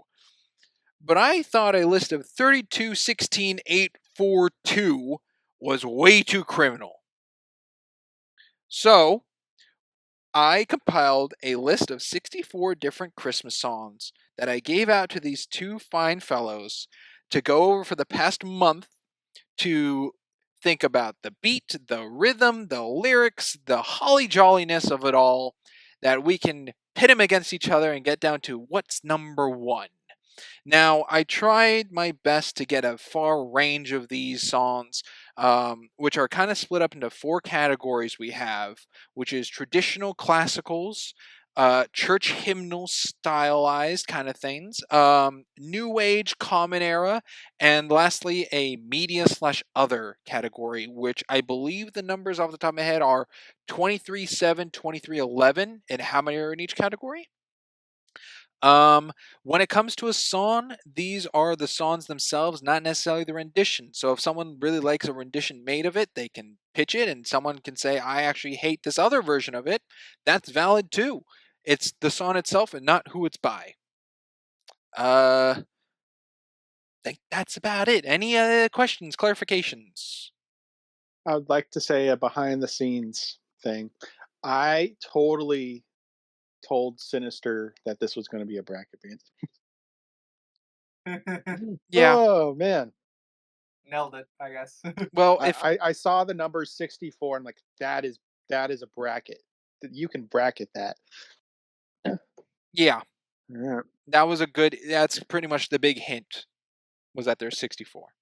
But I thought a list of 32, 16, 8, 4, 2 was way too criminal. So I compiled a list of 64 different Christmas songs that I gave out to these two fine fellows to go over for the past month to think about the beat, the rhythm, the lyrics, the holly jolliness of it all, that we can pit them against each other and get down to what's #1. Now, I tried my best to get a far range of these songs, which are kind of split up into 4 categories we have, which is traditional classicals, church hymnal stylized kind of things, new age common era, and lastly a media/other category, which I believe the numbers off the top of my head are 23, 7, 23, 11, and how many are in each category? When it comes to a song, these are the songs themselves, not necessarily the rendition. So if someone really likes a rendition made of it, they can pitch it, and someone can say, I actually hate this other version of it. That's valid too. It's the song itself and not who it's by. I think that's about it. Any questions, clarifications? I would like to say a behind the scenes thing. I totally told Sinister that this was going to be a bracket band. Yeah. Oh man. Nailed it, I guess. Well, I saw the number 64 and like that is a bracket. You can bracket that. Yeah. Yeah. That's pretty much the big hint, was that there's 64.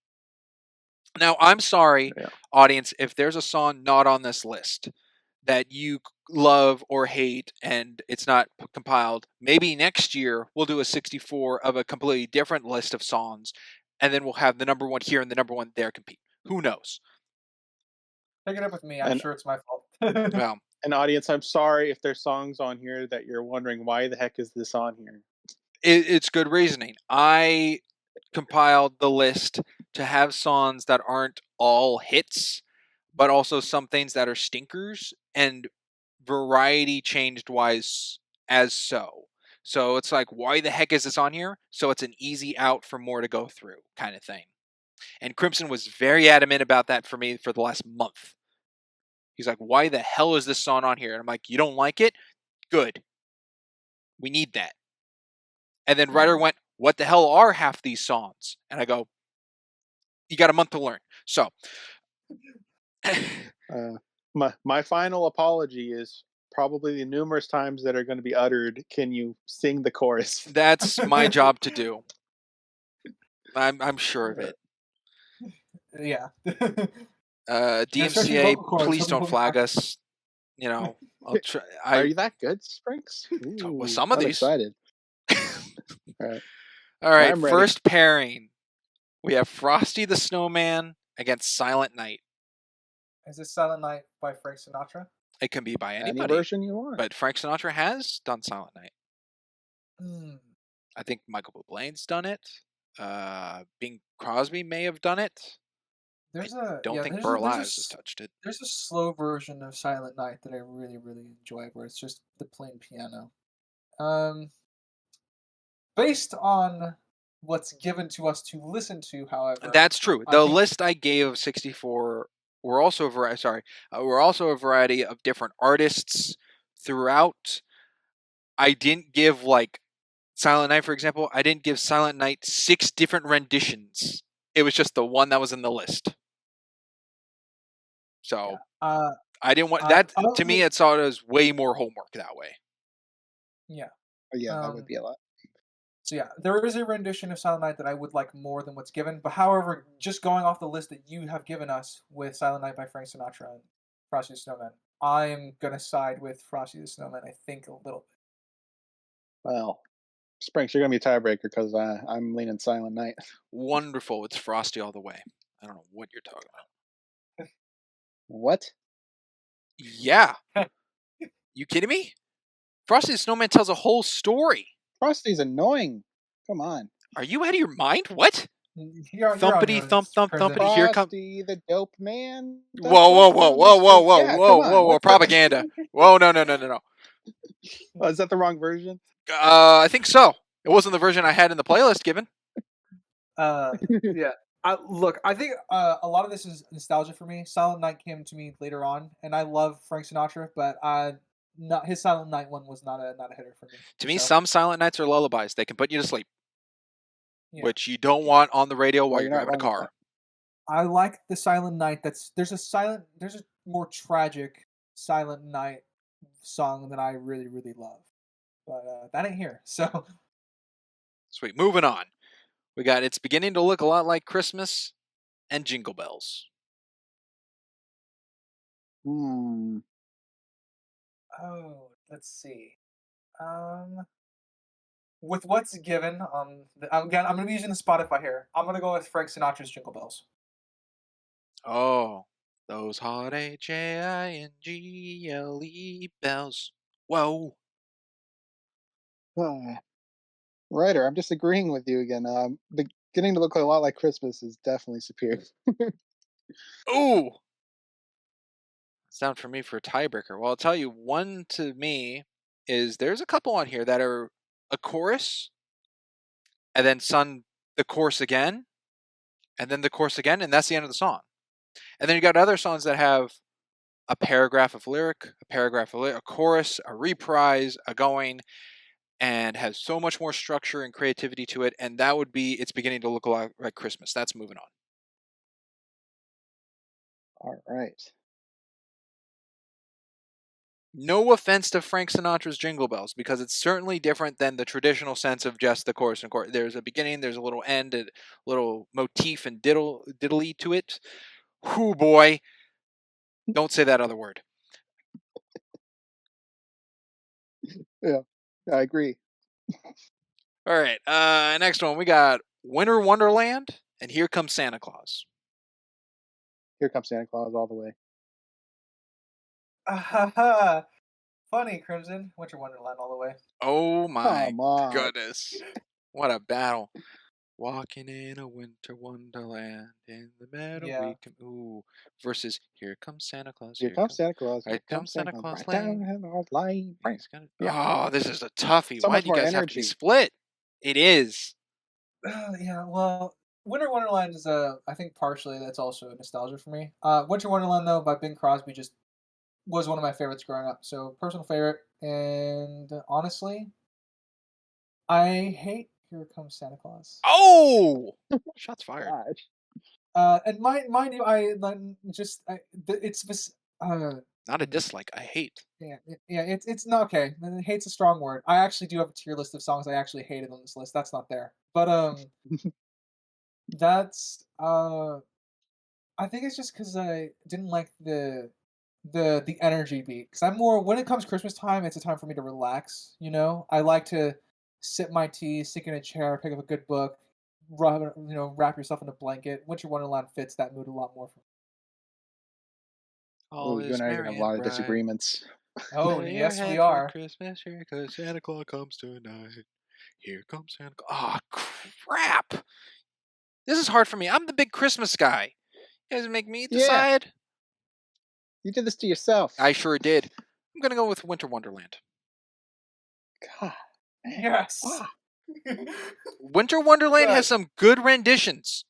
Now, I'm sorry, audience, if there's a song not on this list that you love or hate and it's not compiled. Maybe next year we'll do a 64 of a completely different list of songs, and then we'll have the #1 here and the #1 there compete. Who knows? Pick it up with me. I'm sure it's my fault. Well, and audience, I'm sorry if there's songs on here that you're wondering why the heck is this on here. It's good reasoning. I compiled the list to have songs that aren't all hits, but also some things that are stinkers, and variety changed wise as so. So it's like, why the heck is this on here? So it's an easy out for more to go through kind of thing. And Crimson was very adamant about that for me for the last month. He's like, why the hell is this song on here? And I'm like, you don't like it? Good. We need that. And then Ryder went, what the hell are half these songs? And I go, you got a month to learn. So my final apology is probably the numerous times that are going to be uttered, can you sing the chorus? That's my job to do. I'm sure of it. Yeah. Especially DMCA, vocal cords, please some don't people flag are- us. You know, I'll try. Are you that good, Sprinks? With Ooh, some of I'm these. excited. All right. All right, I'm ready. first pairing. We have Frosty the Snowman against Silent Night. Is this Silent Night by Frank Sinatra? It can be by Any anybody, version you want. but Frank Sinatra has done Silent Night. Hmm. I think Michael Bublane's done it. Bing Crosby may have done it. There's Don't yeah, think there's Burl a, there's a Ives has s- touched it. there's a slow version of Silent Night that I really really enjoy, where it's just the plain piano. Based on what's given to us to listen to, however, That's true. I The think list I gave of 64 were also a variety. Sorry, were also a variety of different artists throughout. I didn't give like Silent Night, for example. I didn't give Silent Night 6 different renditions. It was just the one that was in the list. So I didn't want that. To me, it saw it as way more homework that way. yeah. Oh, yeah, that would be a lot. So yeah, there is a rendition of Silent Night that I would like more than what's given. But however, just going off the list that you have given us with Silent Night by Frank Sinatra and Frosty the Snowman, I'm gonna side with Frosty the Snowman. I think a little bit. Well, Sprinks, you're going to be a tiebreaker because I'm leaning Silent Night. Wonderful. It's Frosty all the way. I don't know what you're talking about. What? Yeah. You kidding me? Frosty the Snowman tells a whole story. Frosty's annoying. Come on. Are you out of your mind? What? You're on Thumpity your thump thump President. thumpity. Here come. Frosty the dope man. Whoa! Yeah, come on. What's the- Propaganda. Whoa! No. Oh, is that the wrong version? I think so. It wasn't the version I had in the playlist given. Yeah. Look, I think a lot of this is nostalgia for me. Silent Night came to me later on, and I love Frank Sinatra, but not his Silent Night one was not a hitter for me. To me, So, some Silent Nights are lullabies. They can put you to sleep, yeah. which you don't want on the radio while Well, you're you're not driving a wrong with car. I like the Silent Night. There's a more tragic Silent Night song that I really really love, but that ain't here. So Sweet. Moving on. We got It's Beginning to Look a Lot Like Christmas and Jingle Bells. oh, let's see. With what's given, I'm gonna be using the Spotify here. I'm gonna go with Frank Sinatra's Jingle Bells. Oh, those hot HAINGLE bells. Whoa. Writer, I'm just agreeing with you again. Beginning to look a lot like Christmas is definitely superior. Ooh. Sound for me for a tiebreaker. Well, I'll tell you, one to me is there's a couple on here that are a chorus and then sung the chorus again and then the chorus again, and that's the end of the song. And then you got other songs that have a paragraph of lyric, a chorus, a reprise, a going, and has so much more structure and creativity to it. And that would be It's Beginning to Look a Lot Like Christmas. That's moving on. All right. No offense to Frank Sinatra's Jingle Bells, because it's certainly different than the traditional sense of just the chorus and chorus. There's a beginning, there's a little end, a little motif and diddly to it. Whoo boy. Don't say that other word. Yeah, I agree. All right. Next one, we got Winter Wonderland and Here Comes Santa Claus. Here comes Santa Claus all the way. Funny, Crimson. Winter Wonderland all the way. Oh my Come on. goodness. What a battle. Walking in a winter wonderland in the meadow Yeah. we can ooh versus Here Comes Santa Claus. Here comes Santa Claus. Right Here comes Santa Claus. Right down the line. He's gonna, Yeah. Oh, this is a toughie. So Why much do you more guys have to be energy. split? It is. Yeah, well, Winter Wonderland is I think partially that's also nostalgia for me. Winter Wonderland though by Bing Crosby just was one of my favorites growing up. So personal favorite, and honestly, I hate Here Comes Santa Claus. Oh, shots fired. Gosh. And mind you, it's Not a dislike. I hate. Yeah, it's not okay. Hate's a strong word. I actually do have a tier list of songs I actually hated on this list. That's not there, but that's I think it's just because I didn't like the energy beat. Because I'm more when it comes Christmas time, it's a time for me to relax. I like to sip my tea, sit in a chair, pick up a good book, wrap yourself in a blanket. Winter Wonderland fits that mood a lot more for me. All Ooh, you is and I are gonna merry have a and lot of bright. disagreements. Oh, Lay your yes, we head for are. Christmas, here, 'cause Santa Claus comes tonight. Here comes Santa Claus. Ah, crap! This is hard for me. I'm the big Christmas guy. You guys make me Yeah, decide. you did this to yourself. I sure did. I'm gonna go with Winter Wonderland. God, man. Yes. Ah, Winter Wonderland has Good. some good renditions.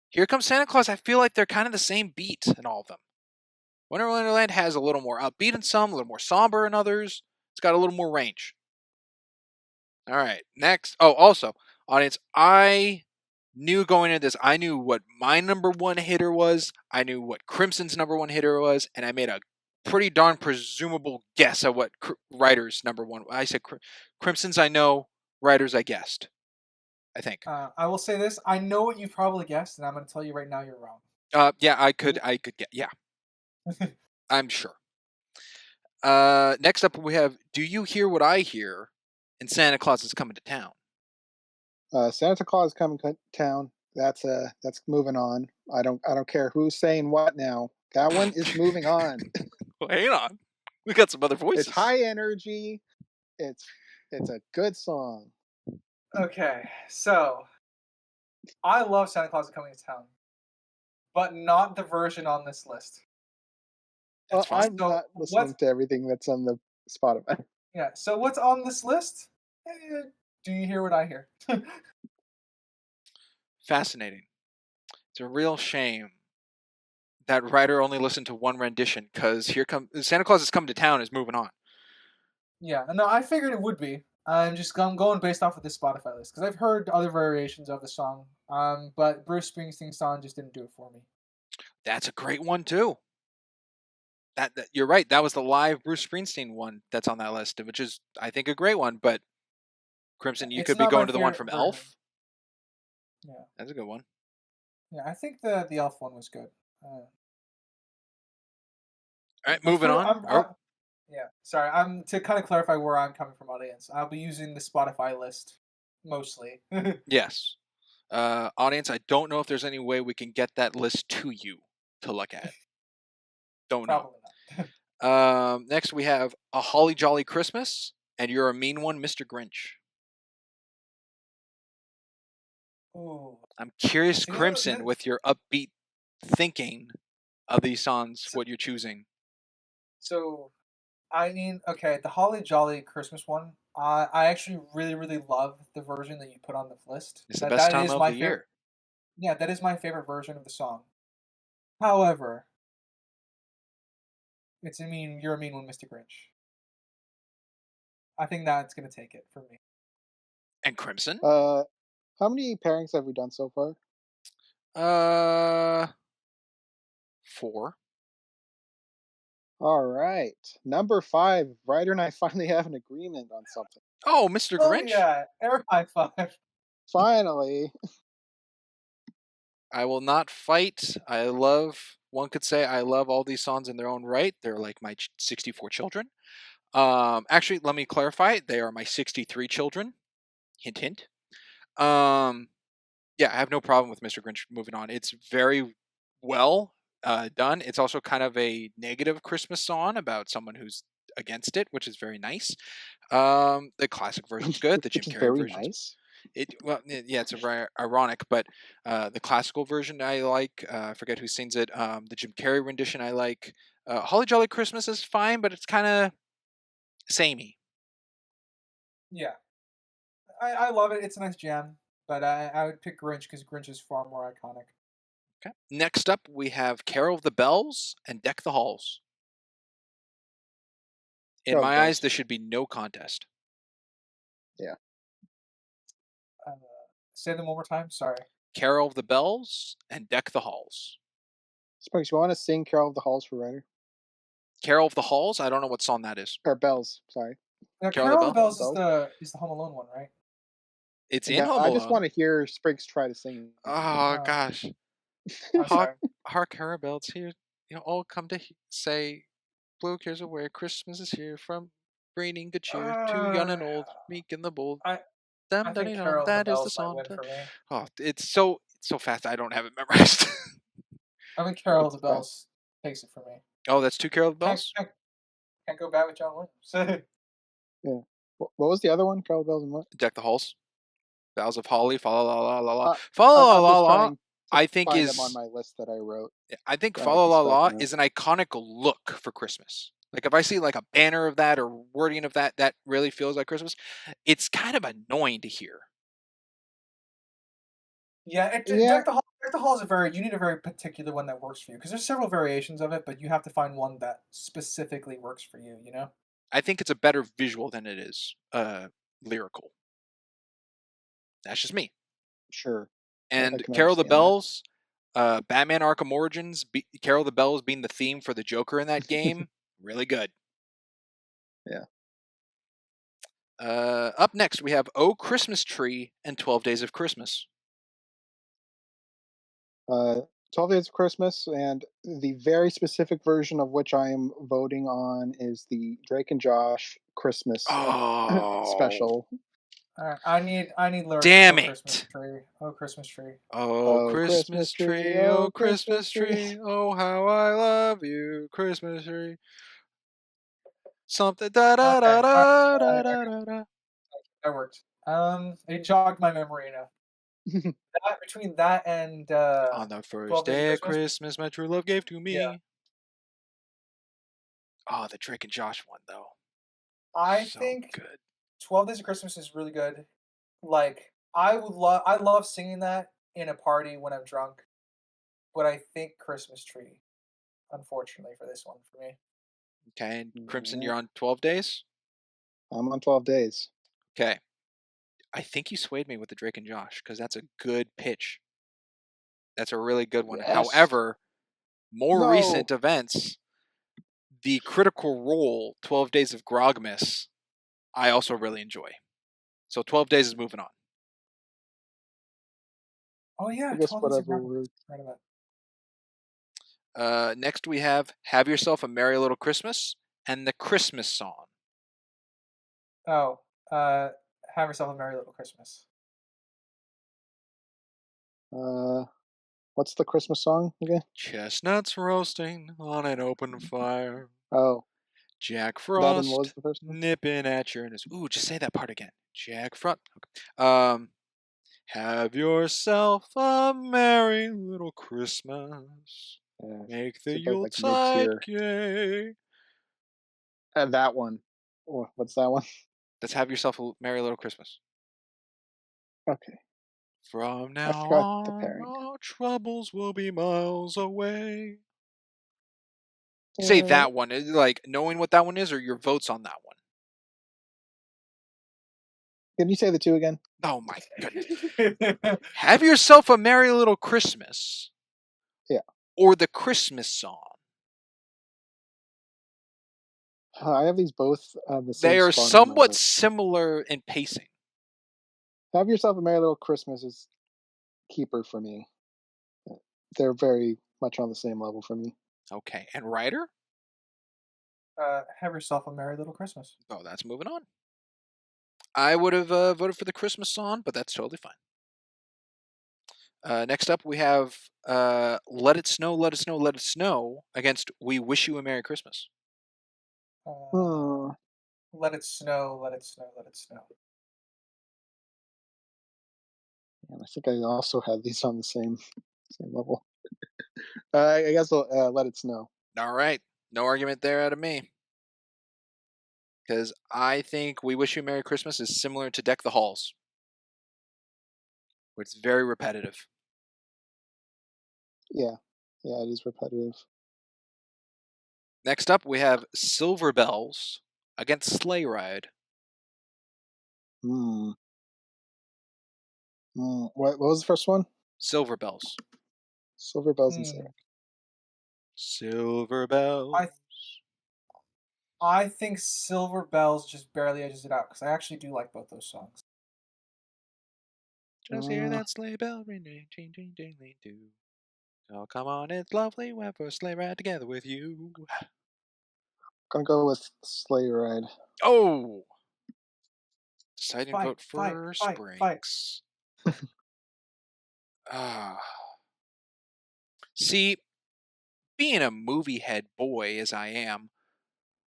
Here Comes Santa Claus, I feel like they're kind of the same beat in all of them. Winter Wonderland has a little more upbeat in some, a little more somber in others. It's got a little more range. All right, next. Oh, also, audience, I knew going into this, I knew what my number one hitter was. I knew what Crimson's number one hitter was, and I made a pretty darn presumable guess at what writer's number one. I said Crimson's I know, writer's I guessed. I think. I will say this: I know what you probably guessed, and I'm going to tell you right now you're wrong. Yeah, I could get. Yeah, I'm sure. Next up we have "Do You Hear What I Hear?" and Santa Claus is Coming to Town. Santa Claus coming to town. That's moving on. I don't care who's saying what now. That one is moving on. Well, hang on, we got some other voices. It's high energy. It's a good song. Okay, so I love Santa Claus is Coming to Town, but not the version on this list. That's fine. I'm So not listening to everything that's on the Spotify. Yeah, so what's on this list? Do you hear what I hear? Fascinating. It's a real shame that writer only listened to one rendition because Santa Claus is Coming to Town is moving on. Yeah, no, I figured it would be. I'm going based off of this Spotify list because I've heard other variations of the song. But Bruce Springsteen's song just didn't do it for me. That's a great one too. That you're right. That was the live Bruce Springsteen one that's on that list, which is I think a great one. But Crimson, you It's could be not going my to the one favorite from version. Elf. Yeah, That's a good one. yeah, I think the Elf one was good. All right, moving on. Yeah, sorry. I'm to kind of clarify where I'm coming from, audience. I'll be using the Spotify list mostly. Yes. Audience, I don't know if there's any way we can get that list to you to look at. Don't know. Probably not. Next we have A Holly Jolly Christmas and You're a Mean One, Mr. Grinch. Ooh. I'm curious, You know, Crimson, with your upbeat thinking of these songs, what you're choosing. So, I mean, okay, the Holly Jolly Christmas one. I actually really, really love the version that you put on the list. It's the best time of the year. Yeah, that is my favorite version of the song. However, you're a mean one, Mr. Grinch. I think that's gonna take it for me. And Crimson? How many pairings have we done so far? 4. All right, number 5. Ryder and I finally have an agreement on something. Oh, Mr. Oh Grinch? yeah, air high five. Finally. I will not fight. One could say I love all these songs in their own right. They're like my 64 children. Actually, let me clarify. They are my 63 children. Hint, hint. Yeah, I have no problem with Mr. Grinch moving on. It's very well done. It's also kind of a negative Christmas song about someone who's against it, which is very nice. The classic version's good. The Jim Carrey version. Nice. Yeah, it's ironic, but the classical version I like. I forget who sings it. The Jim Carrey rendition I like. Holly Jolly Christmas is fine, but it's kind of samey. Yeah, I love it. It's a nice jam, but I would pick Grinch because Grinch is far more iconic. Okay. Next up, we have Carol of the Bells and Deck the Halls. In my eyes, there should be no contest. Yeah. Say them one more time. Sorry. Carol of the Bells and Deck the Halls. Sparks, you want to sing Carol of the Halls for Ryder? Carol of the Halls. I don't know what song that is. Or bells. Sorry. Now, Carol of the Carol of the Bells Bells. is the Home Alone one, right? It's in Yeah, Home I just Alone. want to hear Spriggs try to sing. Oh Oh. gosh. I'm sorry. Hark, herald here. All come to say, blow cares away. Christmas is here. From bringing good cheer to young and old, meek and the bold. I Dum think dum dum. Carol of the That is the Bells might song. win for me. Oh, it's so fast. I don't have it memorized. I think Carol of the It's fine. Bells takes it for me. Oh, that's 2 Carol of the Bells. Can't go bad with John Williams. Yeah. What was the other one? Carol of Bells and what? Deck the Halls. Boughs of Holly. Fa la la la la. Uh, Fa la I'm la just la. trying to I think find is them on my list that I wrote. I think that Fa might la be la stuck la in there. is an iconic look for Christmas. Like if I see like a banner of that or wording of that really feels like Christmas, it's kind of annoying to hear. Yeah, Yeah. Deck the Hall is you need a very particular one that works for you because there's several variations of it, but you have to find one that specifically works for you. You know. I think it's a better visual than it is lyrical. That's just me. Sure. And can Carol of the understand that. Bells, Batman Arkham Origins, Carol of the Bells being the theme for the Joker in that game, really good. Yeah. Up next, we have Oh Christmas Tree and 12 Days of Christmas. 12 Days of Christmas, and the very specific version of which I am voting on is the Drake and Josh Christmas special. All right, I need lyrics. Damn for it. Christmas tree. Oh Christmas tree. Oh, Christmas tree, oh, Christmas tree, oh, how I love you, Christmas tree. Something da da da da da da da. That worked. It jogged my memory enough. Between that and On the 12 first Days of day of Christmas? Christmas, my true love gave to me. Yeah. Oh, the Drake and Josh one, though. I So think good. 12 Days of Christmas is really good. Like I love singing that in a party when I'm drunk. But I think Christmas Tree, unfortunately, for this one for me. Okay, and Crimson, you're on 12 days? I'm on 12 Days. Okay. I think you swayed me with the Drake and Josh, because that's a good pitch. That's a really good one. Yes. However, more recent events, the Critical Role, 12 Days of Grogmas, I also really enjoy. So 12 Days is moving on. Oh yeah, I guess 12 Days of whatever. Christmas. Right about. Next we have Yourself a Merry Little Christmas and the Christmas Song. Oh, Have Yourself a Merry Little Christmas. What's the Christmas song again? Chestnuts roasting on an open fire. Oh, Jack that one was Frost the first one. nipping at your nose. Ooh, just say that part again. Jack Frost. Okay. Have yourself a merry little Christmas. Yeah, Make the it's about, like, Yuletide mid-tier. gay. That one. What's that one? Let's have yourself a merry little Christmas. Okay. From now forgot the on, pairing. our troubles will be miles away. Say that one, like knowing what that one is, or your votes on that one. Can you say the two again? Oh my goodness! Have yourself a merry little Christmas. Yeah. Or the Christmas Song. I have these both on the same They are spot on my somewhat list. similar in pacing. Have Yourself a Merry Little Christmas is keeper for me. They're very much on the same level for me. Okay, and writer? Have Yourself a Merry Little Christmas. Oh, that's moving on. I would have voted for the Christmas Song, but that's totally fine. Next up, we have Let It Snow, Let It Snow, Let It Snow against We Wish You a Merry Christmas. Let It Snow, Let It Snow, Let It Snow. And I think I also had these on the same level. I guess I'll Let It Snow. All right. No argument there out of me. Because I think We Wish You a Merry Christmas is similar to Deck the Halls, where it's very repetitive. Yeah, it is repetitive. Next up, we have Silver Bells against Sleigh Ride. What was the first one? Silver Bells. Silver Bells and Sarah. Silver Bells I think Silver Bells just barely edges it out because I actually do like both those songs. Just hear that sleigh bell ring, ring, ding, ding, ding, ding, do. Oh, come on, it's lovely when we're sleigh ride together with you. Gonna go with Sleigh Ride. Oh! Deciding Fight, vote fight, for fight, fight. Springs. Ah. See, being a movie head boy as I am,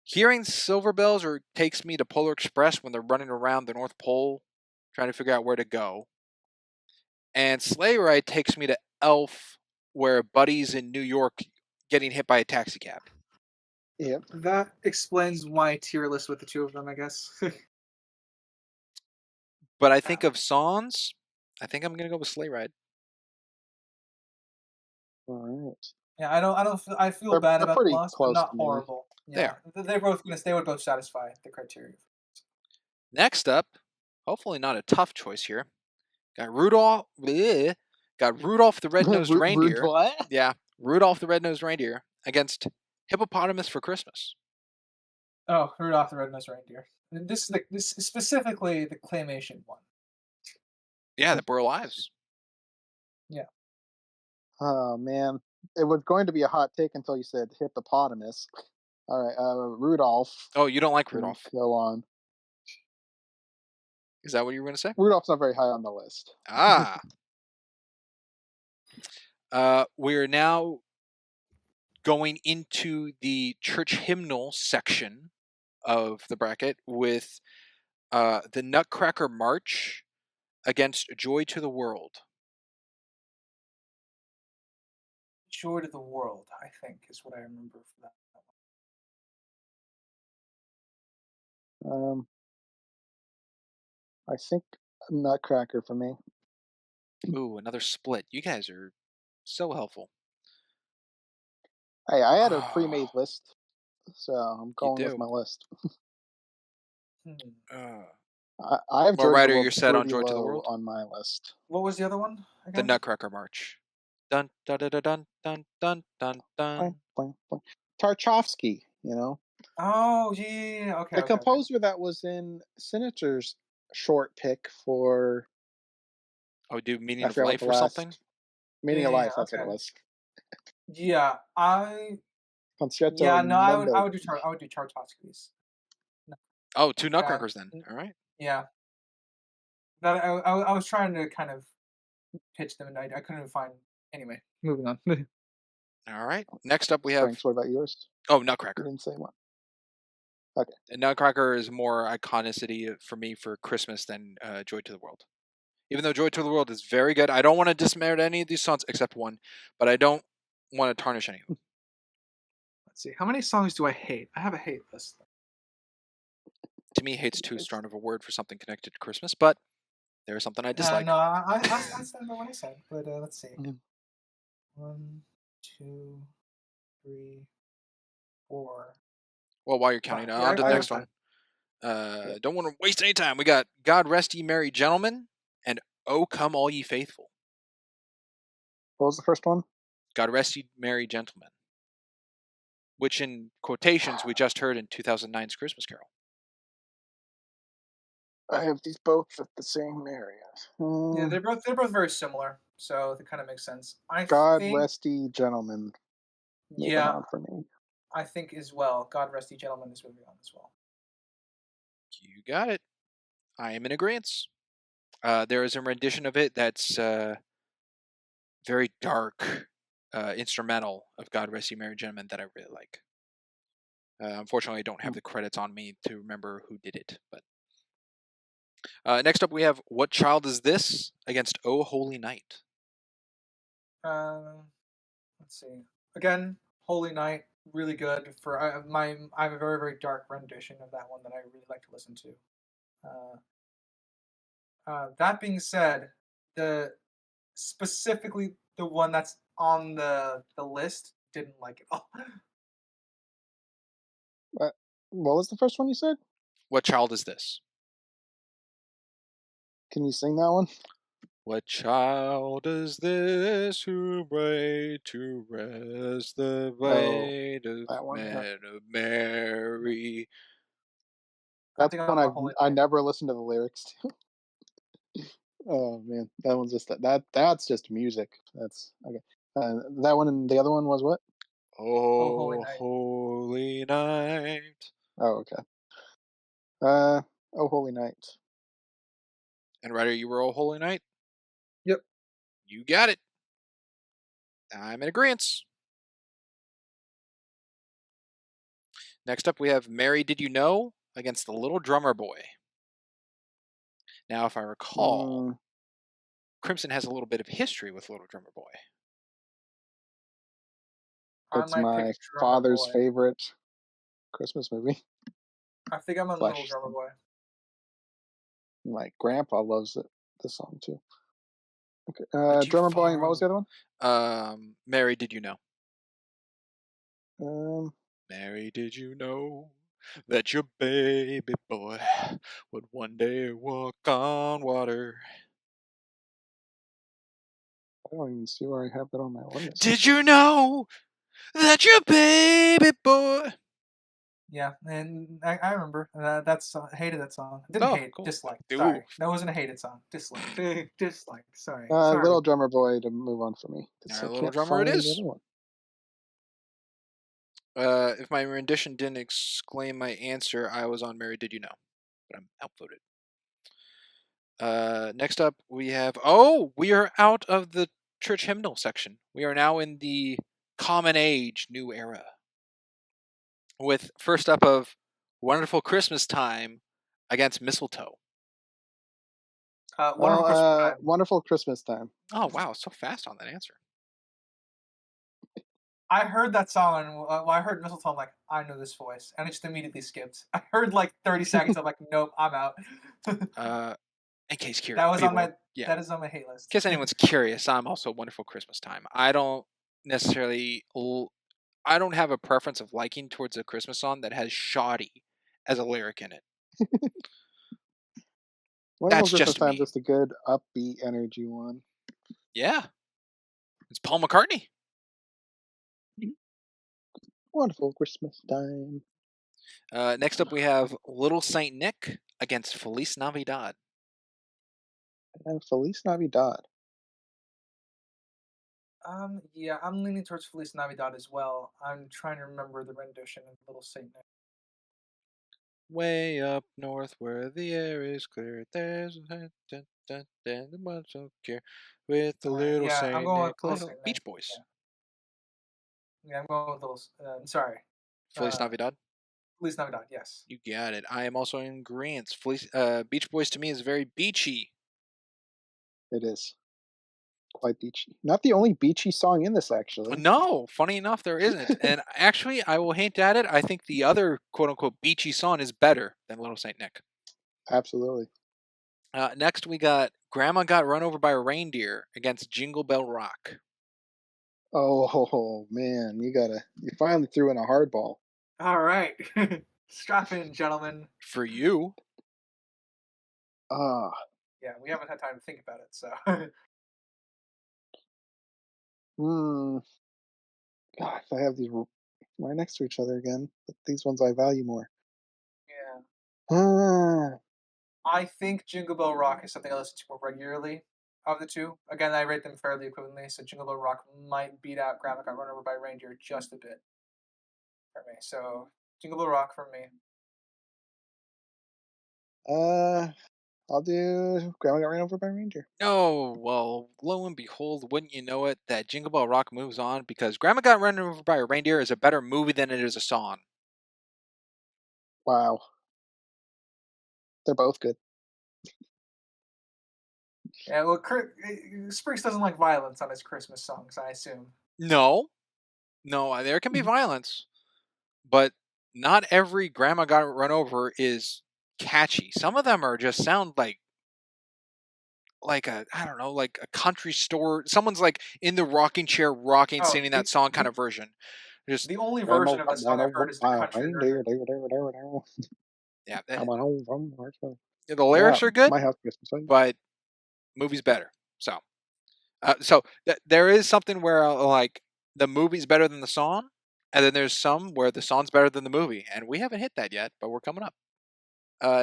hearing Silver Bells takes me to Polar Express when they're running around the North Pole trying to figure out where to go. And Sleigh Ride takes me to Elf, where Buddy's in New York getting hit by a taxi cab. Yep. That explains my tier list with the two of them, I guess. But I think of songs, I think I'm gonna go with Sleigh Ride. All right. Yeah, I feel They're- bad they're about the pretty loss, but close not to me. horrible. They Yeah, they're both they would both satisfy the criteria. Next up, hopefully not a tough choice here. Got Rudolph. Bleh, got Rudolph the Red-Nosed Reindeer. What? Yeah, Rudolph the Red-Nosed Reindeer against Hippopotamus for Christmas. Oh, Rudolph the Red-Nosed Reindeer. And this is specifically the claymation one. Yeah, the Burl Ives. Yeah. Oh man, it was going to be a hot take until you said hippopotamus. All right, Rudolph. Oh, you don't like can Rudolph? Go on. Is that what you were going to say? Rudolph's not very high on the list. Ah. We're now going into the church hymnal section of the bracket with the Nutcracker March against Joy to the World. Joy to the World, I think, is what I remember from that. I think Nutcracker for me. Ooh, another split. You guys are so helpful. Hey, I had a pre-made list, so I'm going do. with my list. Uh, I have Well, Joy to Ryder, the World you're set on pretty Joy to the low World? on my list. What was the other one the again? Nutcracker March. Dun dun dun dun dun dun dun dun. Tarkovsky, you know, Oh, yeah. Okay. the okay. composer that was in Senator's short pick for Oh, do Meaning I of forgot what Life the or last something? Meaning Yeah, of yeah, Life. That's what okay. it was. Yeah, Concerto. yeah. in No, I would Number. do Tarkovsky's. Oh, two Nutcrackers then. All right. Yeah. That I was trying to kind of pitch them, and I couldn't find. Anyway, moving on. All right. Next up, we have. Franks, what about yours? Oh, You Nutcracker. didn't say one. Okay. And Nutcracker is more iconicity for me for Christmas than Joy to the World. Even though Joy to the World is very good, I don't want to dismerit any of these songs except one, but I don't want to tarnish any of them. Let's see. How many songs do I hate? I have a hate list. To me, hate's too strong of a word for something connected to Christmas, but there's something I dislike. No, I said what I said, but let's see. Mhm. 1, 2, 3, 4. Well, while you're counting, Yeah, on to the I next have one. Don't want to waste any time. We got God Rest Ye Merry Gentlemen and Oh Come All Ye Faithful. What was the first one? God Rest Ye Merry Gentlemen, which in quotations we just heard in 2009's Christmas Carol. I have these both at the same area. Yeah, they're both very similar, so it kind of makes sense. God think, Rest Ye Gentlemen. Moving Yeah, on for me. I think as well. God Rest Ye Gentlemen is moving on as well. You got it. I am in agreement. There is a rendition of it that's very dark instrumental of God Rest Ye Merry Gentlemen that I really like. Unfortunately, I don't have the credits on me to remember who did it. But next up, we have What Child Is This against Oh Holy Night. Let's see. Again, Holy Night, really good. For I have a very very dark rendition of that one that I really like to listen to. That being said, specifically the one that's on the list didn't like it all. What was the first one you said? What Child Is This? Can you sing that one? What child is this who prayed to rest the weight of that one, yeah. men of Mary? I That's think one I'm a holy I night. never listened to the lyrics to. Oh man, that one's just that's just music. That's okay. That one and the other one was what? Oh, holy Oh, night. holy night. Oh, okay. Oh, Holy Night. And Ryder, you were Oh Holy Night? Yep. You got it. I'm in agreement. Next up, we have Mary Did You Know against the Little Drummer Boy. Now, if I recall, Crimson has a little bit of history with Little Drummer Boy. It's I might pick my Drummer father's Boy. favorite Christmas movie. I think I'm a Flash Little Drummer Boy. My grandpa loves the song too. Okay. Not too Drummer Boy, far and what was the other one? Mary Did You Know? Um, Mary, did you know that your baby boy would one day walk on water? I don't even see where I have that on my list. Did you know that your baby boy? Yeah, and I remember that's hated that song. Didn't Oh, hate, cool. dislike. Ooh. Sorry, that wasn't a hated song. Dislike, dislike. Sorry. Little Drummer Boy to move on for me. 'Cause All right, I Little can't Drummer it find the is. other one. If my rendition didn't exclaim my answer, I was on Mary Did You Know, but I'm outvoted. Next up, we have we are out of the church hymnal section. We are now in the common age new era. With first up of Wonderful Christmas Time against Mistletoe. Wonderful Christmas Time. Wonderful Christmas Time. Oh wow, so fast on that answer. I heard that song, and I heard Mistletoe. I'm like, I know this voice, and I just immediately skipped. I heard like 30 seconds. I'm like, nope, I'm out. In case curious, That was on my. yeah. That is on my hate list. In case anyone's curious, I'm also Wonderful Christmas Time. I don't necessarily. I don't have a preference of liking towards a Christmas song that has "shoddy" as a lyric in it. Wonderful Christmas just Time, me. just a good upbeat energy one. Yeah, it's Paul McCartney. Wonderful Christmas Time. Next up, we have Little Saint Nick against Feliz Navidad. And Feliz Navidad. Yeah, I'm leaning towards Feliz Navidad as well. I'm trying to remember the rendition of Little Saint Nick. Way up north where the air is clear, there's a the months of care with the little yeah, I'm Saint going Nick, with Little little Saint Nick. Beach Boys. Yeah, I'm going with Little. Sorry. Feliz Navidad. Feliz Navidad. Yes. You got it. I am also in agreement. Beach Boys to me is very beachy. It is quite beachy. Not the only beachy song in this, actually. No, funny enough, there isn't. And actually, I will hint at it. I think the other quote unquote beachy song is better than Little Saint Nick. Absolutely. Next, we got Grandma Got Run Over by a Reindeer against Jingle Bell Rock. Oh man, you finally threw in a hardball. All right. Strap in, gentlemen. For you. Yeah, we haven't had time to think about it, so. God, if I have these right next to each other again, but these ones I value more. Yeah. I think Jingle Bell Rock is something I listen to more regularly of the two. Again, I rate them fairly equivalently, so Jingle Bell Rock might beat out Grandma Got Run Over by a Reindeer just a bit for me. So Jingle Bell Rock for me. I'll do Grandma Got Ran Over by a Reindeer. Oh, well, lo and behold, wouldn't you know it, that Jingle Bell Rock moves on because Grandma Got Run Over by a Reindeer is a better movie than it is a song. Wow. They're both good. Yeah, well, Spriggs doesn't like violence on his Christmas songs, I assume. No, there can be violence, but not every Grandma Got Run Over is catchy. Some of them are just sound like a country store. Someone's like in the rocking chair, singing that song kind of version. Just the only version of that song I've heard is the country version. Yeah, I went home from the lyrics are good, My house Christmas. but movie's better. So, there is something where like the movie's better than the song, and then there's some where the song's better than the movie, and we haven't hit that yet, but we're coming up.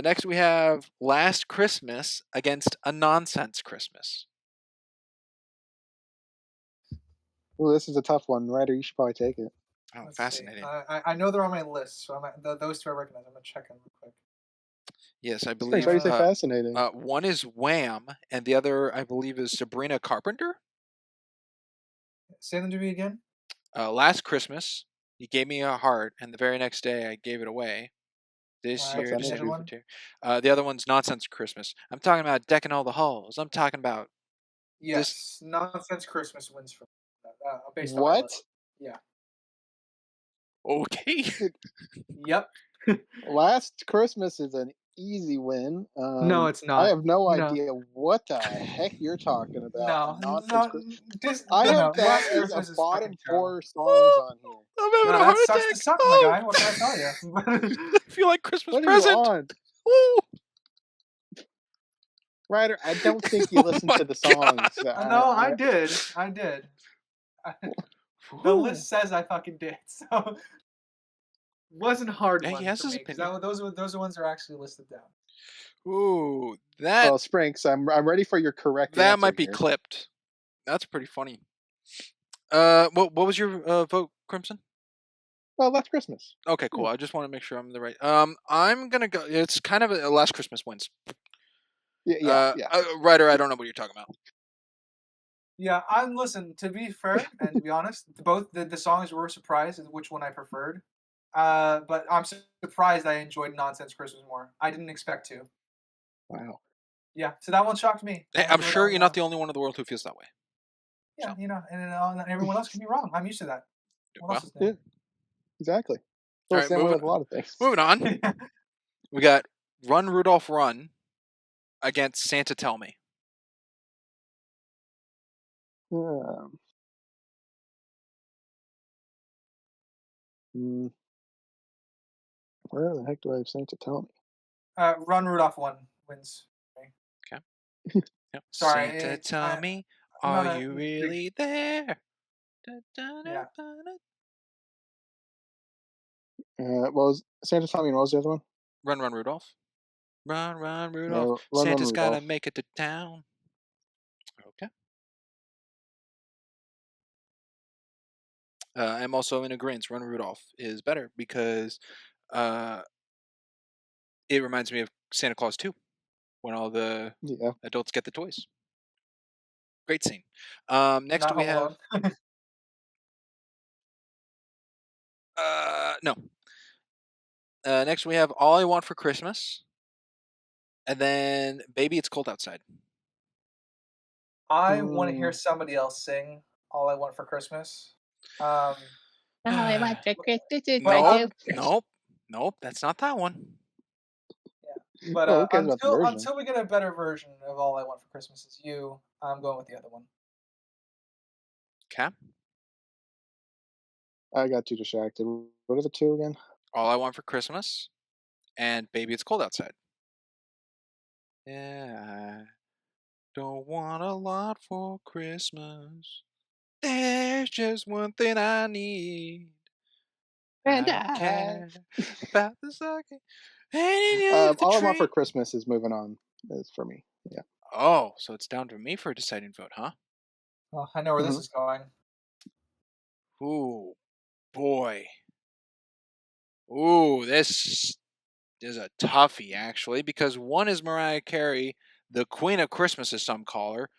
Next, we have Last Christmas against A Nonsense Christmas. Well, this is a tough one. Ryder, you should probably take it. Oh, Let's fascinating. see. I know they're on my list, so those two I recognize. I'm gonna check them real quick. Yes, I Thanks. believe Why do you say fascinating? one is Wham, and the other, I believe, is Sabrina Carpenter. Say them to me again. Last Christmas, you gave me a heart, and the very next day I gave it away. This Alright, year, the just other truth one? or tear. The other one's Nonsense Christmas. I'm talking about Decking All the Halls. I'm talking about Yes, Nonsense Christmas wins for based on my What? list. Yeah. okay. Yep. Last Christmas is an easy win. No, it's not. I have no No. idea what the heck you're talking about. No, Nonsense. I have Last that as Christmas a is bottom fucking terrible. 4 songs on here. I'm having No, a that heart sucks attack. to suck, Oh! my guy. What can I tell you? I feel like Christmas What are present. you on? Ooh. Ryder, I don't think you listened my to the songs. No, I did. The Ooh. list says I fucking did. So wasn't a hard Yeah, one he has for his me, 'cause opinion. those are the ones that are actually listed down. Ooh, that Well, Sprinks, I'm ready for your correct that answer might be here. clipped. That's pretty funny. What was your vote, Crimson? Well, Last Christmas. Okay, cool. I just want to make sure I'm the right. I'm gonna go. It's kind of a Last Christmas wins. Yeah. Ryder, I don't know what you're talking about. Yeah, listen, to be fair and to be honest, both the songs were a surprise as which one I preferred. But I'm surprised I enjoyed Nonsense Christmas more. I didn't expect to. Wow. Yeah, so that one shocked me. Hey, I'm sure you're not the only one in the world who feels that way. Yeah, So. you know, and everyone else can be wrong. I'm used to that. What else is Yeah, new? exactly. All Feel right, the same way with a lot of things. Moving on. We got Run Rudolph Run against Santa Tell Me. Where the heck do I have Santa Tell Me? Run Rudolph one wins. Okay. Yep. Sorry, Santa Tell Me, I'm not are a you big- really there? Yeah. What was Santa Tell Me and what was the other one? Run Rudolph. Run Rudolph. Run, Santa's gotta Rudolph. make it to town. Okay. I'm also in agreement. Run Rudolph is better because it reminds me of Santa Claus 2 when all the adults get the toys. Great scene. Next Not we Home have no. Next we have All I Want for Christmas, and then Baby It's Cold Outside. I want to hear somebody else sing "All I Want for Christmas." All I want for Christmas is my Nope, that's not that one. Yeah, but who cares about the version? until we get a better version of "All I Want for Christmas Is You," I'm going with the other one. Okay. I got too distracted. What are the two again? All I Want for Christmas and Baby It's Cold Outside. Yeah, I don't want a lot for Christmas. There's just one thing I need. And I don't care about the stocking. All I Want for Christmas is moving on. Is for me. Yeah. Oh, so it's down to me for a deciding vote, huh? Well, I know where this is going. Ooh, boy. Ooh, this is a toughie, actually, because one is Mariah Carey, the Queen of Christmas, as some call her,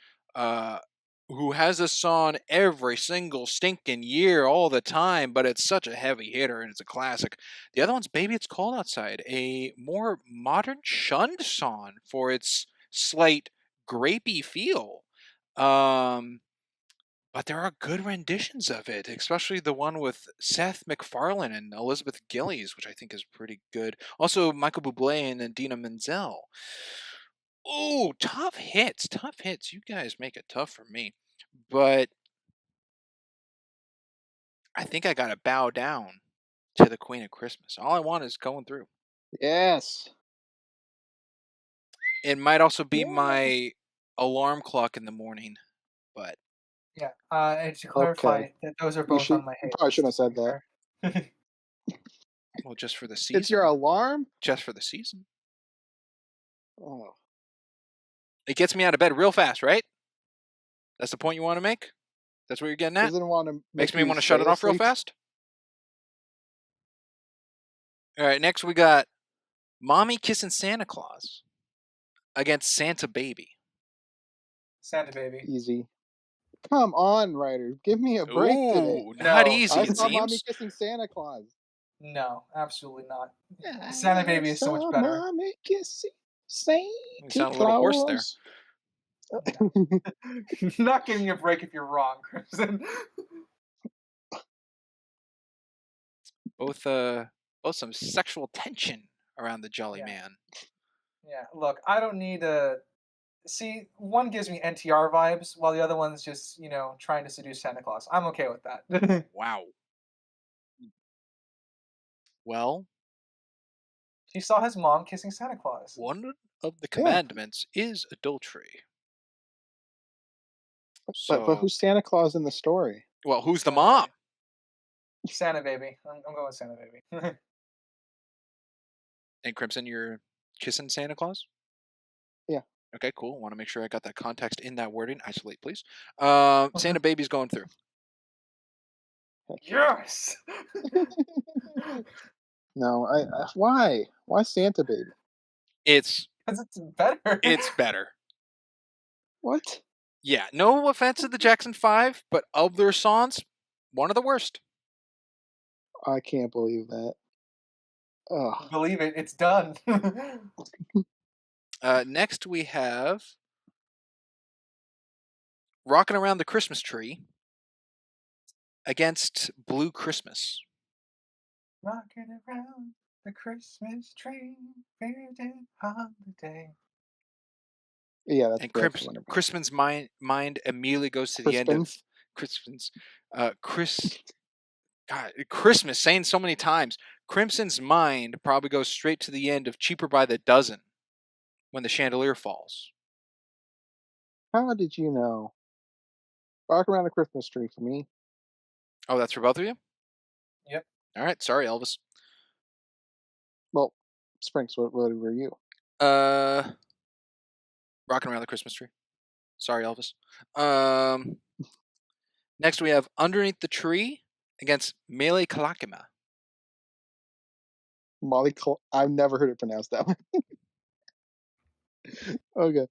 who has a song every single stinking year, all the time, but it's such a heavy hitter and it's a classic. The other one's Baby It's Cold Outside, a more modern, shunned song for its slight grapey feel. But there are good renditions of it, especially the one with Seth MacFarlane and Elizabeth Gillies, which I think is pretty good. Also, Michael Bublé and Idina Menzel. Ooh, tough hits. You guys make it tough for me. But I think I got to bow down to the Queen of Christmas. All I Want is going through. Yes. It might also be my alarm clock in the morning, but Yeah. And to clarify, that those are both on my You hate probably list, shouldn't have to said be that. fair. well, just for the season. It's your alarm? Just for the season. Oh. It gets me out of bed real fast, right? That's the point you want to make? That's what you're getting at? Doesn't want to Makes me you want to shut it stay off real asleep? fast? All right, next we got Mommy Kissing Santa Claus against Santa Baby. Santa Baby. Easy. Come on, writer. Give me a break today. Ooh, not No, easy, I it saw Mommy seems. kissing Santa Claus. No, absolutely not. Santa Baby is so much better. Mommy kissing Santa You sound a little hoarse there. Claus. Not giving you a break if you're wrong, Crimson. Both some sexual tension around the Jolly Yeah. Man. Yeah, look, I don't need a. See, one gives me NTR vibes, while the other one's just, trying to seduce Santa Claus. I'm okay with that. Wow. Well, He saw his mom kissing Santa Claus. one of the commandments is adultery. So, But who's Santa Claus in the story? well, who's the Santa mom? Baby. Santa Baby. I'm going with Santa Baby. And Crimson, you're kissing Santa Claus? Yeah. Okay, cool. Want to make sure I got that context in that wording. Isolate, please. Santa Baby's going through. Yes! No, why? Why Santa Baby? It's Because it's better. it's better. What? Yeah, no offense to the Jackson 5, but of their songs, one of the worst. I can't believe that. Ugh. Believe it, it's done. Next we have Rockin' Around the Christmas Tree against Blue Christmas. Rocking around the Christmas tree, favorite holiday. Yeah, that's And definitely number one. Crispin's mind immediately goes to the end of Crispin's Christmas, saying so many times. Crimson's mind probably goes straight to the end of Cheaper by the Dozen when the chandelier falls. How did you know? Rock Around the Christmas Tree for me. Oh, that's for both of you? Yep. All right, sorry, Elvis. Well, Sprinks, what were you? Rocking Around the Christmas Tree. Sorry, Elvis. Next we have Underneath the Tree against Mele Kalakima. I've never heard it pronounced that way. Okay.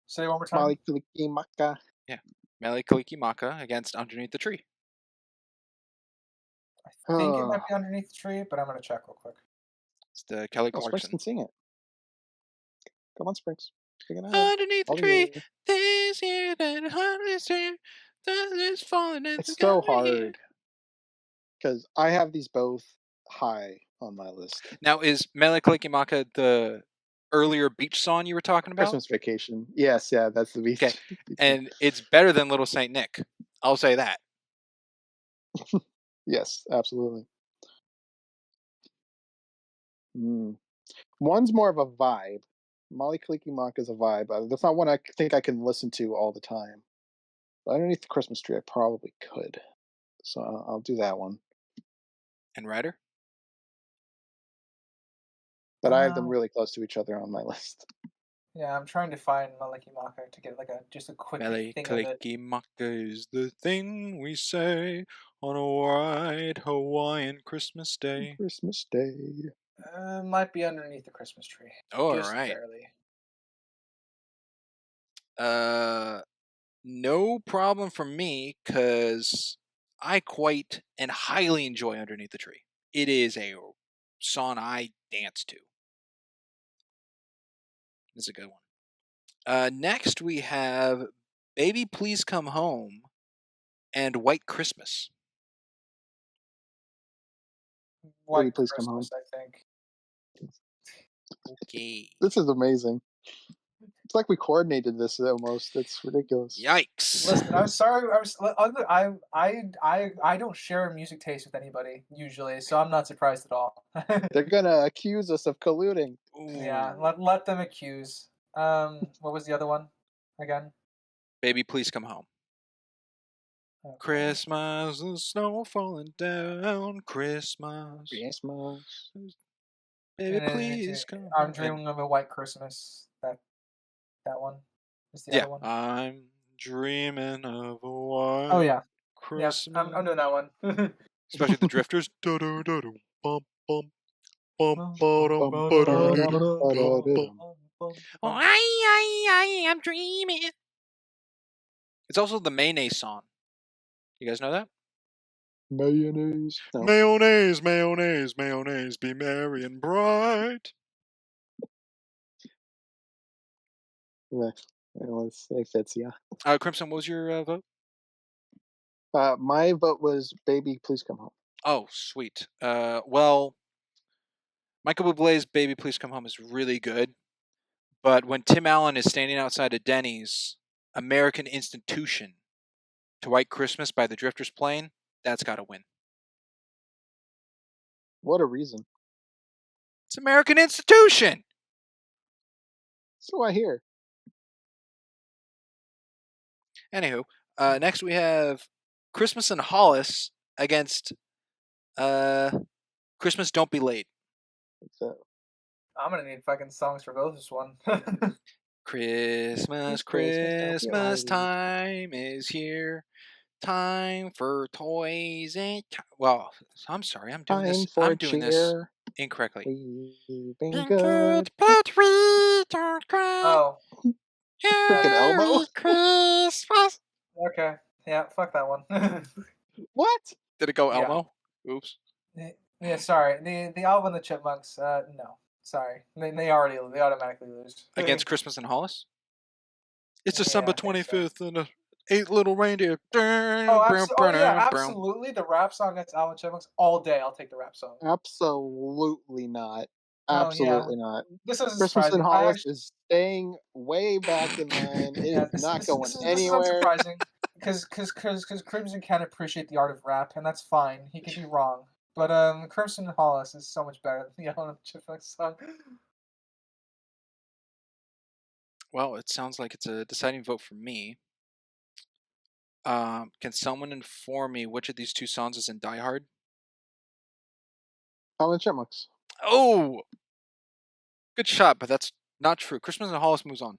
Say it one more time. Molly Kalikimaka. Yeah. Mele Kalikimaka against Underneath the Tree. I think it might be Underneath the Tree, but I'm going to check real quick. It's the Kelly Springs Clarkson. can sing it. Come on, Springs. Sing it out. Underneath the I'll tree, hear you. this year that harvest here, is falling at It's the so sky here. hard because I have these both high on my list. Now, is Mele Kalikimaka the earlier beach song you were talking about? Christmas Vacation. Yes, yeah, that's the beach. Okay. And it's better than Little Saint Nick. I'll say that. Yes, absolutely. One's more of a vibe. Molly Kalikimaka is a vibe. That's not one I think I can listen to all the time. But Underneath the Christmas Tree, I probably could. So I'll do that one. And Ryder? But I have them really close to each other on my list. Yeah, I'm trying to find Maliki Maka to get just a quick Mele thing of it. Kalikimaka is the thing we say on a white Hawaiian Christmas day. Christmas Day. Might be Underneath the Christmas Tree. Oh, just all right. Barely. No problem for me, because I quite and highly enjoy Underneath the Tree. It is a song I dance to. It's a good one. Next we have Baby Please Come Home and White Christmas. White Please Come Christmas, I think. Okay. This is amazing. It's like we coordinated this almost. It's ridiculous. Yikes. Listen, I'm sorry. I don't share music taste with anybody usually, so I'm not surprised at all. They're gonna accuse us of colluding. Yeah, let them accuse. What was the other one? again. Baby, please come home. Okay. Christmas, the snow falling down. Christmas, Christmas. baby, And then please come I'm home. dreaming of a white Christmas. That one is the Yeah, other one. I'm dreaming of a white Oh yeah, Christmas. yeah. I'm doing that one. Especially the Drifters. Do-do-do-do, bum, bum, bum, Bum, ba-dum, bum, ba-do-do-do, bum, bum. ba-dum. Oh, I am dreaming. It's also the mayonnaise song. You guys know that? Mayonnaise. No. Mayonnaise, mayonnaise, mayonnaise, be merry and bright. Yeah, it fits, yeah. Crimson, what was your vote? My vote was Baby, Please Come Home. Oh, sweet. Well, Michael Bublé's Baby Please Come Home is really good. But when Tim Allen is standing outside of Denny's, American Institution to White Christmas by the Drifters playing, that's got to win. What a reason. It's American Institution! So I hear. Anywho, next we have Christmas in Hollis against Christmas Don't Be Late. So, I'm gonna need fucking songs for both this one. Christmas, Christmas, don't be Christmas late. time is here. Time for toys and well, I'm sorry, I'm doing time this. for I'm doing this cheer. incorrectly. We've been good. But we don't cry. Oh, Freaking Elmo. Merry Christmas. okay. Yeah, fuck that one. What? Did it go Yeah. Elmo? Oops. Yeah, sorry. The Alvin and the Chipmunks. No, sorry. They automatically lose Against Christmas in Hollis? It's Yeah, December I think so. 25th and 8 little reindeer. Oh, yeah, absolutely. The rap song against Alvin and Chipmunks all day. I'll take the rap song. Absolutely not. Oh, yeah. Absolutely not. This isn't Christmas surprising. in Hollis is staying way back in line. It Yeah, is not going this is anywhere. unsurprising because Crimson can't appreciate the art of rap, and that's fine. He can be wrong, but Crimson Hollis is so much better than the Alvin and Chipmunks song. Well, it sounds like it's a deciding vote for me. Can someone inform me which of these two songs is in Die Hard? Alvin and Chipmunks. Oh! Good shot, but that's not true. Christmas in Hollis moves on.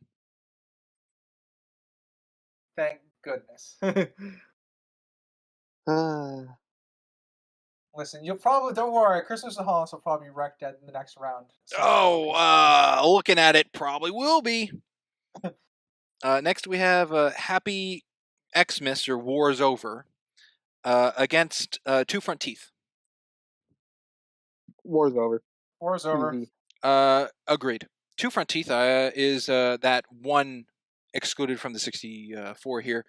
Thank goodness. Listen, you'll probably don't worry. Christmas in Hollis will probably be wrecked in the next round. So Looking at it, probably will be. Next we have Happy Xmas or War is Over against Two Front Teeth. War's over. War's over. Easy. Agreed. Two Front Teeth is that one excluded from the 64 here.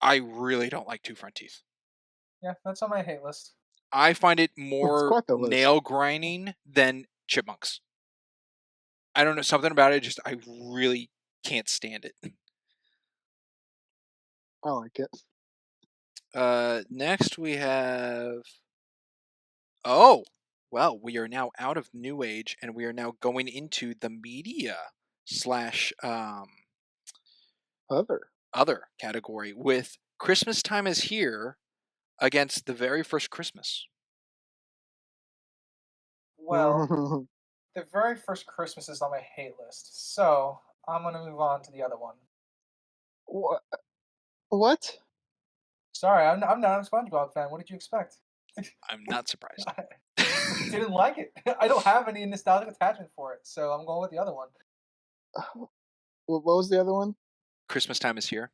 I really don't like Two Front Teeth. Yeah, that's on my hate list. I find it more quite the list. nail grinding than Chipmunks. I don't know, something about it, just I really can't stand it. I like it. Next we have... Oh! Well, we are now out of New Age, and we are now going into the media / other category with Christmas Time is Here against The Very First Christmas. Well, the very first Christmas is on my hate list, so I'm gonna move on to the other one. What? Sorry, I'm not a SpongeBob fan. What did you expect? I'm not surprised. Didn't like it. I don't have any nostalgic attachment for it, so I'm going with the other one. What was the other one? Christmas Time is Here.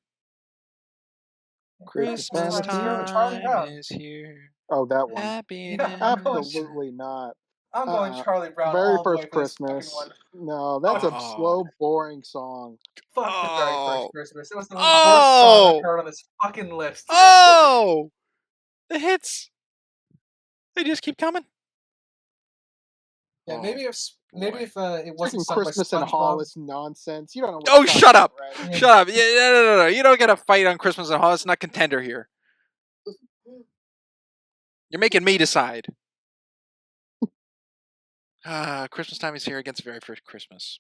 Christmas Time is here. Oh, that one. Absolutely not. I'm going Charlie Brown. Very all the way First for this fucking Christmas. one. No, that's a Oh. slow, boring song. Fuck the very first Christmas. It was the worst Oh. song I've heard on this fucking list. Oh! The hits! They just keep coming. Yeah, Oh, maybe if it Fucking wasn't sung by Christmas in SpongeBob. Hollis nonsense. You don't know what Oh, you're shut talking up! about, right? Shut up! Yeah, no. You don't get a fight on Christmas in Hollis. It's not contender here. You're making me decide. Christmas Time is Here against Very First Christmas.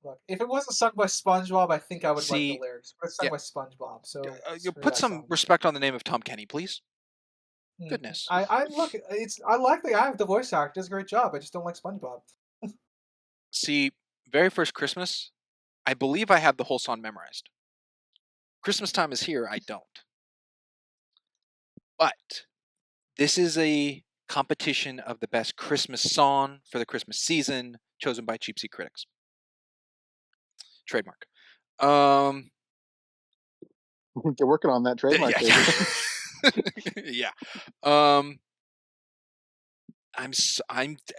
Look, if it wasn't sung by SpongeBob, I think I would like See, the lyrics. But it's sung yeah, by SpongeBob, so you screw put that some song. respect on the name of Tom Kenny, please. Mm. Goodness. I look. I like the guy with the voice actor. Does a great job. I just don't like SpongeBob. See, very first Christmas, I believe I have the whole song memorized. Christmas Time Is Here, I don't. But this is a competition of the best Christmas song for the Christmas season, chosen by Cheap Seat critics. Trademark. You're working on that trademark. Yeah.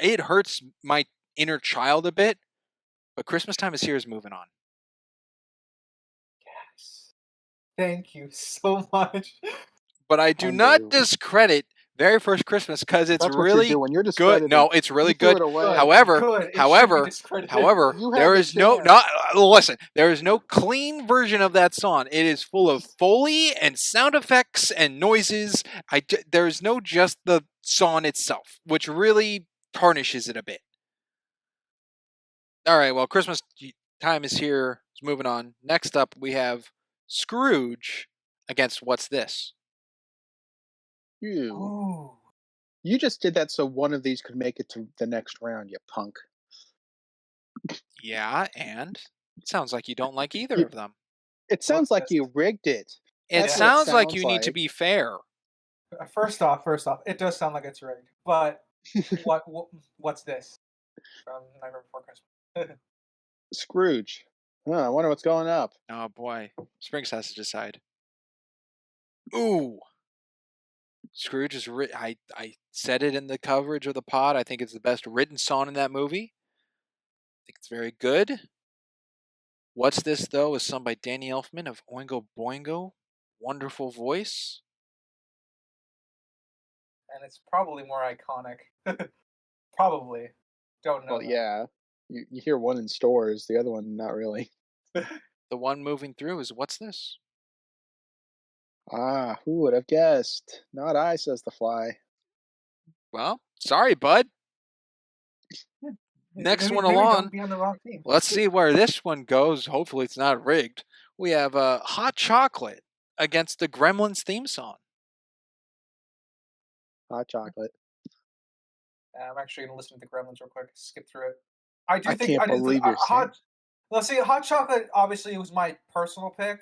It hurts my inner child a bit, but Christmas Time Is Here is moving on. Yes. Thank you so much. But I do not discredit Very First Christmas because it's That's what really you're doing. You're good. discrediting. No, it's really You threw good. it away. However, You had there the is no chance. listen. There is no clean version of that song. It is full of Foley and sound effects and noises. There is no just the song itself, which really tarnishes it a bit. All right, well, Christmas Time Is Here. Moving on. Next up, we have Scrooge against What's This? You just did that so one of these could make it to the next round, you punk. Yeah, and it sounds like you don't like either of them. It sounds like you rigged it. It sounds like you need to be fair. First off, it does sound like it's rigged. But what's this? From Nightmare Before Christmas. Scrooge. I wonder what's going up. Oh boy, Springs has to decide. Ooh, Scrooge is. I said it in the coverage of the pod. I think it's the best written song in that movie. I think it's very good. What's This though is sung by Danny Elfman of Oingo Boingo. Wonderful voice. And it's probably more iconic. Probably. Don't know. Well, yeah. You hear one in stores, the other one not really. The one moving through is What's This? Ah, who would have guessed? Not I, says the fly. Well, sorry, bud. Next one along. Be on the wrong team. Let's see where this one goes. Hopefully it's not rigged. We have Hot Chocolate against the Gremlins theme song. Hot Chocolate. I'm actually going to listen to the Gremlins real quick. Skip through it. I can't believe you're saying. Let's see. Hot Chocolate obviously was my personal pick,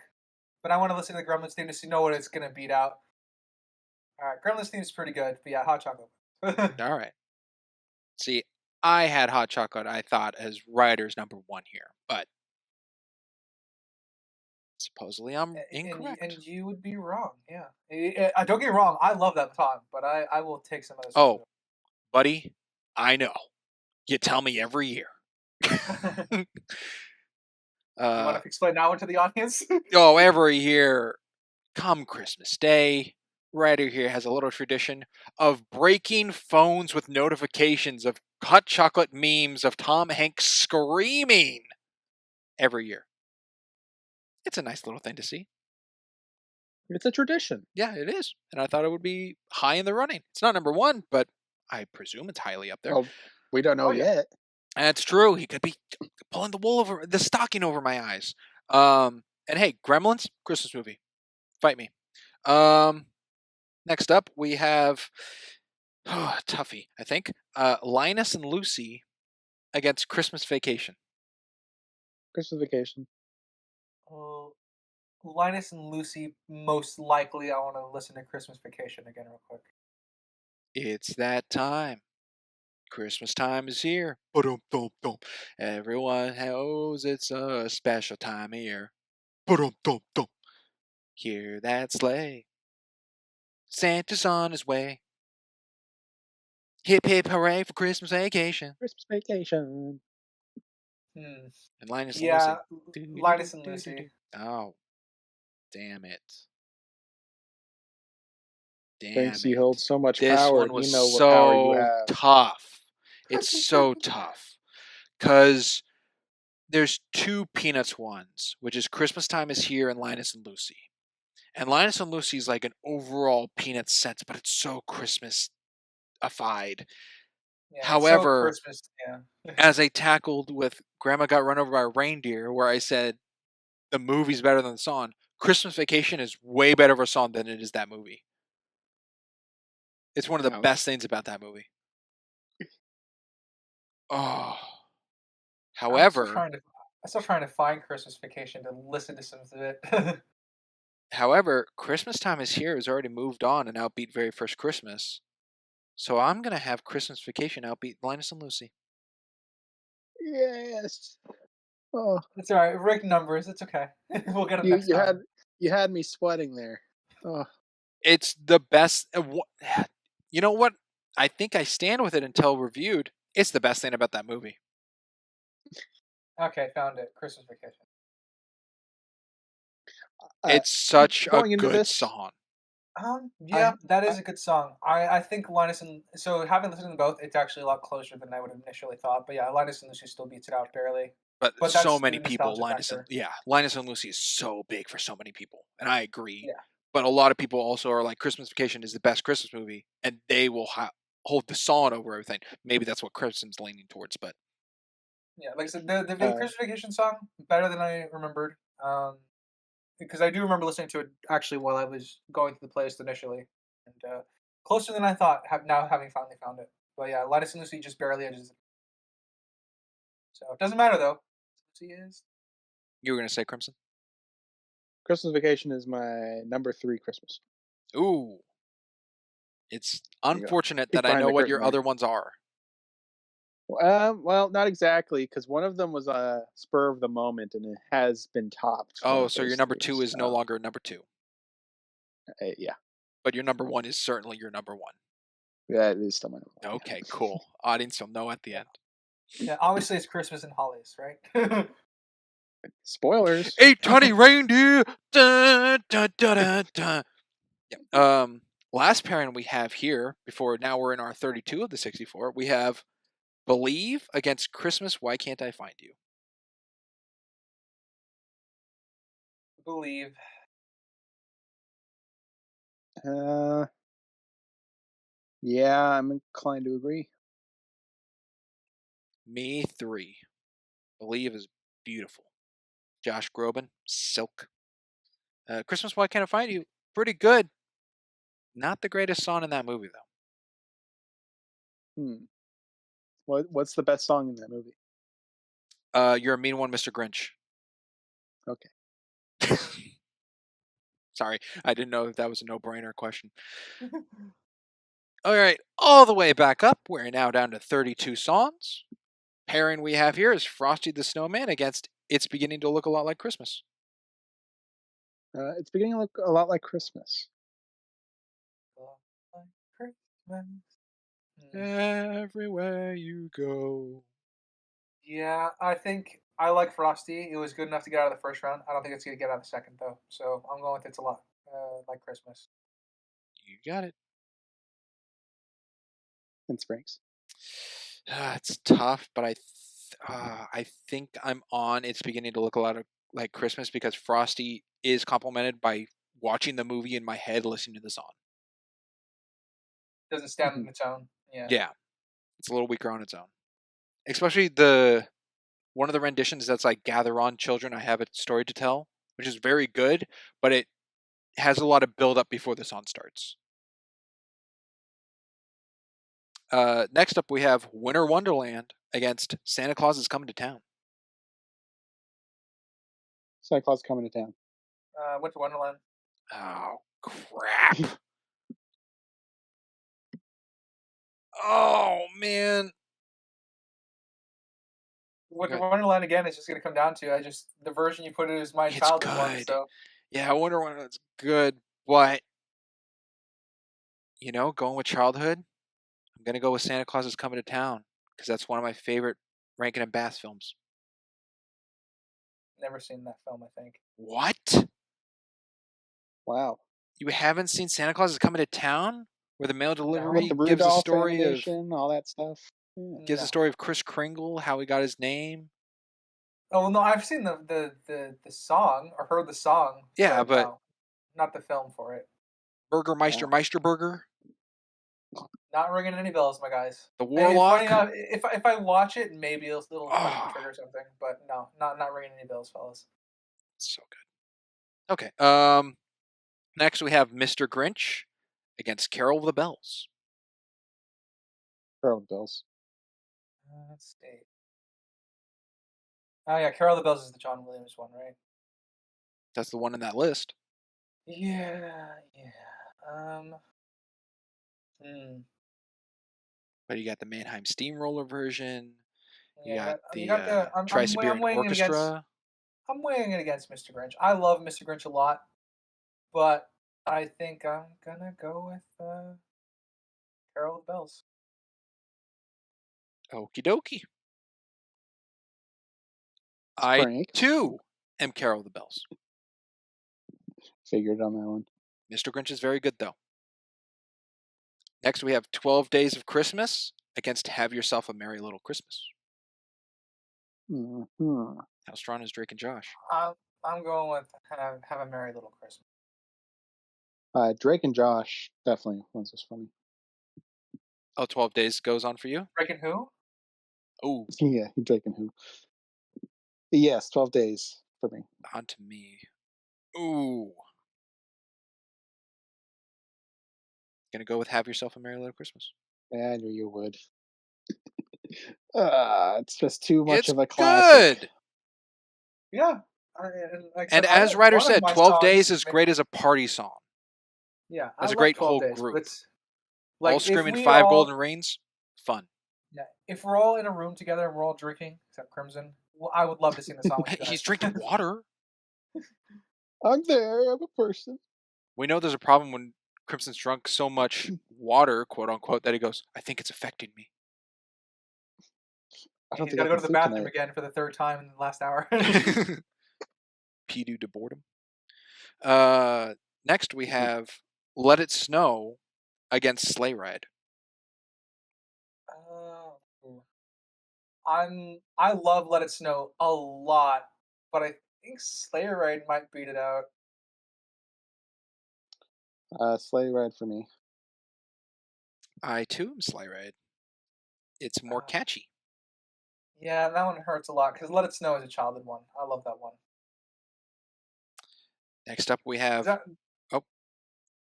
but I want to listen to the Gremlins theme to know what it's going to beat out. All right, Gremlins theme is pretty good, but yeah, Hot Chocolate. All right. See, I had Hot Chocolate, I thought, as Ryder's number one here, but supposedly I'm incorrect. And you would be wrong, yeah. Don't get me wrong, I love that song, but I will take some of this. Oh, buddy, I know. You tell me every year. You want to explain that one to the audience? Every year, come Christmas Day, Ryder here has a little tradition of breaking phones with notifications of Hot Chocolate memes of Tom Hanks screaming every year. It's a nice little thing to see. It's a tradition. Yeah, it is. And I thought it would be high in the running. It's not number one, but I presume it's highly up there. Oh, we don't know yet. That's true. He could be pulling the stocking over my eyes. And hey, Gremlins, Christmas movie. Fight me. Next up, we have Tuffy, I think. Linus and Lucy against Christmas Vacation. Christmas Vacation. Linus and Lucy, most likely I want to listen to Christmas Vacation again real quick. It's that time. Christmas time is here. Everyone knows it's a special time of year. Hear that sleigh. Santa's on his way. Hip hip hooray for Christmas Vacation. Christmas Vacation. And Linus and yeah, Lucy. Linus and Lucy. Oh, damn it. Thanks, you hold so much this power. One was you know so what power you have. Tough. It's so tough. Because there's two Peanuts ones, which is Christmas Time Is Here and Linus and Lucy. And Linus and Lucy is like an overall Peanuts sense, but it's so Christmas-ified. Yeah, However, it's so Christmas. Yeah. as I tackled with Grandma Got Run Over by a Reindeer, where I said the movie's better than the song, Christmas Vacation is way better of a song than it is that movie. It's one of the best things about that movie. Oh. However, I'm still trying to find Christmas Vacation to listen to some of it. However, Christmas Time Is Here has already moved on and outbeat Very First Christmas. So I'm going to have Christmas Vacation outbeat Linus and Lucy. Yes. Oh, It's all right. Rigged numbers. It's okay. We'll get them next time. you had me sweating there. Oh, It's the best. You know what? I think I stand with it until reviewed. It's the best thing about that movie. Okay, found it. Christmas Vacation. It's such a going into good this- song. Yeah, that is a good song. I think Linus and so having listened to them both, it's actually a lot closer than I would have initially thought. But yeah, Linus and Lucy still beats it out barely. But But so that's many the people, nostalgia Linus and Lucy is so big for so many people, and I agree. Yeah. But a lot of people also are like, Christmas Vacation is the best Christmas movie, and they will hold the song over everything. Maybe that's what Kristen's leaning towards, but Yeah, like I said, the Christmas Vacation song better than I remembered. Because I do remember listening to it actually while I was going through the playlist initially, and closer than I thought. Now having finally found it, but yeah, Linus and Lucy just barely edges it. So it doesn't matter though. Lucy is. you were gonna say Crimson? Christmas Vacation is my number 3 Christmas. Ooh, it's There you go. unfortunate Peek that I behind know the what curtain your there. other ones are. Well, not exactly, because one of them was a spur of the moment, and it has been topped. one Oh, of so your those number 3, 2 is no so, longer number 2, yeah, but your number 1 is certainly your number 1. yeah, it is still my number 1. Okay, cool. Audience will know at the end. Yeah, obviously it's Christmas and Hollies, right? Spoilers. 8 tiny reindeer. Dun, dun, dun, dun, dun. Yeah. Last pairing we have here, before now we're in our 32 of the 64, we have Believe against Christmas, Why Can't I Find You? Believe. Yeah, I'm inclined to agree. Me 3. Believe is beautiful. Josh Groban, Silk. Christmas, Why Can't I Find You? Pretty good. Not the greatest song in that movie, though. What's the best song in that movie? You're a Mean One, Mr. Grinch. Okay. Sorry, I didn't know if that was a no-brainer question. All right, all the way back up. We're now down to 32 songs. Pairing we have here is Frosty the Snowman against It's Beginning to Look a Lot Like Christmas. It's beginning to look a lot like Christmas. Everywhere you go. Yeah, I think I like Frosty. It was good enough to get out of the first round. I don't think it's going to get out of the second, though. So I'm going with It's a Lot like Christmas. You got it. And Springs. It's tough, but I think I'm on It's Beginning to Look a Lot like Christmas because Frosty is complemented by watching the movie in my head, listening to the song. Doesn't stand on its own. Yeah. Yeah, it's a little weaker on its own. Especially one of the renditions that's like Gather On Children, I Have a Story to Tell, which is very good, but it has a lot of build up before the song starts. Next up we have Winter Wonderland against Santa Claus Is Coming to Town. Santa Claus Coming to Town. Winter Wonderland. Oh, crap. Oh, man. Winter Wonderland again is just going to come down to the version you put it is my It's childhood one. good. So Yeah, Winter Wonderland's good, but going with childhood, I'm gonna go with Santa Claus Is Coming to Town because that's one of my favorite Rankin and Bass films. never seen that film. I think. What? Wow. You haven't seen Santa Claus Is Coming to Town, where the mail With delivery the gives a Rudolph story of animation, all that stuff. Yeah. gives No. a story of Kris Kringle, how he got his name. Oh no, I've seen the song or heard the song. Yeah, but no, not the film for it. Burgermeister Yeah. Meisterburger. Not ringing any bells, my guys. The Funny Warlock. enough, if I watch it, maybe it'll touch Oh. the trigger or something. But no, not ringing any bells, fellas. So good. Okay. Next we have Mr. Grinch against Carol of the Bells. Carol of the Bells. Let's see. Oh yeah, Carol of the Bells is the John Williams one, right? That's the one in that list. Yeah. But you got the Mannheim Steamroller version. You Yeah, got but the you got the. I'm Tri-Siberian weighing it against. Orchestra. I'm weighing it against Mr. Grinch. I love Mr. Grinch a lot, but I think I'm gonna go with Carol of the Bells. Okie dokie. Frank. I too am Carol of the Bells. Figured on that one. Mr. Grinch is very good though. Next we have 12 Days of Christmas against Have Yourself a Merry Little Christmas. Mm-hmm. How strong is Drake and Josh? I'm going with have a Merry Little Christmas. Drake and Josh definitely wins this for me. Oh, 12 Days goes on for you? Drake and who? Oh, Yeah, Drake and who? Yes, 12 Days for me. on to me. Ooh. Gonna go with Have Yourself a Merry Little Christmas. Yeah, I knew you would. It's just too much It's of a classic. good. Yeah. And as Ryder said, 12 Days is great as a party song. Yeah, As a love great 12 whole Days, group. but it's, like, All if screaming we 5 all- golden rings. Fun. Yeah, if we're all in a room together and we're all drinking, except Crimson, well, I would love to sing the song with you guys. He's drinking water. I'm there. I'm a person. We know there's a problem when Crimson's drunk so much water, quote unquote, that he goes, I think it's affecting me. I don't He's think got I to go can to the sleep bathroom tonight. again for the third time in the last hour. P-do to boredom. Next we have Let It Snow against Sleigh Ride. I love Let It Snow a lot, but I think Sleigh Ride might beat it out. Sleigh Ride for me. I too am Sleigh Ride. It's more catchy. Yeah, that one hurts a lot because Let It Snow is a childhood one. I love that one. Next up we have... Oh.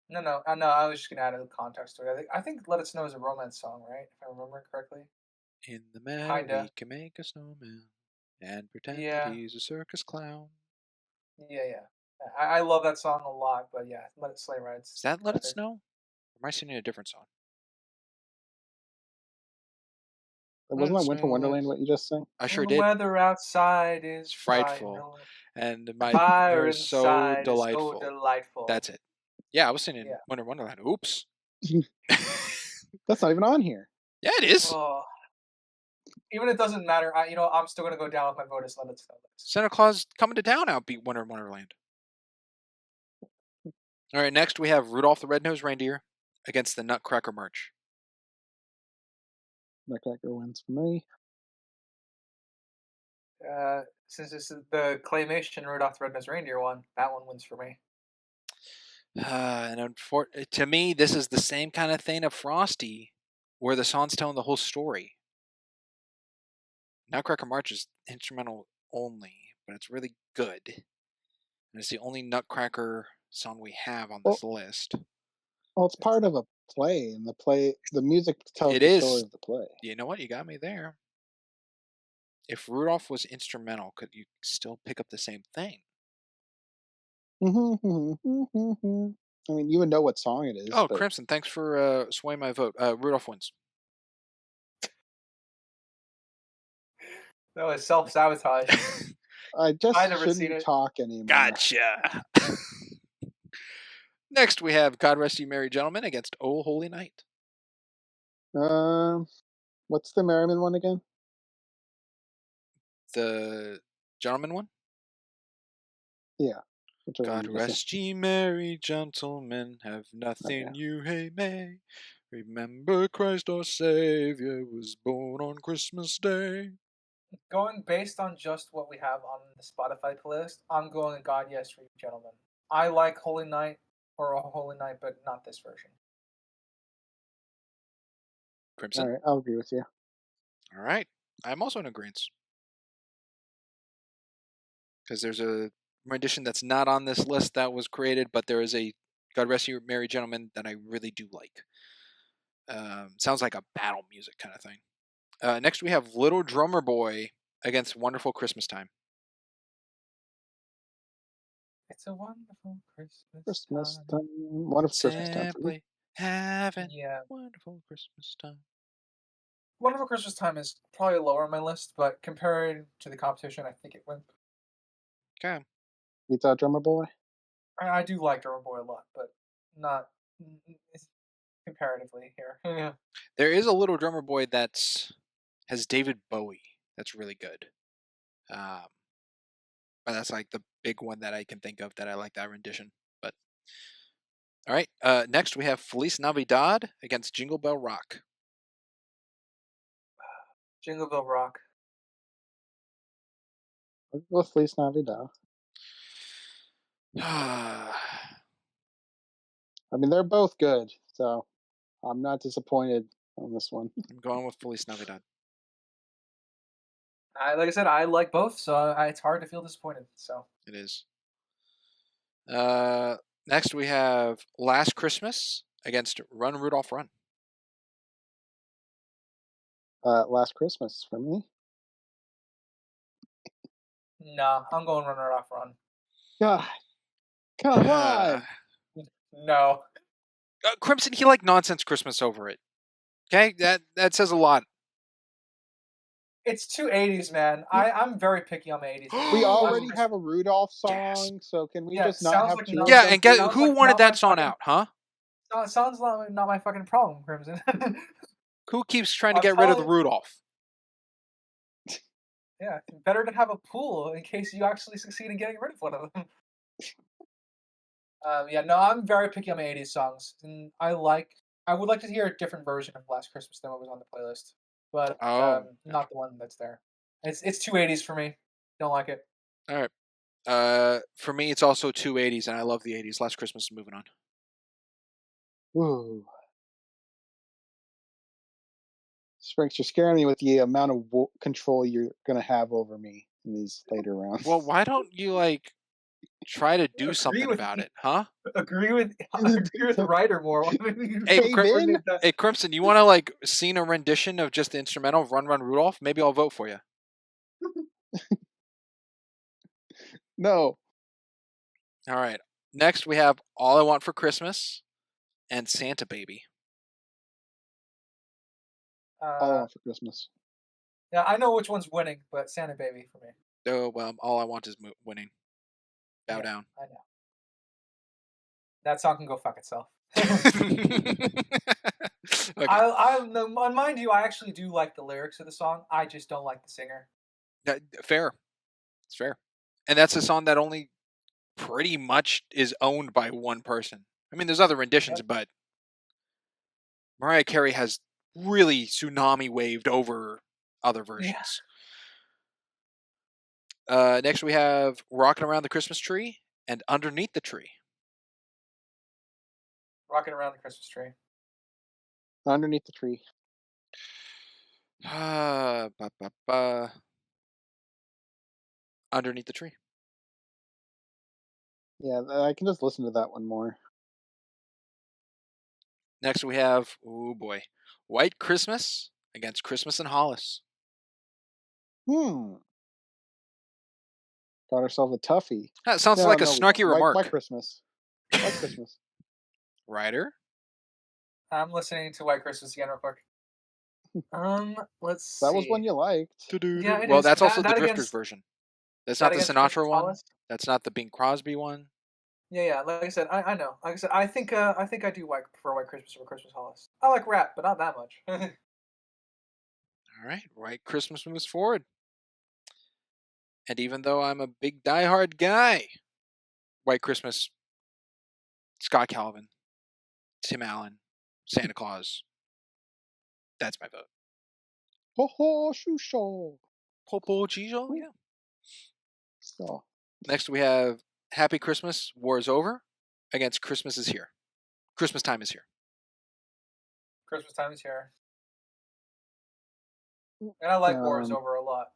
No, I was just going to add a context to it. I think Let It Snow is a romance song, right? If I remember correctly. In the meadow we can make a snowman and pretend that he's a circus clown. Yeah. I love that song a lot, but yeah, Let It Sleigh Rides. Is that Let It Snow? Or am I singing a different song? Wasn't that Winter Wonderland what you just sang? I sure the did. weather outside is frightful. And my fire is so inside delightful. is so delightful. That's it. Yeah, I was singing Winter Wonderland. Oops. That's not even on here. Yeah, it is. Oh. Even if it doesn't matter, I'm still gonna go down with my vote as Let It Snow. Santa Claus Coming to Town outbeat Winter Wonderland. All right, next we have Rudolph the Red-Nosed Reindeer against the Nutcracker March. Nutcracker wins for me. Since this is the claymation Rudolph the Red-Nosed Reindeer one, that one wins for me. And to me, this is the same kind of thing of Frosty, where the song's telling the whole story. Nutcracker March is instrumental only, but it's really good. And it's the only Nutcracker song we have on this list. Well, it's part of a play, and the music tells the story of the play. You know what? You got me there. If Rudolph was instrumental, could you still pick up the same thing? I mean, you would know what song it is. Oh, but... Crimson, thanks for swaying my vote. Rudolph wins. That was self-sabotage. I just shouldn't talk anymore. Gotcha. Next, we have God Rest Ye Merry Gentlemen against O Holy Night. What's the Merriman one again? The Gentleman one? Yeah. God rest ye merry gentlemen, have nothing you may. Remember Christ our Savior was born on Christmas Day. Going based on just what we have on the Spotify playlist, I'm going God Yes for You Gentlemen. I like Holy Night or A Holy Night, but not this version. Crimson. All right, I'll agree with you. All right. I'm also in agreement. Because there's a rendition that's not on this list that was created, but there is a God Rest You Merry Gentlemen that I really do like. Sounds like a battle music kind of thing. Next we have Little Drummer Boy against Wonderful Christmas Time. It's a wonderful Christmas time. Wonderful Christmas time for me. Simply having Yeah. wonderful Christmas time. Wonderful Christmas Time is probably lower on my list, but compared to the competition, I think it went. Okay. You thought Drummer Boy? I do like Drummer Boy a lot, but not comparatively here. Yeah. There is a Little Drummer Boy has David Bowie. That's really good. But that's like the big one that I can think of that I like that rendition. But all right. Next we have Feliz Navidad against Jingle Bell Rock. Jingle Bell Rock. I'll go with Feliz Navidad. I'm I mean, they're both good, so I'm not disappointed on this one. going with Feliz Navidad. Like I said, I like both, so it's hard to feel disappointed. So It is. Next we have Last Christmas against Run Rudolph Run. Last Christmas for me. nah, I'm going Runner Off Run. God, come on! No, Crimson, he liked Nonsense Christmas over it. Okay, that says a lot. it's too 80s, man. I'm very picky on the 80s. We already have a Rudolph song, so can we Yeah, just not sounds have like two? no- of Yeah, them, and guess please? who like wanted not that my song fucking- out, huh? No, it sounds like not my fucking problem, Crimson. Who keeps trying to I'm get rid of the telling- Rudolph? Yeah, better to have a pool in case you actually succeed in getting rid of one of them. Yeah, no, I'm very picky on my 80s songs, and I would like to hear a different version of Last Christmas than what was on the playlist, but not the one that's there. It's too 80s for me. Don't like it. All right. For me, it's also 280s, and I love the 80s. Last Christmas is moving on. Ooh. Sprinks, you're scaring me with the amount of control you're going to have over me in these later rounds. Well, why don't you try to do Agree something with about me. it, huh? Agree with the writer more. Hey, Cave in? Hey, Crimson, you want to sing a rendition of just the instrumental of Run Run Rudolph? Maybe I'll vote for you. No. All right. Next, we have All I Want for Christmas and Santa Baby. All I Want for Christmas. Yeah, I know which one's winning, but Santa Baby for me. Oh, well, All I Want is winning. Bow Yeah, down. I know. That song can go fuck itself. Okay. Mind you, I actually do like the lyrics of the song. I just don't like the singer. Fair. It's fair. And that's a song that only pretty much is owned by one person. I mean, there's other renditions, but Mariah Carey has really tsunami waved over other versions. Next, we have Rockin' Around the Christmas Tree and Underneath the Tree. Rocking Around the Christmas Tree. Underneath the Tree. Underneath the Tree. Yeah, I can just listen to that one more. Next, we have, oh boy, White Christmas against Christmas in Hollis. Got herself a toughie. That sounds like a snarky remark. White Christmas. White Christmas. Ryder? I'm listening to White Christmas again real quick. Let's see. That was one you liked. Yeah, it Well, is. that's also That the Drifters against- version. That's that not the against Sinatra Christmas one. Hollis? That's not the Bing Crosby one. Yeah. Like I said, I know. Like I said, I think I do prefer White Christmas over Christmas Hollis. I like rap, but not that much. All right, White Christmas moves forward. And even though I'm a big diehard guy, White Christmas, Scott Calvin, Tim Allen, Santa Claus. That's my vote. Ho ho shusho. Popo Gijo, yeah. Oh. Next we have Happy Christmas, War is Over against Christmas is Here. Christmas Time is Here. Christmas time is here. And I like War is Over a lot.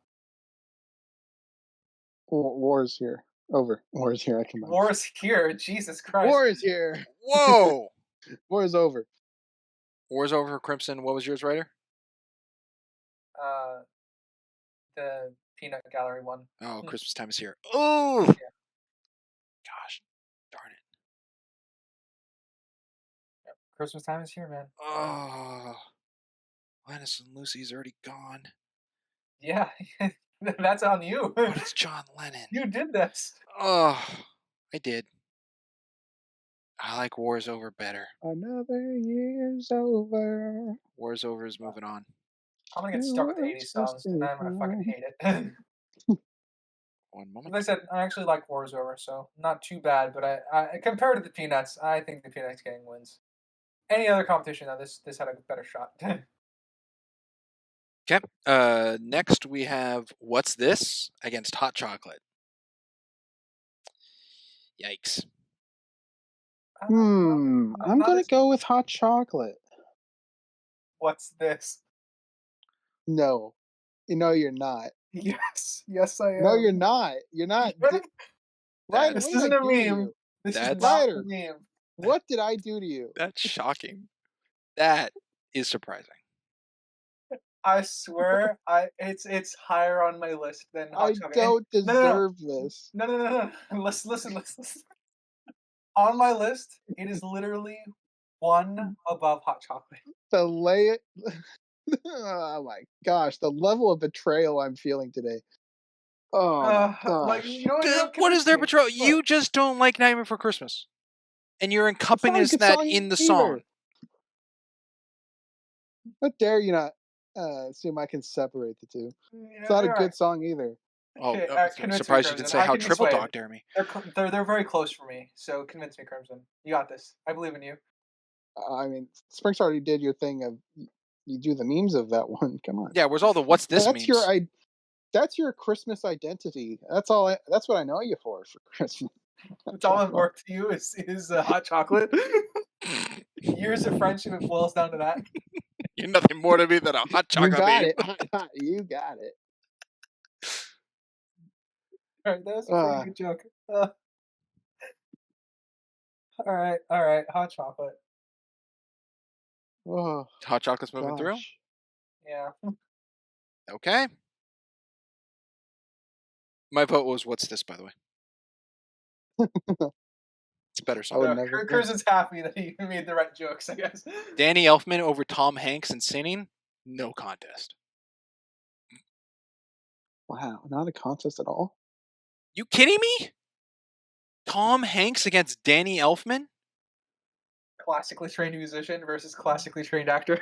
War is here. Over. War is here. I can. War is here. Jesus Christ. War is here. Whoa! War is over. War's over, Crimson. What was yours, writer? The Peanut Gallery one. Oh, Christmas time is here. Oh! Yeah. Gosh, darn it. Yep. Christmas time is here, man. Oh. Linus and Lucy's already gone. Yeah, that's on you. What is John Lennon? You did this. Oh, I did. I like War's Over better. Another year's over. War's Over is moving on. I'm gonna get stuck with 80 songs, and then I'm gonna fucking hate it. One moment. As I said, I actually like War is Over, so not too bad. But I compared to the Peanuts, I think the Peanuts gang wins. Any other competition, though, this had a better shot. Okay. Next we have What's This against Hot Chocolate. Yikes. I'm gonna go with hot chocolate. What's this? No, you're not. Yes, I am. No, you're not. You're not. Right? This isn't a meme. This is not a meme. What did I do to you? That's shocking. That is surprising. I swear, it's higher on my list than Hot Chocolate. I don't deserve this. No. Listen. On my list, it is literally one above Hot Chocolate. Oh my gosh, the level of betrayal I'm feeling today. Oh my gosh. What is their betrayal? You just don't like Nightmare Before Christmas. And you're encompassing that in the song. How dare you not assume I can separate the two? It's not a good song either. Oh, I'm surprised you didn't say How Triple Dog Dare Me. They're very close for me, so convince me, Crimson. You got this. I believe in you. I mean, Sprinks already did your thing of you do the memes of that one. Come on. Yeah, where's all the What's This memes? That's your Christmas identity. That's all. That's what I know you for Christmas. That's all that works to you is hot chocolate. Years of friendship, it boils down to that. You're nothing more to me than a hot chocolate. You got it. You got it. All right, that was a pretty good joke. All right, hot chocolate. Oh, hot chocolate's moving through? Yeah. Okay. My vote was What's This, by the way. It's a better song. Crimson's happy that he made the right jokes, I guess. Danny Elfman over Tom Hanks in singing? No contest. Wow, not a contest at all? You kidding me? Tom Hanks against Danny Elfman? Classically trained musician versus classically trained actor.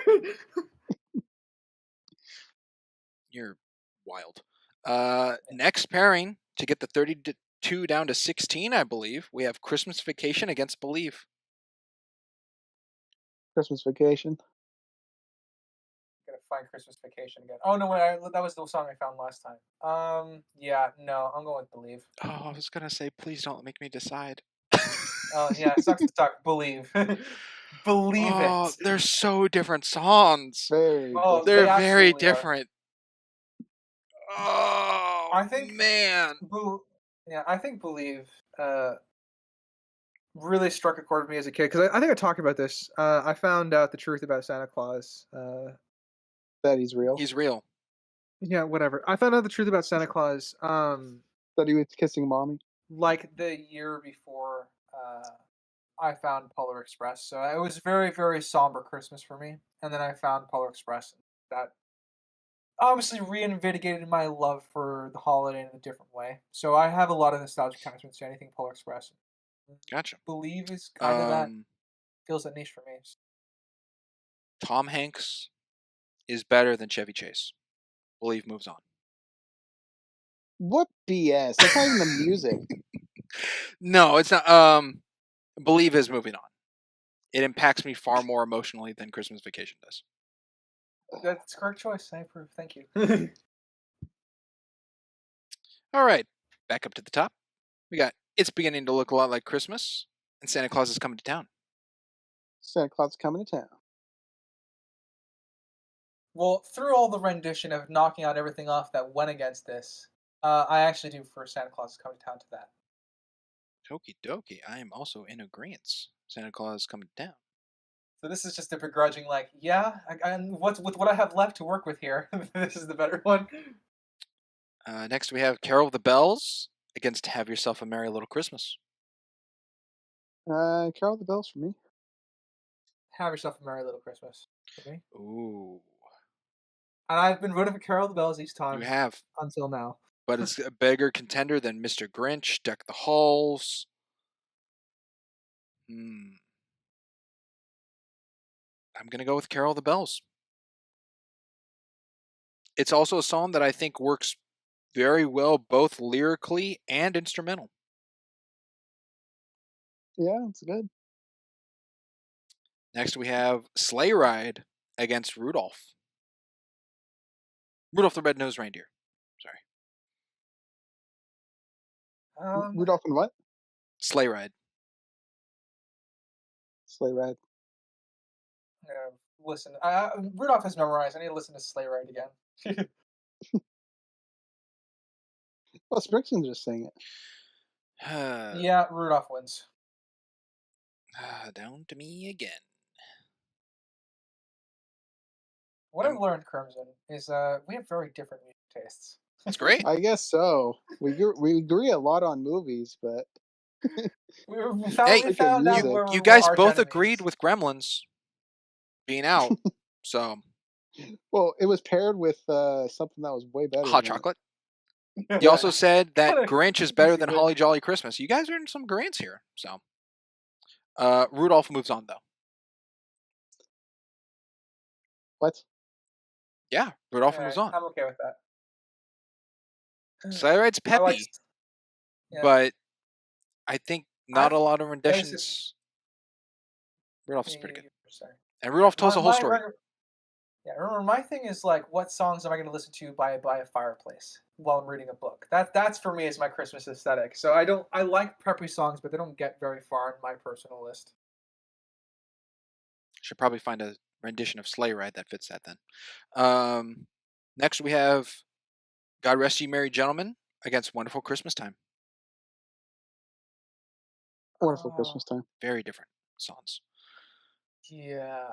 You're wild. Next pairing, to get the 32 down to 16, I believe, we have Christmas Vacation against Believe. Christmas Vacation. Gotta find Christmas Vacation again. Oh, no, wait, that was the song I found last time. Yeah, no, I'm going with Believe. Oh, I was gonna say, please don't make me decide. Oh, yeah, sucks to suck. Believe. Believe it. They're so different songs. They're very different. Oh, I think, man. I think Believe really struck a chord with me as a kid. Because I think I talked about this. I found out the truth about Santa Claus. That he's real? He's real. Yeah, whatever. I found out the truth about Santa Claus. That he was kissing mommy? Like the year before I found Polar Express. So it was very, very somber Christmas for me. And then I found Polar Express. That obviously reinvigorated my love for the holiday in a different way. So I have a lot of nostalgic connections to anything Polar Express. Gotcha. Believe is kind of that. Feels that niche for me. Tom Hanks is better than Chevy Chase. Believe moves on. What BS? That's not even the music. No, it's not. Believe is moving on. It impacts me far more emotionally than Christmas Vacation does. That's a correct choice. I approve. Thank you. All right. Back up to the top. We got It's Beginning to Look a Lot Like Christmas and Santa Claus is Coming to Town. Santa Claus is Coming to Town. Well, through all the rendition of knocking out everything off that went against this, I actually do prefer Santa Claus is Coming to Town to that. Okie dokie. I am also in agreement. Santa Claus is coming down. So this is just a begrudging, like, yeah, with what I have left to work with here, this is the better one. Next we have Carol of the Bells against Have Yourself a Merry Little Christmas. Carol of the Bells for me. Have Yourself a Merry Little Christmas for me. Ooh. And I've been voting for Carol of the Bells each time. You have. Until now. But it's a bigger contender than Mr. Grinch, Deck the Halls. I'm going to go with Carol of the Bells. It's also a song that I think works very well both lyrically and instrumental. Yeah, it's good. Next we have Sleigh Ride against Rudolph. Rudolph the Red-Nosed Reindeer. Sorry. Rudolph and what? Sleigh Ride. Sleigh Ride. Listen, Rudolph has memorized. I need to listen to Sleigh Ride again. Well, Springsteen just sang it. Yeah, Rudolph wins. Down to me again. What I've learned, Crimson, is we have very different music tastes. That's great. I guess so. We agree a lot on movies, but we found out where you guys we're arch both enemies. agreed with Gremlins being out, so. Well, it was paired with something that was way better. Hot chocolate. You also said that Grinch is better than Holly Jolly Christmas. You guys are in some grants here, so. Rudolph moves on, though. What? Yeah, Rudolph moves on. I'm okay with that. Sleigh Ride's peppy, but I think not a lot of renditions. Rudolph's pretty good. And Rudolph tells a whole story. Yeah, remember, my thing is, like, what songs am I going to listen to by a fireplace while I'm reading a book? That's for me is my Christmas aesthetic. So I like preppy songs, but they don't get very far in my personal list. Should probably find a rendition of Sleigh Ride that fits that then. Next we have God Rest Ye Merry Gentlemen against Wonderful Christmas Time. Wonderful Christmas Time. Very different songs. Yeah.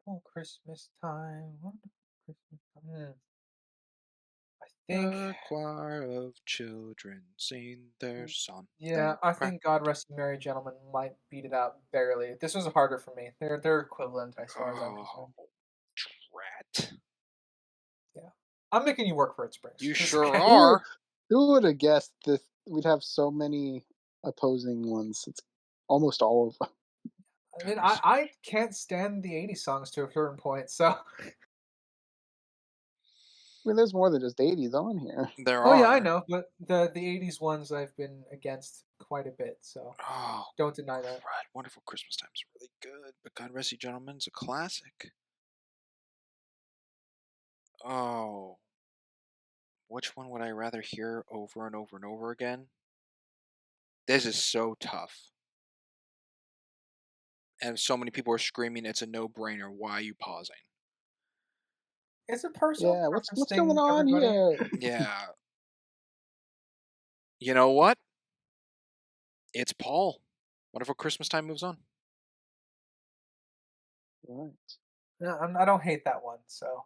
Oh, Christmas time. Wonderful Christmas time. I think the choir of children sing their song. Yeah, I think God Rest Ye Merry Gentlemen might beat it out barely. This was harder for me. They're equivalent as far as I'm concerned. Drat. Yeah. I'm making you work for it, Springs. You sure are. Who would have guessed that we'd have so many opposing ones? It's almost all of them. I mean, I can't stand the 80s songs to a certain point, so. I mean, there's more than just 80s on here. There are. Oh, yeah, I know, but the 80s ones I've been against quite a bit, so don't deny that. Right, Wonderful Christmas Time is really good, but God Rest Ye Gentlemen's a classic. Oh. Which one would I rather hear over and over and over again? This is so tough. And so many people are screaming, it's a no-brainer. Why are you pausing? It's a personal Yeah, what's preference going thing, on everybody. here? Yeah. You know what? It's Paul. Wonderful Christmas Time moves on. Right. No, I don't hate that one, so.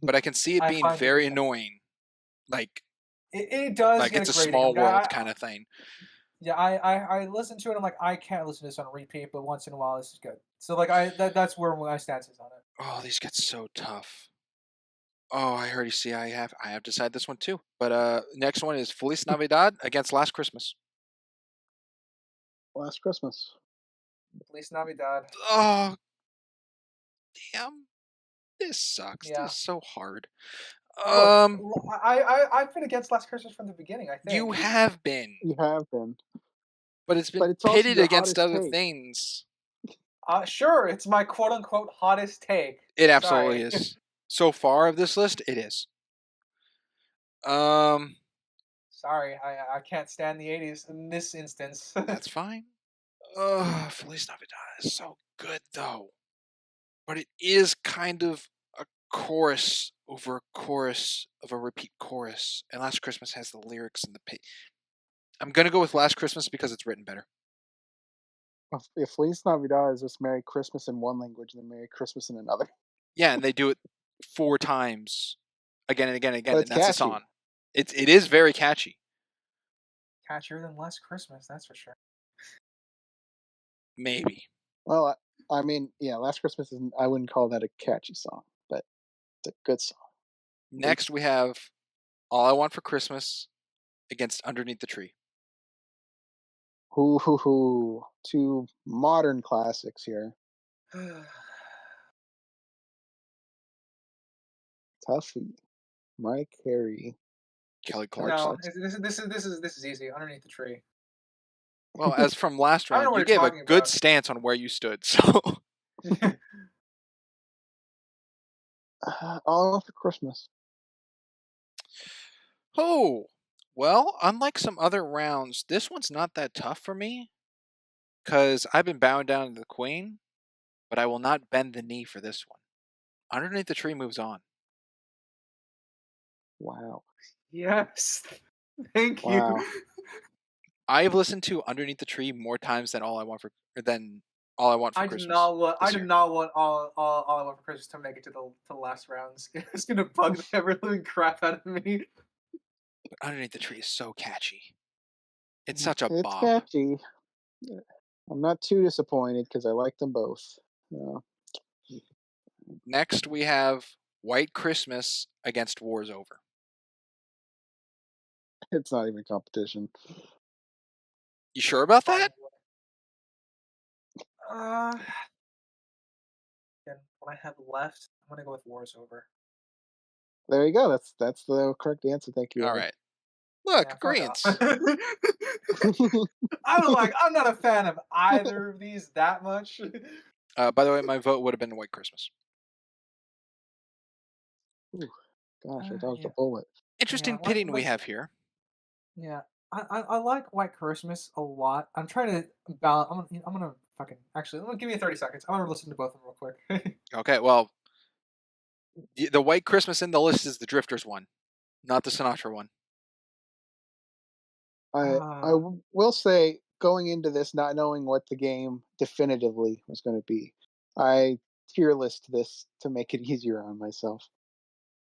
But I can see it being very annoying. Like, it does like get it's a grating. small world kind of thing. Yeah, I listen to it. I'm like, I can't listen to this on repeat, but once in a while, this is good. So like, that's where my stance is on it. Oh, these get so tough. Oh, I already see. I have decided this one too. But next one is Feliz Navidad against Last Christmas. Last Christmas. Feliz Navidad. Oh, damn! This sucks. Yeah. This is so hard. I've been against Last Christmas from the beginning. I think You have been. You have been. But it's been But it's also pitted your against hottest other take. things. Sure, it's my quote-unquote hottest take. It absolutely Sorry. is. So far of this list, it is. Sorry, I can't stand the 80s in this instance. That's fine. Feliz Navidad is so good though, but it is kind of a chorus over a chorus of a repeat chorus, and Last Christmas has the lyrics and the. I'm gonna go with Last Christmas because it's written better. If Feliz Navidad is just Merry Christmas in one language and then Merry Christmas in another. Yeah, and they do it 4 times, again and again and again, But and it's that's the catchy. song. It is very catchy. Catchier than Last Christmas, that's for sure. Maybe. Well, I mean, yeah, Last Christmas isn't. I wouldn't call that a catchy song, but it's a good song. Next, we have All I Want for Christmas against Underneath the Tree. Hoo. 2 modern classics here. Tuffy, Mariah Carey, Kelly No, Clarkson. this is easy. Underneath the Tree. Well, as from last I don't know round, what you you're gave a talking good about. stance on where you stood. So, All for Christmas. well, unlike some other rounds, this one's not that tough for me because I've been bowing down to the Queen, but I will not bend the knee for this one. Underneath the Tree moves on. Wow. Yes. Thank Wow. you. I've listened to Underneath the Tree more times than All I Want for Christmas. I this did year. not want all I want for Christmas to make it to the last rounds. It's gonna bug the ever living crap out of me. But Underneath the Tree is so catchy. It's such a It's bop. catchy. I'm not too disappointed because I like them both. Next, we have White Christmas against War's Over. It's not even competition. You sure about that? And what I have left, I'm gonna go with War's Over. There you go. That's the correct answer. Thank you. All Evan. right. Look, Yeah, fuck agreements. off. I'm not a fan of either of these that much. By the way, my vote would have been White Christmas. Gosh, I dodged Yeah. a bullet. Interesting Yeah, pitting we like- have here. Yeah, I like White Christmas a lot. I'm trying to balance. I'm gonna fucking actually. Give me 30 seconds. I'm gonna listen to both of them real quick. Okay, well, the White Christmas in the list is the Drifters one, not the Sinatra one. I will say, going into this, not knowing what the game definitively was going to be, I tier list this to make it easier on myself.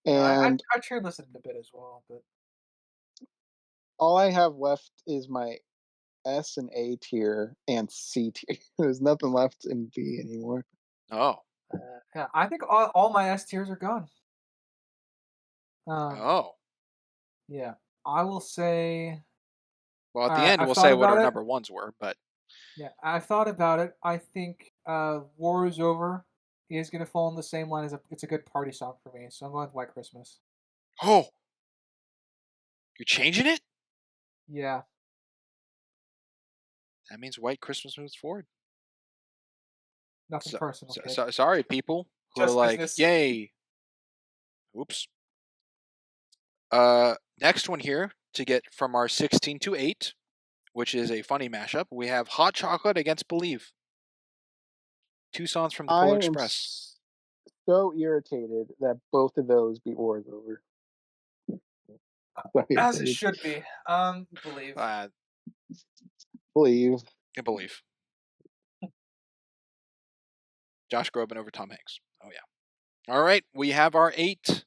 And I tier listed a bit as well, but all I have left is my S and A tier and C tier. There's nothing left in B anymore. Oh. yeah, I think all my S tiers are gone. Oh. Yeah, I will say. Well, at the end, I've we'll thought say what our about it. number ones were, but Yeah, I've thought about it. I think War is Over is going to fall in the same line as it's a good party song for me, so I'm going with White Christmas. oh, you're changing it? Yeah. That means White Christmas moves forward. Nothing personal. kid. Sorry, people who Just are like, business. yay. Oops. Next one here to get from our 16 to 8, which is a funny mashup. We have Hot Chocolate against Believe. 2 songs from the Polar Express. So irritated that both of those beat War's Over. As it should be. Believe. Believe. I believe. Josh Groban over Tom Hanks. Oh yeah. All right, we have our 8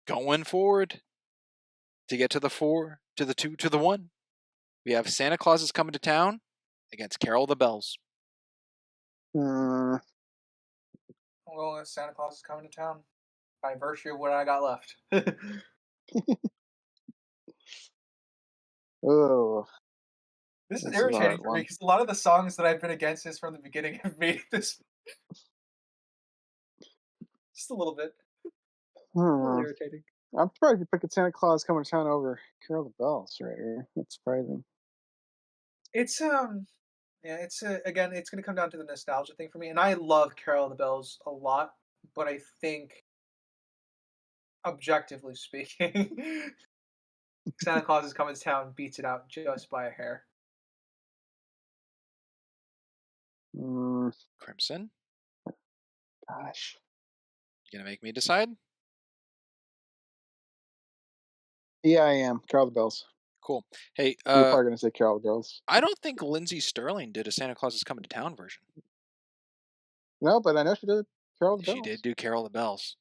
going forward to get to the 4, to the 2, to the 1. We have Santa Claus is Coming to Town against Carol of the Bells. Well, Santa Claus is Coming to Town by virtue of what I got left. Oh. This is This is a hard irritating for me one. because a lot of the songs that I've been against this from the beginning have made this just a little bit. A little irritating. I'm surprised you picked Santa Claus Coming to Town over Carol of the Bells right here. That's surprising. It's yeah, it's again, it's gonna come down to the nostalgia thing for me, and I love Carol of the Bells a lot, but I think, objectively speaking, Santa Claus is Coming to Town beats it out just by a hair. Crimson, Gosh. you gonna make me decide? Yeah, I am. Carol the Bells. Cool. Hey, You're probably going to say Carol the Bells. I don't think Lindsay Sterling did a Santa Claus is Coming to Town version. No, but I know she did Carol the Bells. She did do Carol the Bells.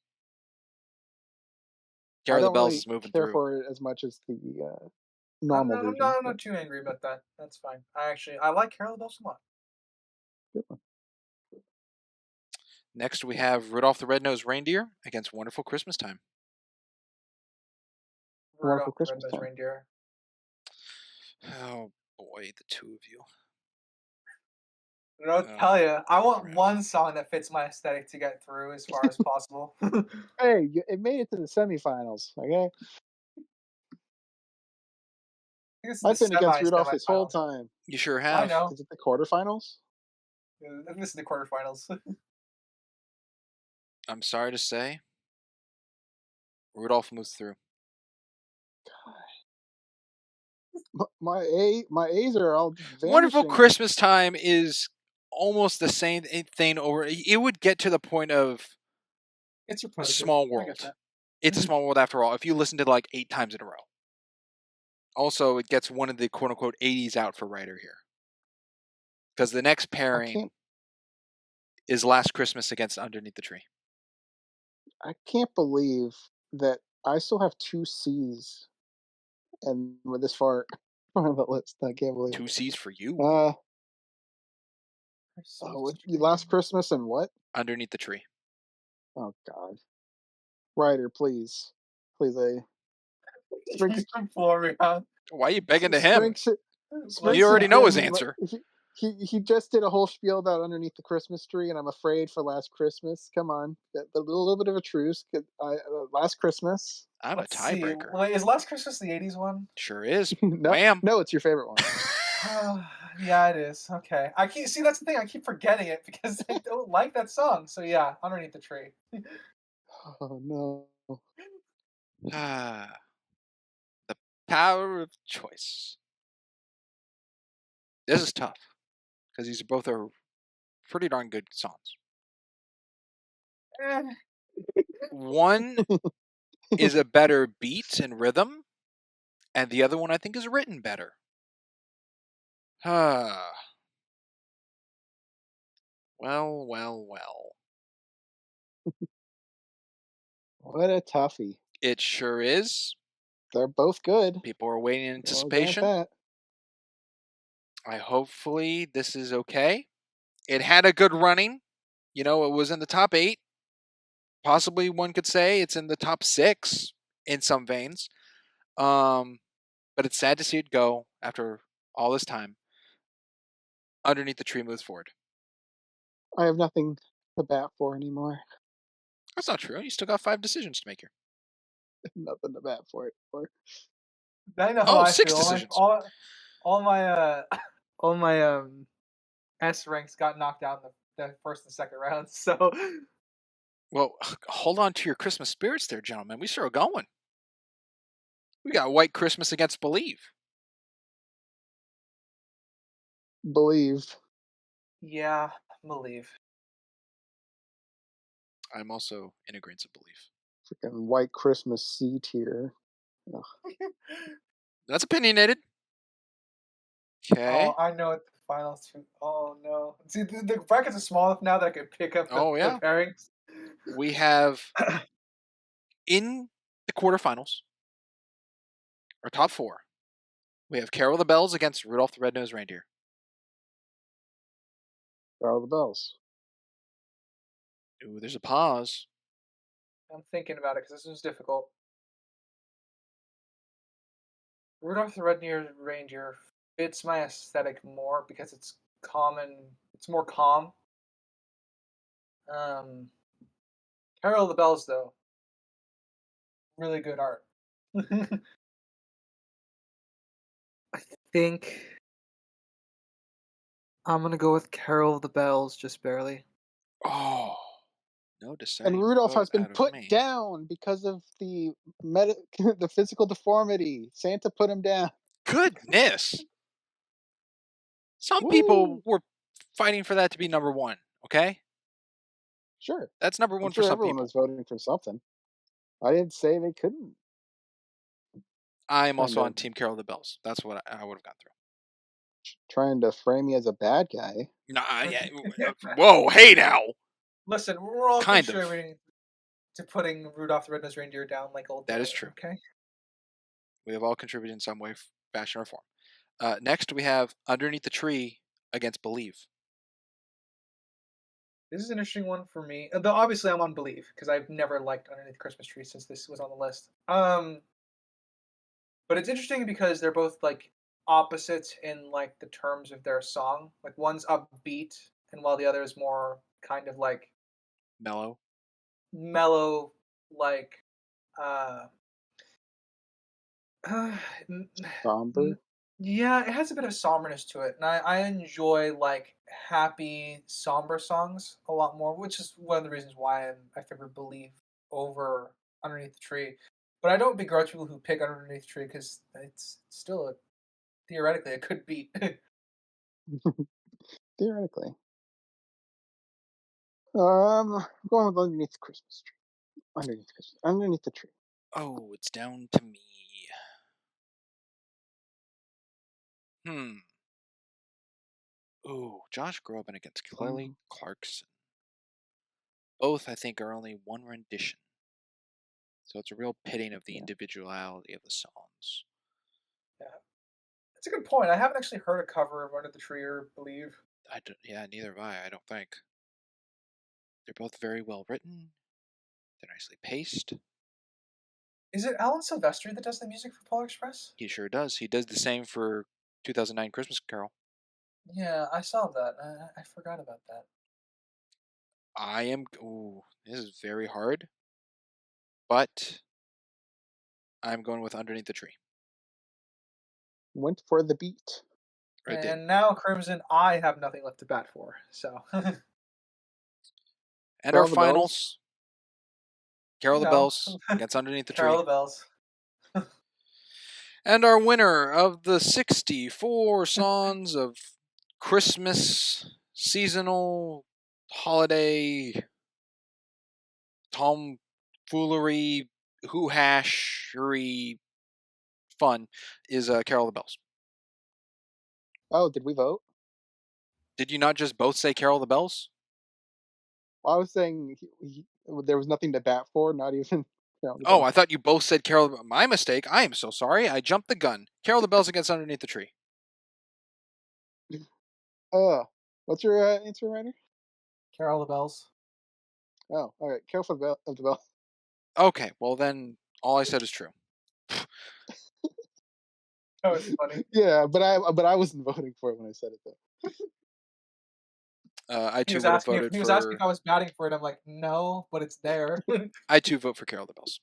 I Carol the don't Bells really is moving care through. for it as much as the I'm normal not, I'm, version. not, I'm not too angry about that. That's fine. I like Carol the Bells a lot. Good one. Next, we have Rudolph the Red-Nosed Reindeer against Wonderful Christmas Time. Wonderful Rudolph the Christmas Red-Nosed Time. Reindeer. Oh boy, the two of you. I'll tell you, I want one song that fits my aesthetic to get through as far as possible. Hey, it made it to the semifinals. Okay, I've been against Rudolph this whole time. You sure I have. know. Is it the quarterfinals? This is the quarterfinals. I'm sorry to say, Rudolph moves through. My A's are all vanishing. Wonderful Christmas Time is almost the same thing over. It would get to the point of It's a small world. It's a small world after all. If you listen to it like 8 times in a row. Also, it gets one of the quote-unquote 80s out for Ryder here. Because the next pairing is Last Christmas against Underneath the Tree. I can't believe that I still have 2 C's, and we're this far on the list. I can't believe 2 C's for you. Last Christmas and what? Underneath the Tree. Oh God, Ryder, please, Why are you begging to him? Sprinks You already know his answer. He just did a whole spiel about Underneath the Christmas Tree, and I'm afraid for Last Christmas. Come on, a little bit of a truce. Last Christmas. I'm a tiebreaker. Wait, is Last Christmas the 80s one? Sure is. No, it's your favorite one. Yeah, it is. Okay. That's the thing. I keep forgetting it because I don't like that song. So yeah, Underneath the Tree. Oh no. The power of choice. This is tough because these both are pretty darn good songs. One is a better beat and rhythm, and the other one I think is written better. Well. What a toughie. It sure is. They're both good. People are waiting in anticipation. Hopefully this is okay. It had a good running. You know, it was in the top 8. Possibly one could say it's in the top 6 in some veins. But it's sad to see it go after all this time. Underneath the Tree moves forward. I have nothing to bat for anymore. That's not true. You still got 5 decisions to make here. Nothing to bat for it for. I know how I 6 feel. decisions. All my S ranks got knocked out in the first and second rounds. So, well, hold on to your Christmas spirits, there, gentlemen. We still are going. We got White Christmas against Believe. Believe. Yeah, Believe. I'm also in agreement of Believe. Freaking White Christmas C tier. That's opinionated. Okay. Oh, I know what the final 2. Oh no! See, the brackets are small enough now that I could pick up the pairings. We have in the quarterfinals, our top 4. We have Carol the Bells against Rudolph the Red-Nosed Reindeer. Carol the Bells. Ooh, there's a pause. I'm thinking about it because this was difficult. Rudolph the Red-Nosed Reindeer fits my aesthetic more because it's common. It's more calm. Carol the Bells, though, really good art. I think I'm gonna go with Carol of the Bells, just barely. Oh, no deciding. And Rudolph has been put down because of the the physical deformity. Santa put him down. Goodness. Some people were fighting for that to be number one. Okay, Sure. that's number one I'm for sure some everyone people. was voting for something. I didn't say they couldn't. I'm also Kinda. on Team Carol of the Bells. That's what I would have gone through. Trying to frame me as a bad guy. Nah, yeah. Whoa, hey now. Listen, we're all Kind of. contributing to putting Rudolph the Red-Nosed Reindeer down like old. That is true. Okay. We have all contributed in some way, fashion, or form. Next, we have Underneath the Tree against Believe. This is an interesting one for me. Though obviously I'm on Believe because I've never liked Underneath the Christmas Tree since this was on the list. But it's interesting because they're both like opposites in like the terms of their song. Like one's upbeat, and while the other is more kind of like mellow, like uh, Somber. Yeah, it has a bit of somberness to it, and I enjoy like happy, somber songs a lot more, which is one of the reasons why I favor Believe over Underneath the Tree. But I don't begrudge people who pick Underneath the Tree because it's still theoretically a good beat. Theoretically. I'm going with Underneath the Christmas Tree. Underneath the Tree. Oh, it's down to me. Ooh, Josh Groban against Kelly Clarkson. Both, I think, are only one rendition. So it's a real pitting of the individuality of the songs. Yeah, that's a good point. I haven't actually heard a cover of Under the Tree or Believe. Neither have I don't think. They're both very well written. They're nicely paced. Is it Alan Silvestri that does the music for Polar Express? He sure does. He does the same for 2009 Christmas Carol. Yeah, I saw that. I forgot about that. This is very hard. But I'm going with Underneath the Tree. Went for the beat. And now, Crimson, I have nothing left to bat for. So. And our finals. Carol the Bells against Underneath the Tree. Carol the Bells. And our winner of the 64 songs of Christmas, seasonal, holiday, tomfoolery, hoo-hashery fun is Carol the Bells. Oh, did we vote? Did you not just both say Carol the Bells? Well, I was saying there was nothing to bat for, not even Carol the Oh, Bells. I thought you both said Carol. My mistake. I am so sorry. I jumped the gun. Carol the Bells against Underneath the Tree. What's your answer, Ryder? Carol the Bells. Oh, all right. Carol of the Bells. Okay, well then, all I said is true. That was funny. Yeah, but I wasn't voting for it when I said it though. I too He was would have asking voted if I was batting for it. I'm like, no, but it's there. I too vote for Carol the Bells.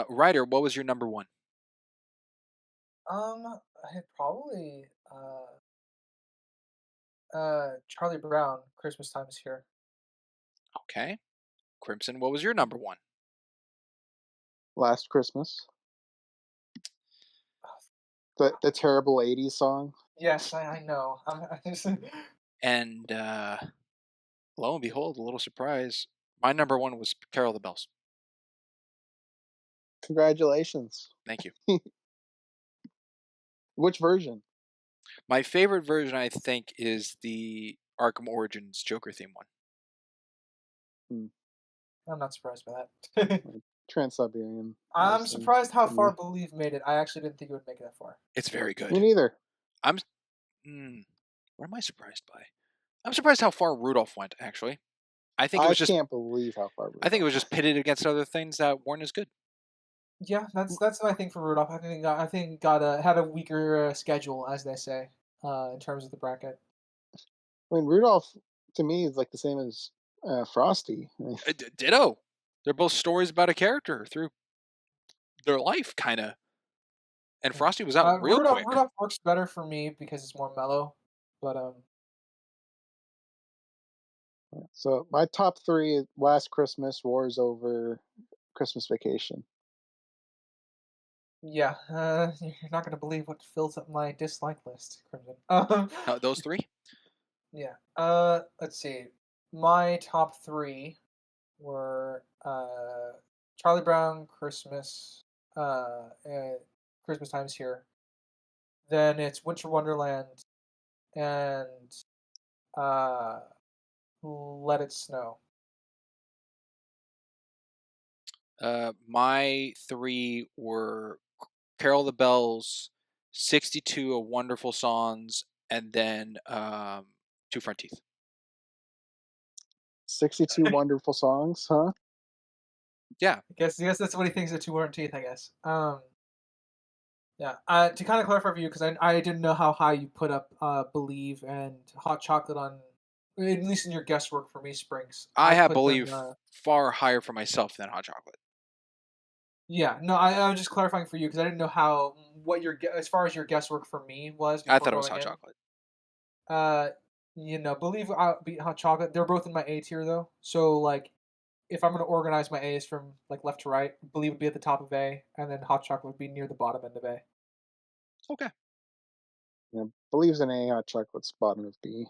Ryder, what was your number one? I had probably Charlie Brown. Christmas Time Is Here. Okay. Crimson, what was your number one? Last Christmas. The terrible 80s song. Yes, I know. And lo and behold, a little surprise. My number one was Carol the Bells. Congratulations. Thank you. Which version? My favorite version, I think, is the Arkham Origins Joker theme one. I'm not surprised by that. Trans-Siberian. I'm surprised how far Believe made it. I actually didn't think it would make it that far. It's very good. Me neither. What am I surprised by? I'm surprised how far Rudolph went, actually. I can't believe how far Rudolph I think it was just pitted against other things that weren't as good. Yeah, that's my thing for Rudolph. I think had a weaker schedule, as they say, in terms of the bracket. I mean, Rudolph to me is like the same as Frosty. Ditto. They're both stories about a character through their life, kind of. And Frosty was out real quick. Rudolph works better for me because it's more mellow, but So my top three: Last Christmas, War Is Over, Christmas Vacation. Yeah, you're not gonna believe what fills up my dislike list, Crimson. Those three? Yeah. Let's see. My top three were Charlie Brown, Christmas, Christmas Time's Here. Then it's Winter Wonderland and uh, Let It Snow. My three were Carol of the Bells, 62 A Wonderful Songs, and then Two Front Teeth. 62 wonderful songs, huh? Yeah. I guess that's what he thinks of Two Front Teeth. I guess. Yeah. To kind of clarify for you, because I didn't know how high you put up Believe and Hot Chocolate on, at least in your guesswork for me, Springs. I have put Believe them, far higher for myself than Hot Chocolate. Yeah, no, I was just clarifying for you because I didn't know what your as far as your guesswork for me was before I thought it was going Hot in. Chocolate. Believe beat Hot Chocolate. They're both in my A tier though. So like, if I'm gonna organize my A's from like left to right, Believe would be at the top of A, and then Hot Chocolate would be near the bottom end of A. Okay. Yeah, Believes in A, Hot Chocolate's bottom of B.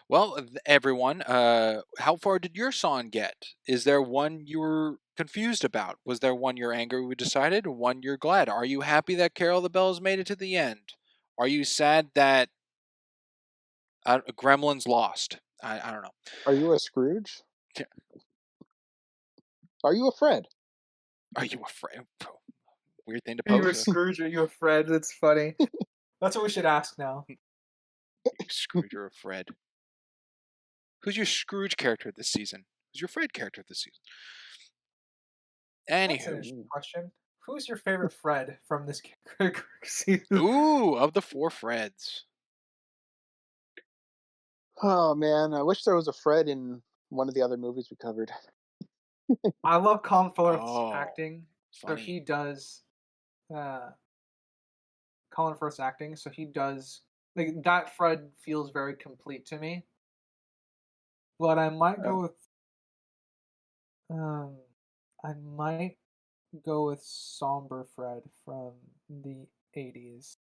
Well, everyone, how far did your song get? Is there one you were confused about? Was there one you're angry we decided? One you're glad? Are you happy that Carol of the Bells made it to the end? Are you sad that Gremlins lost? I don't know. Are you a Scrooge? Yeah. Are you a Fred? Are you afraid? Weird thing to Are you a pose. Scrooge or are you a Fred? That's funny. That's what we should ask now. Scrooge or a Fred? Who's your Scrooge character this season? Who's your Fred character this season? That's an Anywho. interesting question. Who's your favorite Fred from this season? Ooh, of the four Freds. Oh man, I wish there was a Fred in one of the other movies we covered. I love Colin Firth's Oh, acting. So funny. he does Colin Firth's acting, so he does like that Fred feels very complete to me. But I might go with I might go with Somber Fred from the 80s.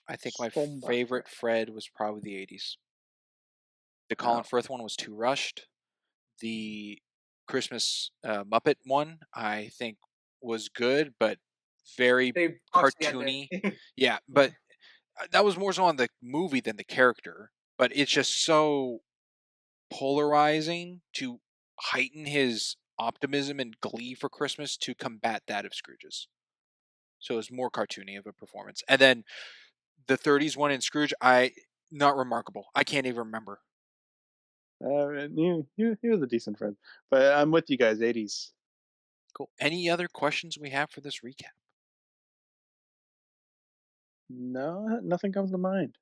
I think my Somber favorite Fred was probably the 80s. The Colin Firth one was too rushed. The Christmas Muppet one, I think, was good, but very They cartoony. Yeah, but that was more so on the movie than the character. But it's just so polarizing to heighten his optimism and glee for Christmas to combat that of Scrooge's. So it was more cartoony of a performance. And then the 30s one in Scrooge, not remarkable. I can't even remember. He was a decent Fred, but I'm with you guys. 80s. Cool. Any other questions we have for this recap? No, nothing comes to mind.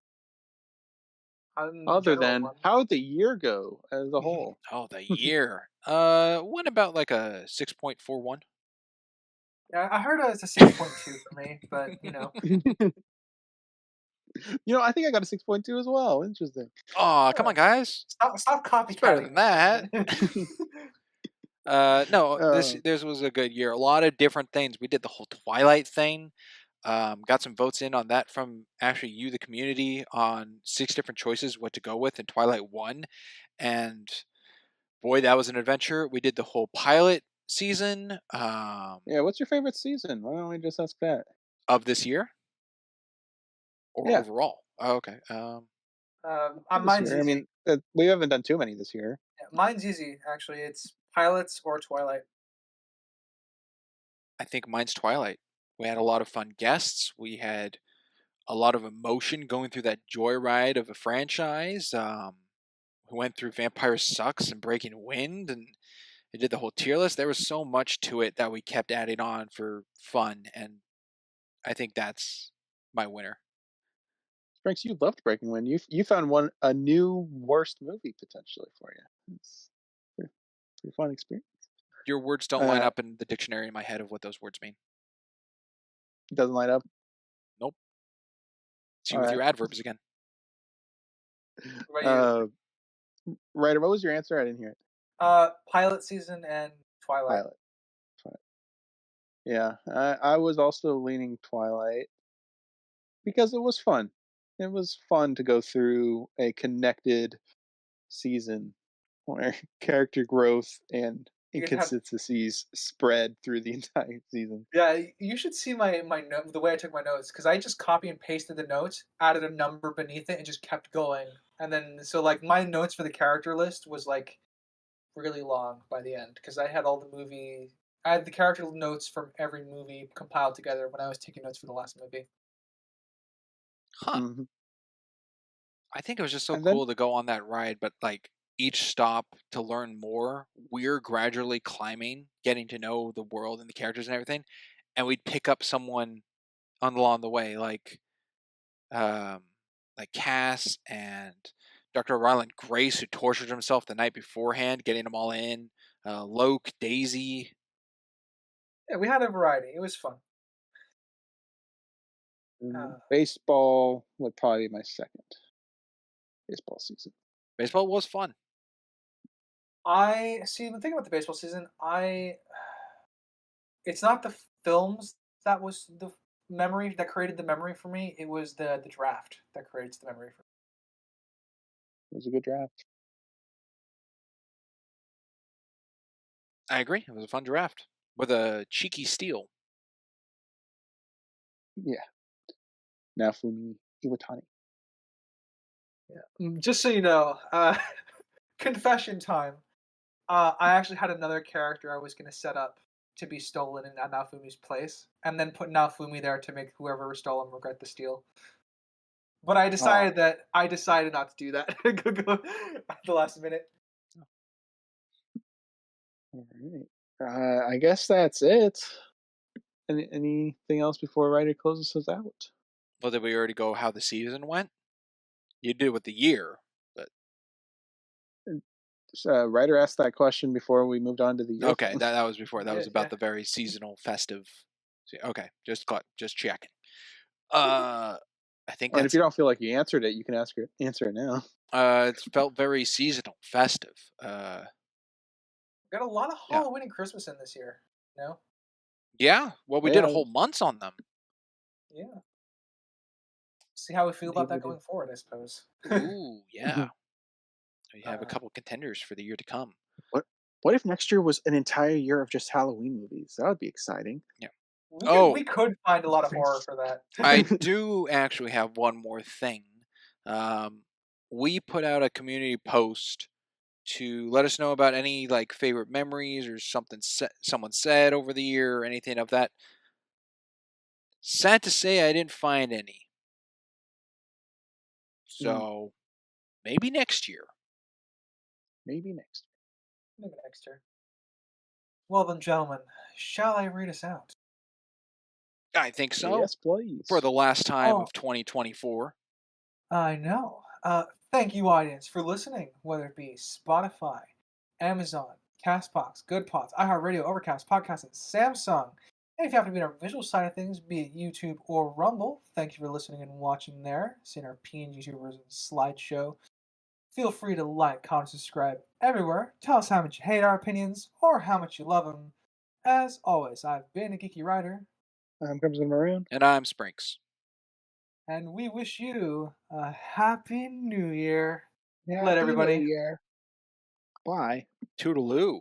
In Other general, than how'd the year go as a whole? Oh, the year. Went about like a 6.41. Yeah, I heard it's a 6.2 for me, but you know. I think I got a 6.2 as well. Interesting. Oh, come on, guys. Stop copycatting. It's better than that. This was a good year. A lot of different things. We did the whole Twilight thing. Got some votes in on that from actually you, the community, on 6 different choices what to go with, and Twilight won. And boy, that was an adventure. We did the whole pilot season. Yeah, what's your favorite season? Why don't we just ask that? Of this year? Or Yeah. overall? Oh, okay. Mine's easy. I mean, we haven't done too many this year. Yeah, mine's easy, actually. It's Pilots or Twilight. I think mine's Twilight. We had a lot of fun guests. We had a lot of emotion going through that joyride of a franchise. We went through Vampire Sucks and Breaking Wind, and it did the whole tier list. There was so much to it that we kept adding on for fun, and I think that's my winner. Franks, you loved Breaking Wind. You found a new worst movie potentially for you. It's a pretty fun experience. Your words don't line up in the dictionary in my head of what those words mean. It doesn't line up? Nope. See you with your adverbs again. What about you? Ryder, what was your answer? I didn't hear it. Pilot season and Twilight. Pilot. Yeah, I was also leaning Twilight because it was fun. It was fun to go through a connected season where character growth and You guys have inconsistencies spread through the entire season. Yeah, you should see my note, the way I took my notes, because I just copy and pasted the notes, added a number beneath it, and just kept going. And then, so like my notes for the character list was like really long by the end, because I had I had the character notes from every movie compiled together when I was taking notes for the last movie. Huh. Mhm. I think it was just so And then cool to go on that ride, but like each stop to learn more, we're gradually climbing, getting to know the world and the characters and everything, and we'd pick up someone along the way, um, like Cass and Dr. Ryland Grace, who tortured himself the night beforehand, getting them all in. Loke, Daisy. Yeah, we had a variety. It was fun. baseball would probably be my second baseball season. Baseball was fun. I see the thing about the baseball season. It's not the films that was the memory that created the memory for me. It was the draft that creates the memory for me. It was a good draft. I agree. It was a fun draft with a cheeky steal. Yeah. Naofumi Iwatani. Yeah. Just so you know, confession time. I actually had another character I was going to set up to be stolen in Naofumi's place, and then put Naofumi there to make whoever stole him regret the steal. But I decided not to do that at the last minute. All right. I guess that's it. Anything else before Ryder closes us out? Well, did we already go how the season went? You did with the year, but Ryder asked that question before we moved on to the year. okay, that was before. That was Yeah, about yeah. the very seasonal, festive. Okay, just checking. I think And if that's. you don't feel like you answered it, you can answer it now. It felt very seasonal, festive. Got a lot of Yeah. Halloween and Christmas in this year. No? Yeah. Well, we did a whole month on them. Yeah. See how we feel about that Maybe we going forward, I suppose. Ooh, yeah. We have a couple contenders for the year to come. What if next year was an entire year of just Halloween movies? That would be exciting. Yeah. We could find a lot of horror for that. I do actually have one more thing. We put out a community post to let us know about any like favorite memories or something someone said over the year or anything of that. Sad to say, I didn't find any. So maybe next year. Maybe next. Maybe next year. Well then, gentlemen, shall I read us out? I think so. Yes, please. For the last time of 2024. I know. Thank you, audience, for listening, whether it be Spotify, Amazon, CastBox, GoodPods, iHeartRadio, Overcast, Podcast, and Samsung. And if you happen to be on our visual side of things, be it YouTube or Rumble, thank you for listening and watching there, seeing our PNG version slideshow. Feel free to like, comment, subscribe everywhere. Tell us how much you hate our opinions or how much you love them. As always, I've been a Geeky Writer. I'm Crimson Maroon. And I'm Sprinks. And we wish you a Happy New Year. Happy Let everybody. New Year. Bye. Toodeloo.